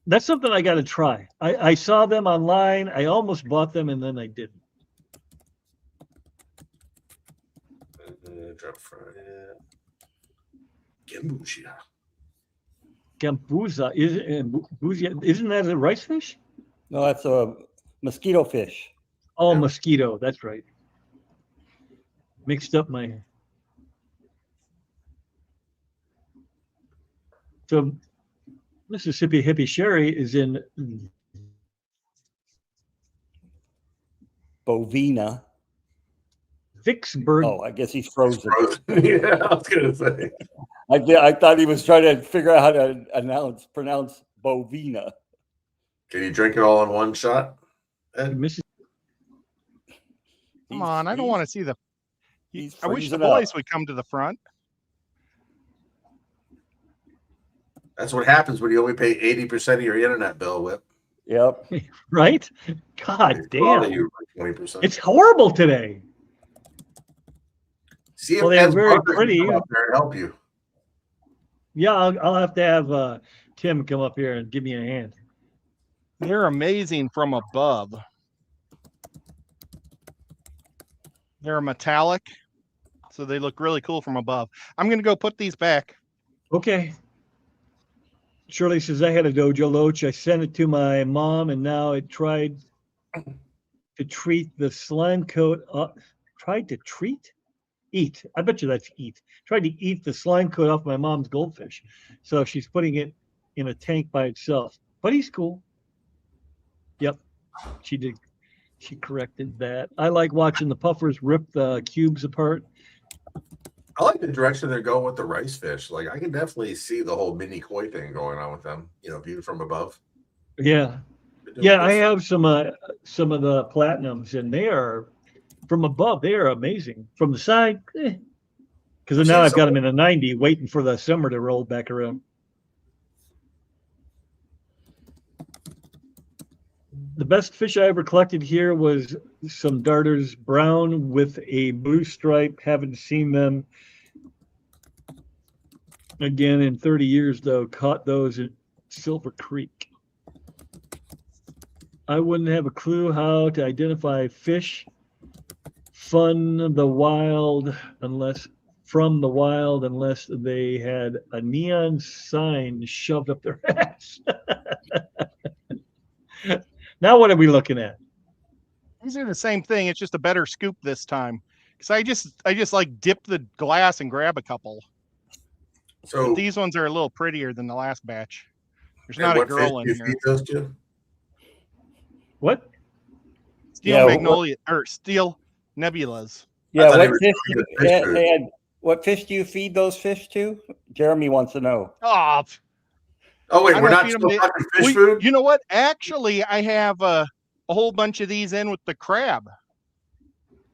That's something I got to try. I saw them online. I almost bought them, and then I didn't.
Drop Friday. Gambusia.
Gambusia isn't that a rice fish?
No, that's a mosquito fish.
Oh,
Yeah.
mosquito. That's right. Mixed up my. So, Mississippi Hippie Sherry is in
Bovina.
Vicksburg.
Oh, I guess he's frozen.
Yeah, I was gonna say.
I thought he was trying to figure out how to pronounce Bovina.
Can you drink it all in one shot? Ed?
Mississippi.
Come on, I don't want to see the.
He's
I wish the
freezing up.
boys would come to the front.
That's what happens when you only pay 80% of your internet bill, Whip.
Yep.
Right? God
They bother
damn.
you by 20%.
It's horrible today.
See if
Well, they're
Ed's
very
brother can
pretty.
come up there and help you.
Yeah, I'll have to have Tim come up here and give me a hand.
They're amazing from above. They're a metallic, so they look really cool from above. I'm going to go put these back.
Okay. Shirley says, I had a Dojo Loach. I sent it to my mom, and now it tried to treat the slime coat. Tried to treat? Eat. I bet you that's eat. Tried to eat the slime coat off my mom's goldfish. So she's putting it in a tank by itself. But he's cool. Yep. She did. She corrected that. I like watching the puffers rip the cubes apart.
I like the direction they're going with the rice fish. Like I can definitely see the whole mini koi thing going on with them, you know, viewed from above.
Yeah.
They're doing
Yeah, I
this.
have some of the platinums, and they are from above. They are amazing. From the side, because
I've
now
seen
I've got
some-
them in a 90, waiting for the summer to roll back around. The best fish I ever collected here was some darters brown with a blue stripe. Haven't seen them again in 30 years, though. Caught those at Silver Creek. I wouldn't have a clue how to identify fish from the wild unless they had a neon sign shoved up their ass. Now what are we looking at?
These are the same thing. It's just a better scoop this time. Because I just like dip the glass and grab a couple.
So
But these ones are a little prettier than the last batch. There's
and
not a
what fish
girl
do
in
you
here.
feed those to?
What?
Steel
Yeah,
magnolia or steel nebulas.
Yeah.
thought he
What
was
fish?
feeding the fish food.
Ed, what fish do you feed those fish to? Jeremy wants to know.
Oh,
Oh wait,
I
we're
don't
not
feed 'em
still
to-
talking fish food?
you know what? Actually, I have a whole bunch of these in with the crab.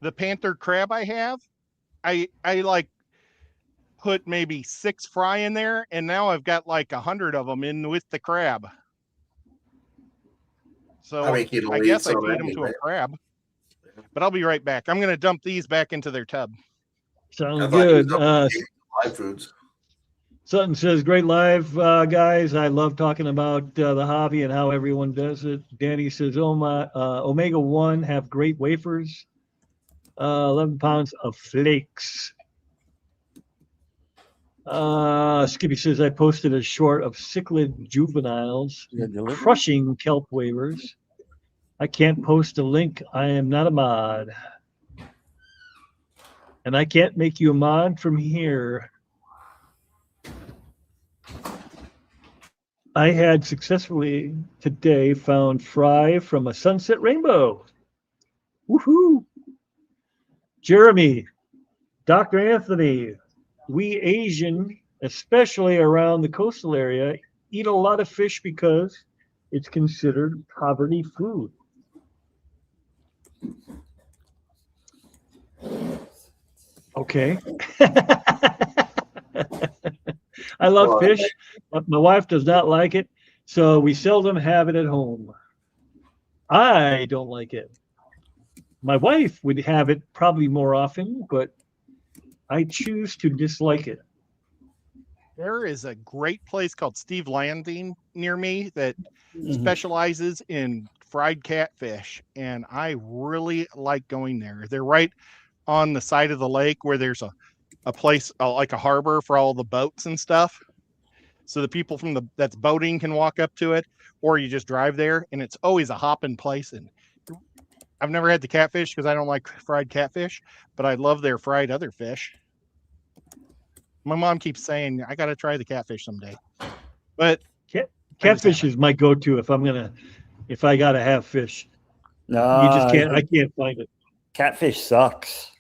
The panther crab I have. I like put maybe 6 fry in there, and now I've got like 100 of them in with the crab. So
I think he'll
I
eat
guess I
some
feed them to
anyway.
a crab. But I'll be right back. I'm going to dump these back into their tub.
I
Sounds
thought he was
good.
up to eat live foods.
Sutton says, great live, guys. I love talking about the hobby and how everyone does it. Danny says, oh my, Omega 1 have great wafers. 11 pounds of flakes. Skippy says, I posted a short of cichlid juveniles crushing kelp waivers. I can't post a link. I am not a mod. And I can't make you a mod from here. I had successfully today found fry from a Sunset Rainbow. Woohoo! Jeremy, Dr. Anthony, we Asian, especially around the coastal area, eat a lot of fish because it's considered poverty food. Okay. I love
Well,
fish, but my wife does not like it, so we seldom have it at home. I don't like it. My wife would have it probably more often, but I choose to dislike it.
There is a great place called Steve Landing near me that
Mhm.
specializes in fried catfish, and I really like going there. They're right on the side of the lake where there's a place like a harbor for all the boats and stuff. So the people from that's boating can walk up to it, or you just drive there, and it's always a hopping place. And I've never had the catfish because I don't like fried catfish, but I love their fried other fish. My mom keeps saying I got to try the catfish someday, but
Catfish is my go-to if I gotta have fish.
No,
You just can't. I can't find it.
catfish sucks.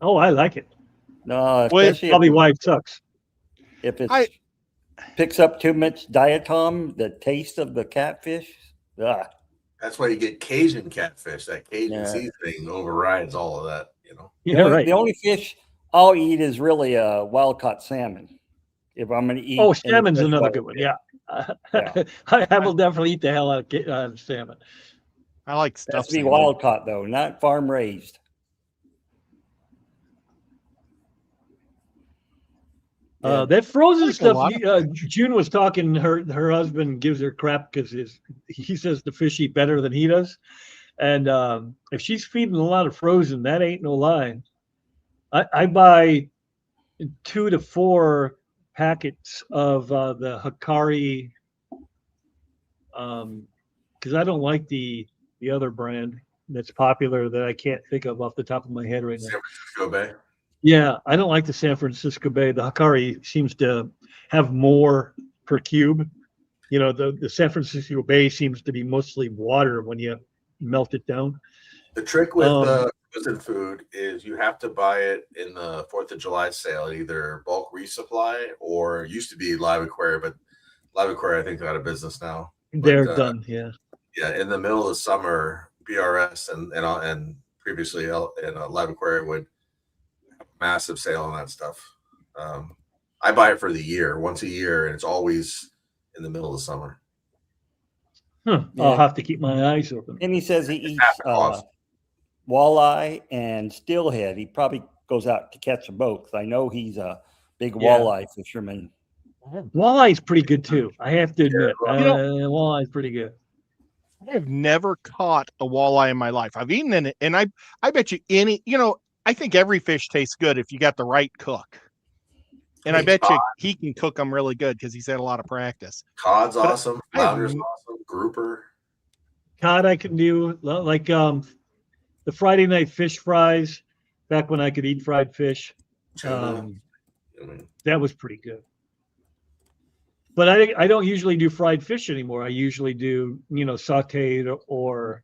Oh, I like it.
No,
Well,
especially
Probably why it sucks.
if it
I-
picks up too much diatom, the taste of the catfish. Ugh.
That's why you get Cajun catfish. That Cajun
Yeah.
seasoning overrides all of that.
Yeah, right.
The only fish I'll eat is really a wild caught salmon. If I'm going to eat.
Oh,
any
salmon's
fish
another
like
good one.
that.
Yeah. I will definitely eat the hell out of salmon.
I like
It has
stuff.
to be wild caught though, not farm raised.
That frozen
like a
stuff.
lot
June was talking. Her husband gives her crap because he says the fish eat better than he does, and if she's feeding a lot of frozen, that ain't no lie. I buy 2 to 4 packets of the Hikari, because I don't like the other brand that's popular that I can't think of off the top of my head right now.
San Francisco Bay.
Yeah, I don't like the San Francisco Bay. The Hikari seems to have more per cube. You know, the San Francisco Bay seems to be mostly water when you melt it down.
The trick with frozen food is you have to buy it in the 4th of July sale, either bulk resupply or it used to be Live Aquaria, but Live Aquaria I think they're out of business now.
They're done. Yeah.
Yeah, in the middle of the summer, BRS and previously in Live Aquaria would have a massive sale on that stuff. I buy it for the year, once a year, and it's always in the middle of the summer.
I'll
Yeah.
have to keep my eyes open.
And he says he eats
half the cost.
walleye and steelhead. He probably goes out to catch them both. I know he's a big
Yeah.
walleye fisherman.
Walleye's pretty good too. I have to admit,
You know-
walleye's pretty good.
I've never caught a walleye in my life. I've eaten in it, and I bet you I think every fish tastes good if you got the right cook. And I
Hey,
bet you he can cook them really good because he's had a lot of practice.
Cod's
But
awesome,
I have
flounder's
n-
awesome, grouper.
Cod I can do like the Friday night fish fries back when I could eat fried fish.
Tuna. I mean,
That was pretty good. But I don't usually do fried fish anymore. I usually do, sauteed or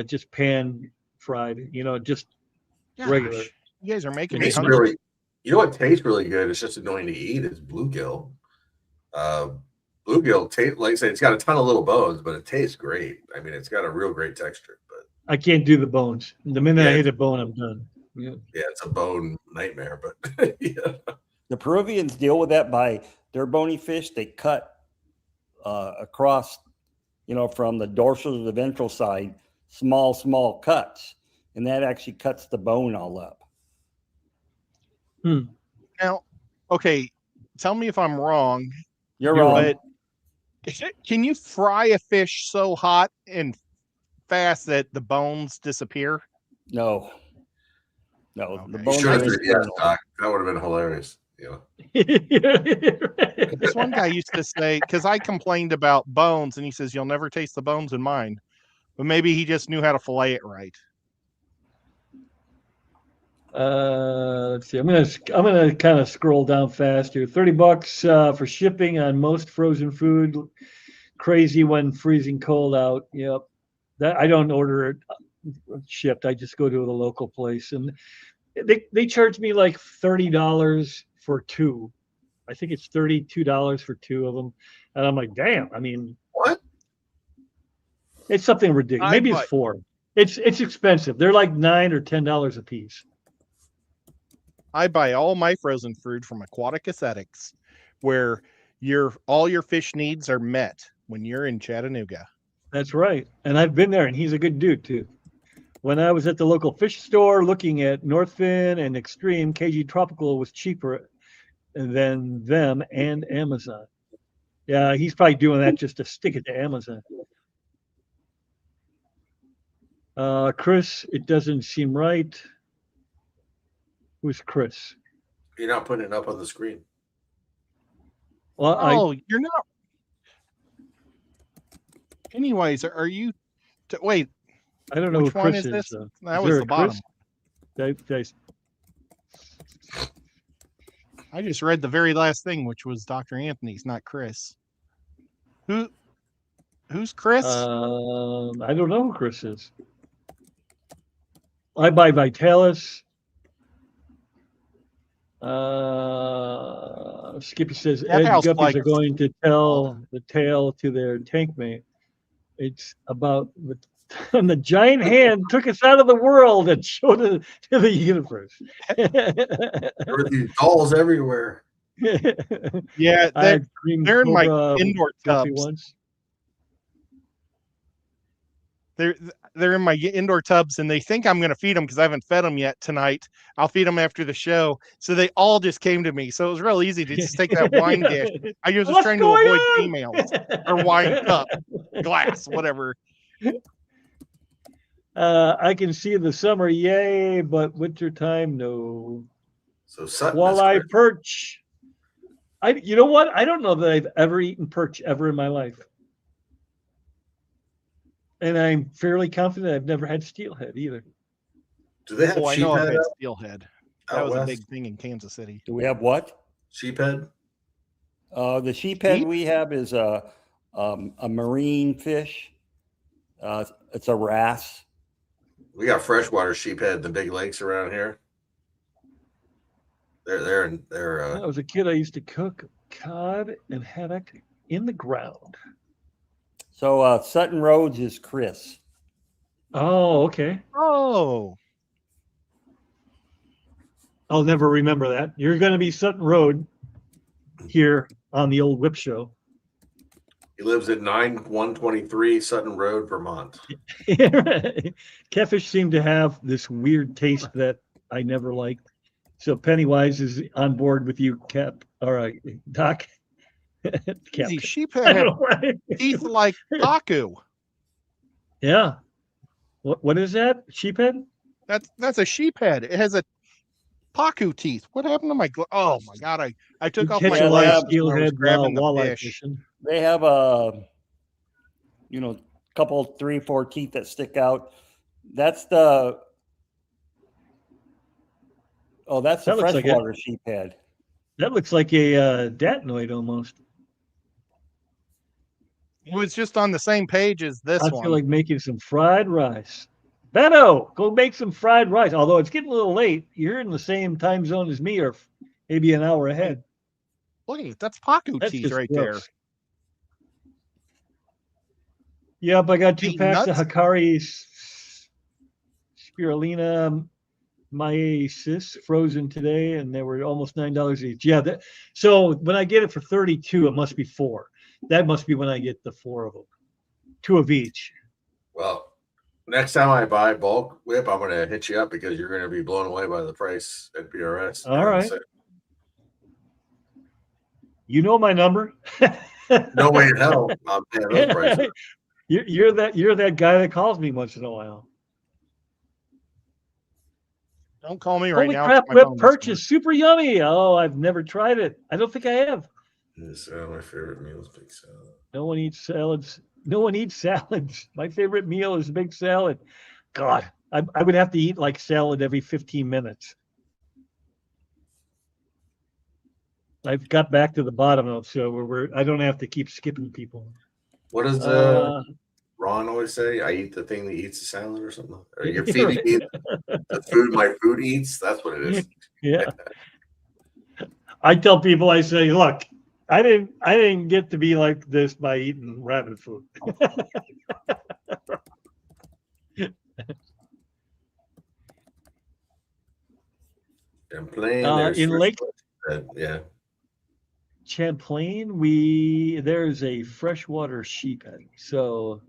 just pan fried, just regular.
Gosh, you guys are making me
tastes
hungry.
really, you know what tastes really good? It's just annoying to eat is bluegill. Bluegill taste like I say, it's got a ton of little bones, but it tastes great. I mean, it's got a real great texture. But
I can't do the bones. The minute I
Yeah.
hit a bone, I'm done. Yeah.
yeah, it's a bone nightmare. But yeah,
The Peruvians deal with that by their bony fish. They cut across, from the dorsal to the ventral side, small cuts, and that actually cuts the bone all up.
Now, okay, tell me if I'm wrong,
You're
You're
wrong.
but can you fry a fish so hot and fast that the bones disappear?
No, the
Okay.
bones
sure,
are
yes,
internal.
Doc, that would have been hilarious. Yeah,
This one guy used to say, because I complained about bones, and he says, "You'll never taste the bones in mine." But maybe he just knew how to fillet it right.
Let's see. I'm gonna kind of scroll down fast here. $30 for shipping on most frozen food. Crazy when freezing cold out. Yep. That I don't order it shipped. I just go to the local place, and they charge me like $30 for two. I think it's $32 for two of them, and I'm like, damn. I mean,
What?
it's something ridiculous. Maybe it's four. It's expensive. They're like $9 or $10 a piece.
I buy all my frozen food from Aquatic Aesthetics, where all your fish needs are met when you're in Chattanooga.
That's right. And I've been there, and he's a good dude too. When I was at the local fish store looking at Northfin and Extreme, KG Tropical was cheaper than them and Amazon. Yeah, he's probably doing that just to stick it to Amazon. Chris, it doesn't seem right. Who's Chris?
You're not putting it up on the screen.
Well,
You're not. Anyways, are you? Wait,
I don't know
which
who
one
Chris
is this?
is.
That
Is
was
there
the
a
bottom.
Chris?
I just read the very last thing, which was Dr. Anthony's, not Chris. Who's Chris?
I don't know who Chris is. I buy Vitalis. Skippy says
That
Edge
house
guppies
like-
are going to tell the tale to their tank mate. It's about and the giant hand took us out of the world and showed it to the universe.
There were these dolls everywhere.
Yeah,
I had Green
they're in my
Cobra
indoor
Guppy
tubs.
once.
They're in my indoor tubs, and they think I'm going to feed them because I haven't fed them yet tonight. I'll feed them after the show. So they all just came to me. So it was real easy to just take that wine dish. I was just
What's
trying to
going
avoid
on?
females or wine cup, glass, whatever.
I can see the summer, yay, but winter time, no.
So Sutton is
Walleye
correct.
perch. You know what? I don't know that I've ever eaten perch ever in my life. And I'm fairly confident I've never had steelhead either.
Do they have
Oh, I know I've
sheephead?
had steelhead. That
out
was a
west?
big thing in Kansas City.
Do we have what?
Sheephead?
The sheephead
Sheep?
we have is a marine fish. It's a wrasse.
We got freshwater sheephead in the big lakes around here. They're
When I was a kid, I used to cook cod and haddock in the ground.
So Sutton Rhodes is Chris.
Oh, okay.
Oh,
I'll never remember that. You're going to be Sutton Road here on the old Whip Show.
he lives at 9123 Sutton Road, Vermont.
Catfish seem to have this weird taste that I never liked. So Pennywise is on board with you, Cap. All right, Doc. Cap.
easy.
I
Sheephead
don't
have
know why.
teeth like Pacu.
Yeah. What is that? Sheephead?
That's a sheephead. It has a Pacu teeth. What happened to my? Oh my god! I took
You
off
catch
my
a lot of
gloves when I was
steelhead
grabbing the
walleye
fish.
fishing.
They have a, couple, 3, 4 teeth that stick out. That's the. Oh, that's the
That looks like it.
freshwater sheephead.
That looks like a datnoid almost.
It was just on the same page as this
I
one.
feel like making some fried rice. Beto, go make some fried rice. Although it's getting a little late. You're in the same time zone as me, or maybe an hour ahead.
Look at it. That's Pacu
That's
teeth
just
right there.
gross. Yep, I got 2
Eating
packs
nuts?
of Hikari Spirulina maiasis frozen today, and they were almost $9 each. Yeah, so when I get it for 32, it must be 4. That must be when I get the 4 of them, 2 of each.
Well, next time I buy bulk whip, I'm going to hit you up because you're going to be blown away by the price at PRS.
All right. You know my number.
No way in hell I'm paying those prices.
You're that guy that calls me once in a while.
Don't call me right
Holy
now.
crap,
My
whip
phone
perch
is
is super yummy. Oh, I've never tried it. I don't think I have.
It's my favorite meal is big salad.
No one eats salads. No one eats salads. My favorite meal is big salad. God, I would have to eat like salad every 15 minutes. I've got back to the bottom of, so I don't have to keep skipping people.
What does
Uh,
Ron always say? I eat the thing that eats the salad or something. Or you're feeding me the food my food eats. That's what it is.
yeah. I tell people, I say, look, I didn't get to be like this by eating rabbit food.
Champlain,
In Lake
yeah.
Champlain, there's a freshwater sheephead. So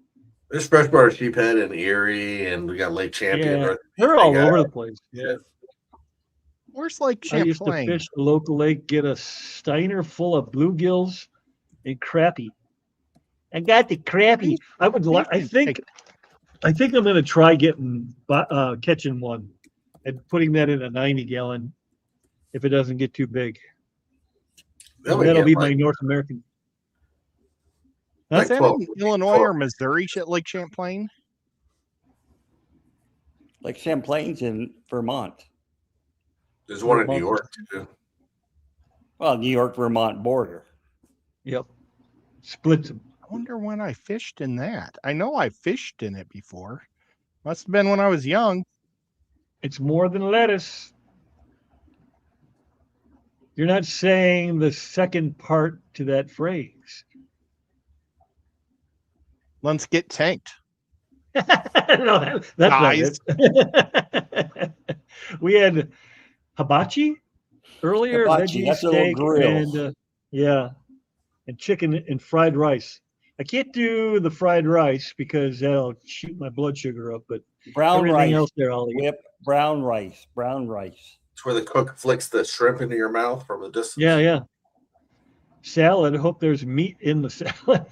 There's freshwater sheephead in Erie, and we got Lake Champion.
yeah, they're all over the place. Yeah.
Where's Lake
I used to
Champlain?
fish the local lake, get a steiner full of bluegills and crappie. I got the crappie. I think I'm going to try catching one and putting that in a 90-gallon if it doesn't get too big. That'll be my North American.
Is that in Illinois or Missouri? Lake Champlain.
Like Champlain's in Vermont.
There's one in New York too.
Well, New York Vermont border.
Yep. Splits them.
I wonder when I fished in that. I know I fished in it before. Must have been when I was young.
It's more than lettuce. You're not saying the second part to that phrase.
Let's get tanked.
No, that's not it. We had hibachi earlier,
Hibachi,
veggie
that's a little
steak,
grill.
and and chicken and fried rice. I can't do the fried rice because that'll shoot my blood sugar up, but
Brown
everything
rice.
else there I'll eat.
Whip, brown rice.
It's where the cook flicks the shrimp into your mouth from a distance.
Yeah. Salad. I hope there's meat in the salad.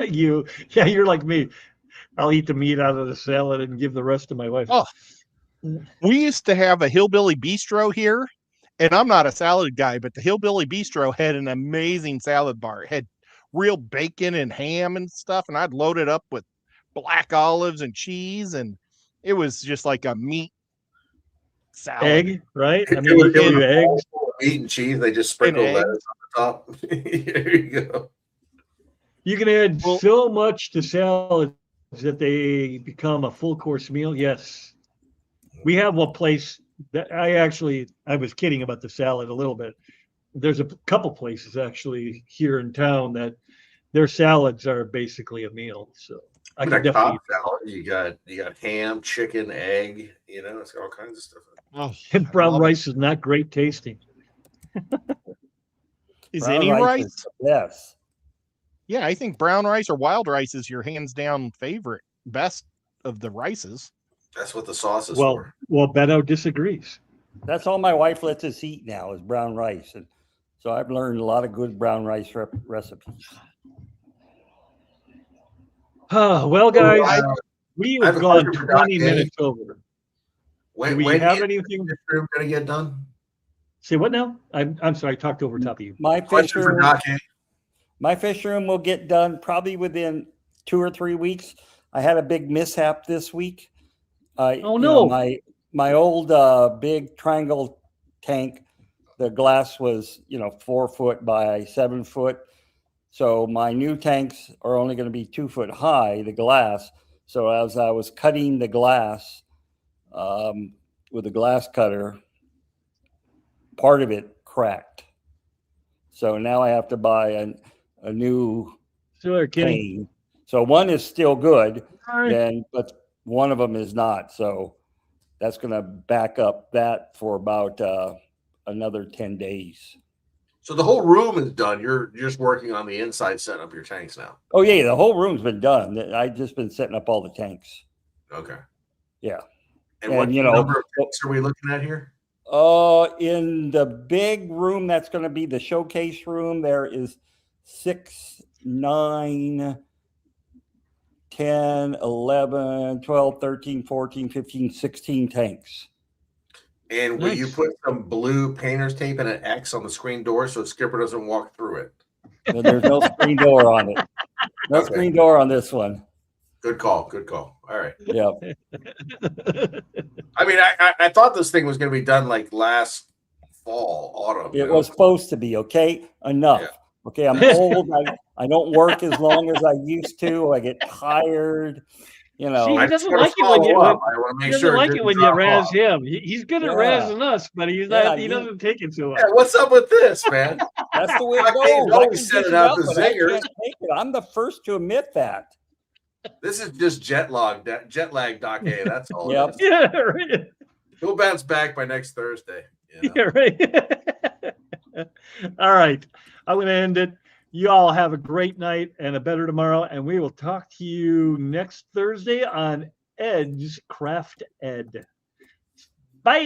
You're like me. I'll eat the meat out of the salad and give the rest to my wife.
Oh, we used to have a Hillbilly Bistro here, and I'm not a salad guy, but the Hillbilly Bistro had an amazing salad bar. It had real bacon and ham and stuff, and I'd load it up with black olives and cheese, and it was just like a meat salad.
Egg, right? I
It
mean,
was
they give you eggs.
meat and cheese. They just sprinkle
And
lettuce on the top. There you go.
You can add so much to salads that they become a full course meal. Yes. We have one place that I was kidding about the salad a little bit. There's a couple places actually here in town that their salads are basically a meal. So I
You
could
got
definitely
Cobb salad. You got ham, chicken, egg. It's got all kinds of stuff.
Oh,
and brown rice is not great tasting.
Is
Brown
any rice?
is the best.
Yeah, I think brown rice or wild rice is your hands down favorite, best of the rices.
That's what the sauce is
Well,
for.
Beto disagrees.
That's all my wife lets us eat now is brown rice. And so I've learned a lot of good brown rice recipes.
Well, guys, we
I have
have
a
gone
question for
20
Doc,
minutes over.
When
Do we have anything?
this room going to get done?
Say what now? I'm sorry, I talked over top of you.
My fish
Question for
room,
Doc.
my fish room will get done probably within 2 or 3 weeks. I had a big mishap this week.
Oh, no.
My old big triangle tank, the glass was 4 foot by 7 foot. So my new tanks are only going to be 2 foot high, the glass. So as I was cutting the glass with a glass cutter, part of it cracked. So now I have to buy a new
Still there, Kenny.
pane. So one is still good,
All right.
but one of them is not. So that's going to back up that for about another 10 days.
So the whole room is done. You're just working on the inside setting up your tanks now.
Oh yeah, the whole room's been done. I've just been setting up all the tanks.
Okay.
Yeah.
And what
And,
number of tanks are we looking at here?
In the big room, that's going to be the showcase room. There is 6, 9, 10, 11, 12, 13, 14, 15, 16 tanks.
And will you
Nice.
put some blue painter's tape and an X on the screen door so Skipper doesn't walk through it?
So there's no screen door on it. No
Okay.
screen door on this one.
Good call. Good call. All right.
Yeah.
I mean, I thought this thing was going to be done like last fall, autumn. you
It
know?
was supposed to be, okay? Enough.
Yeah.
Okay, I'm old. I don't work as long as I used to. I get tired. You know,
See,
I
he
just
doesn't
want
like
to
it when you.
follow up. I want to
He
make
doesn't
sure it
like it
didn't
when you
drop
razz
off.
him. He's good at
Yeah.
razzing us, but he's
Yeah,
not. He
you-
doesn't take it to us.
Yeah, what's up with this, man?
that's the way it
Doc
goes.
A's
I
always
can
sending
dish it
out
up,
the
but I
zingers.
can't take it. I'm the first to admit that.
This is just jet lag, Doc A. That's all.
Yep.
It is.
Yeah, right.
He'll bounce back by next Thursday. You know?
Yeah, right. All right. I'm going to end it. You all have a great night and a better tomorrow. And we will talk to you next Thursday on Ed's Craft Ed. Bye.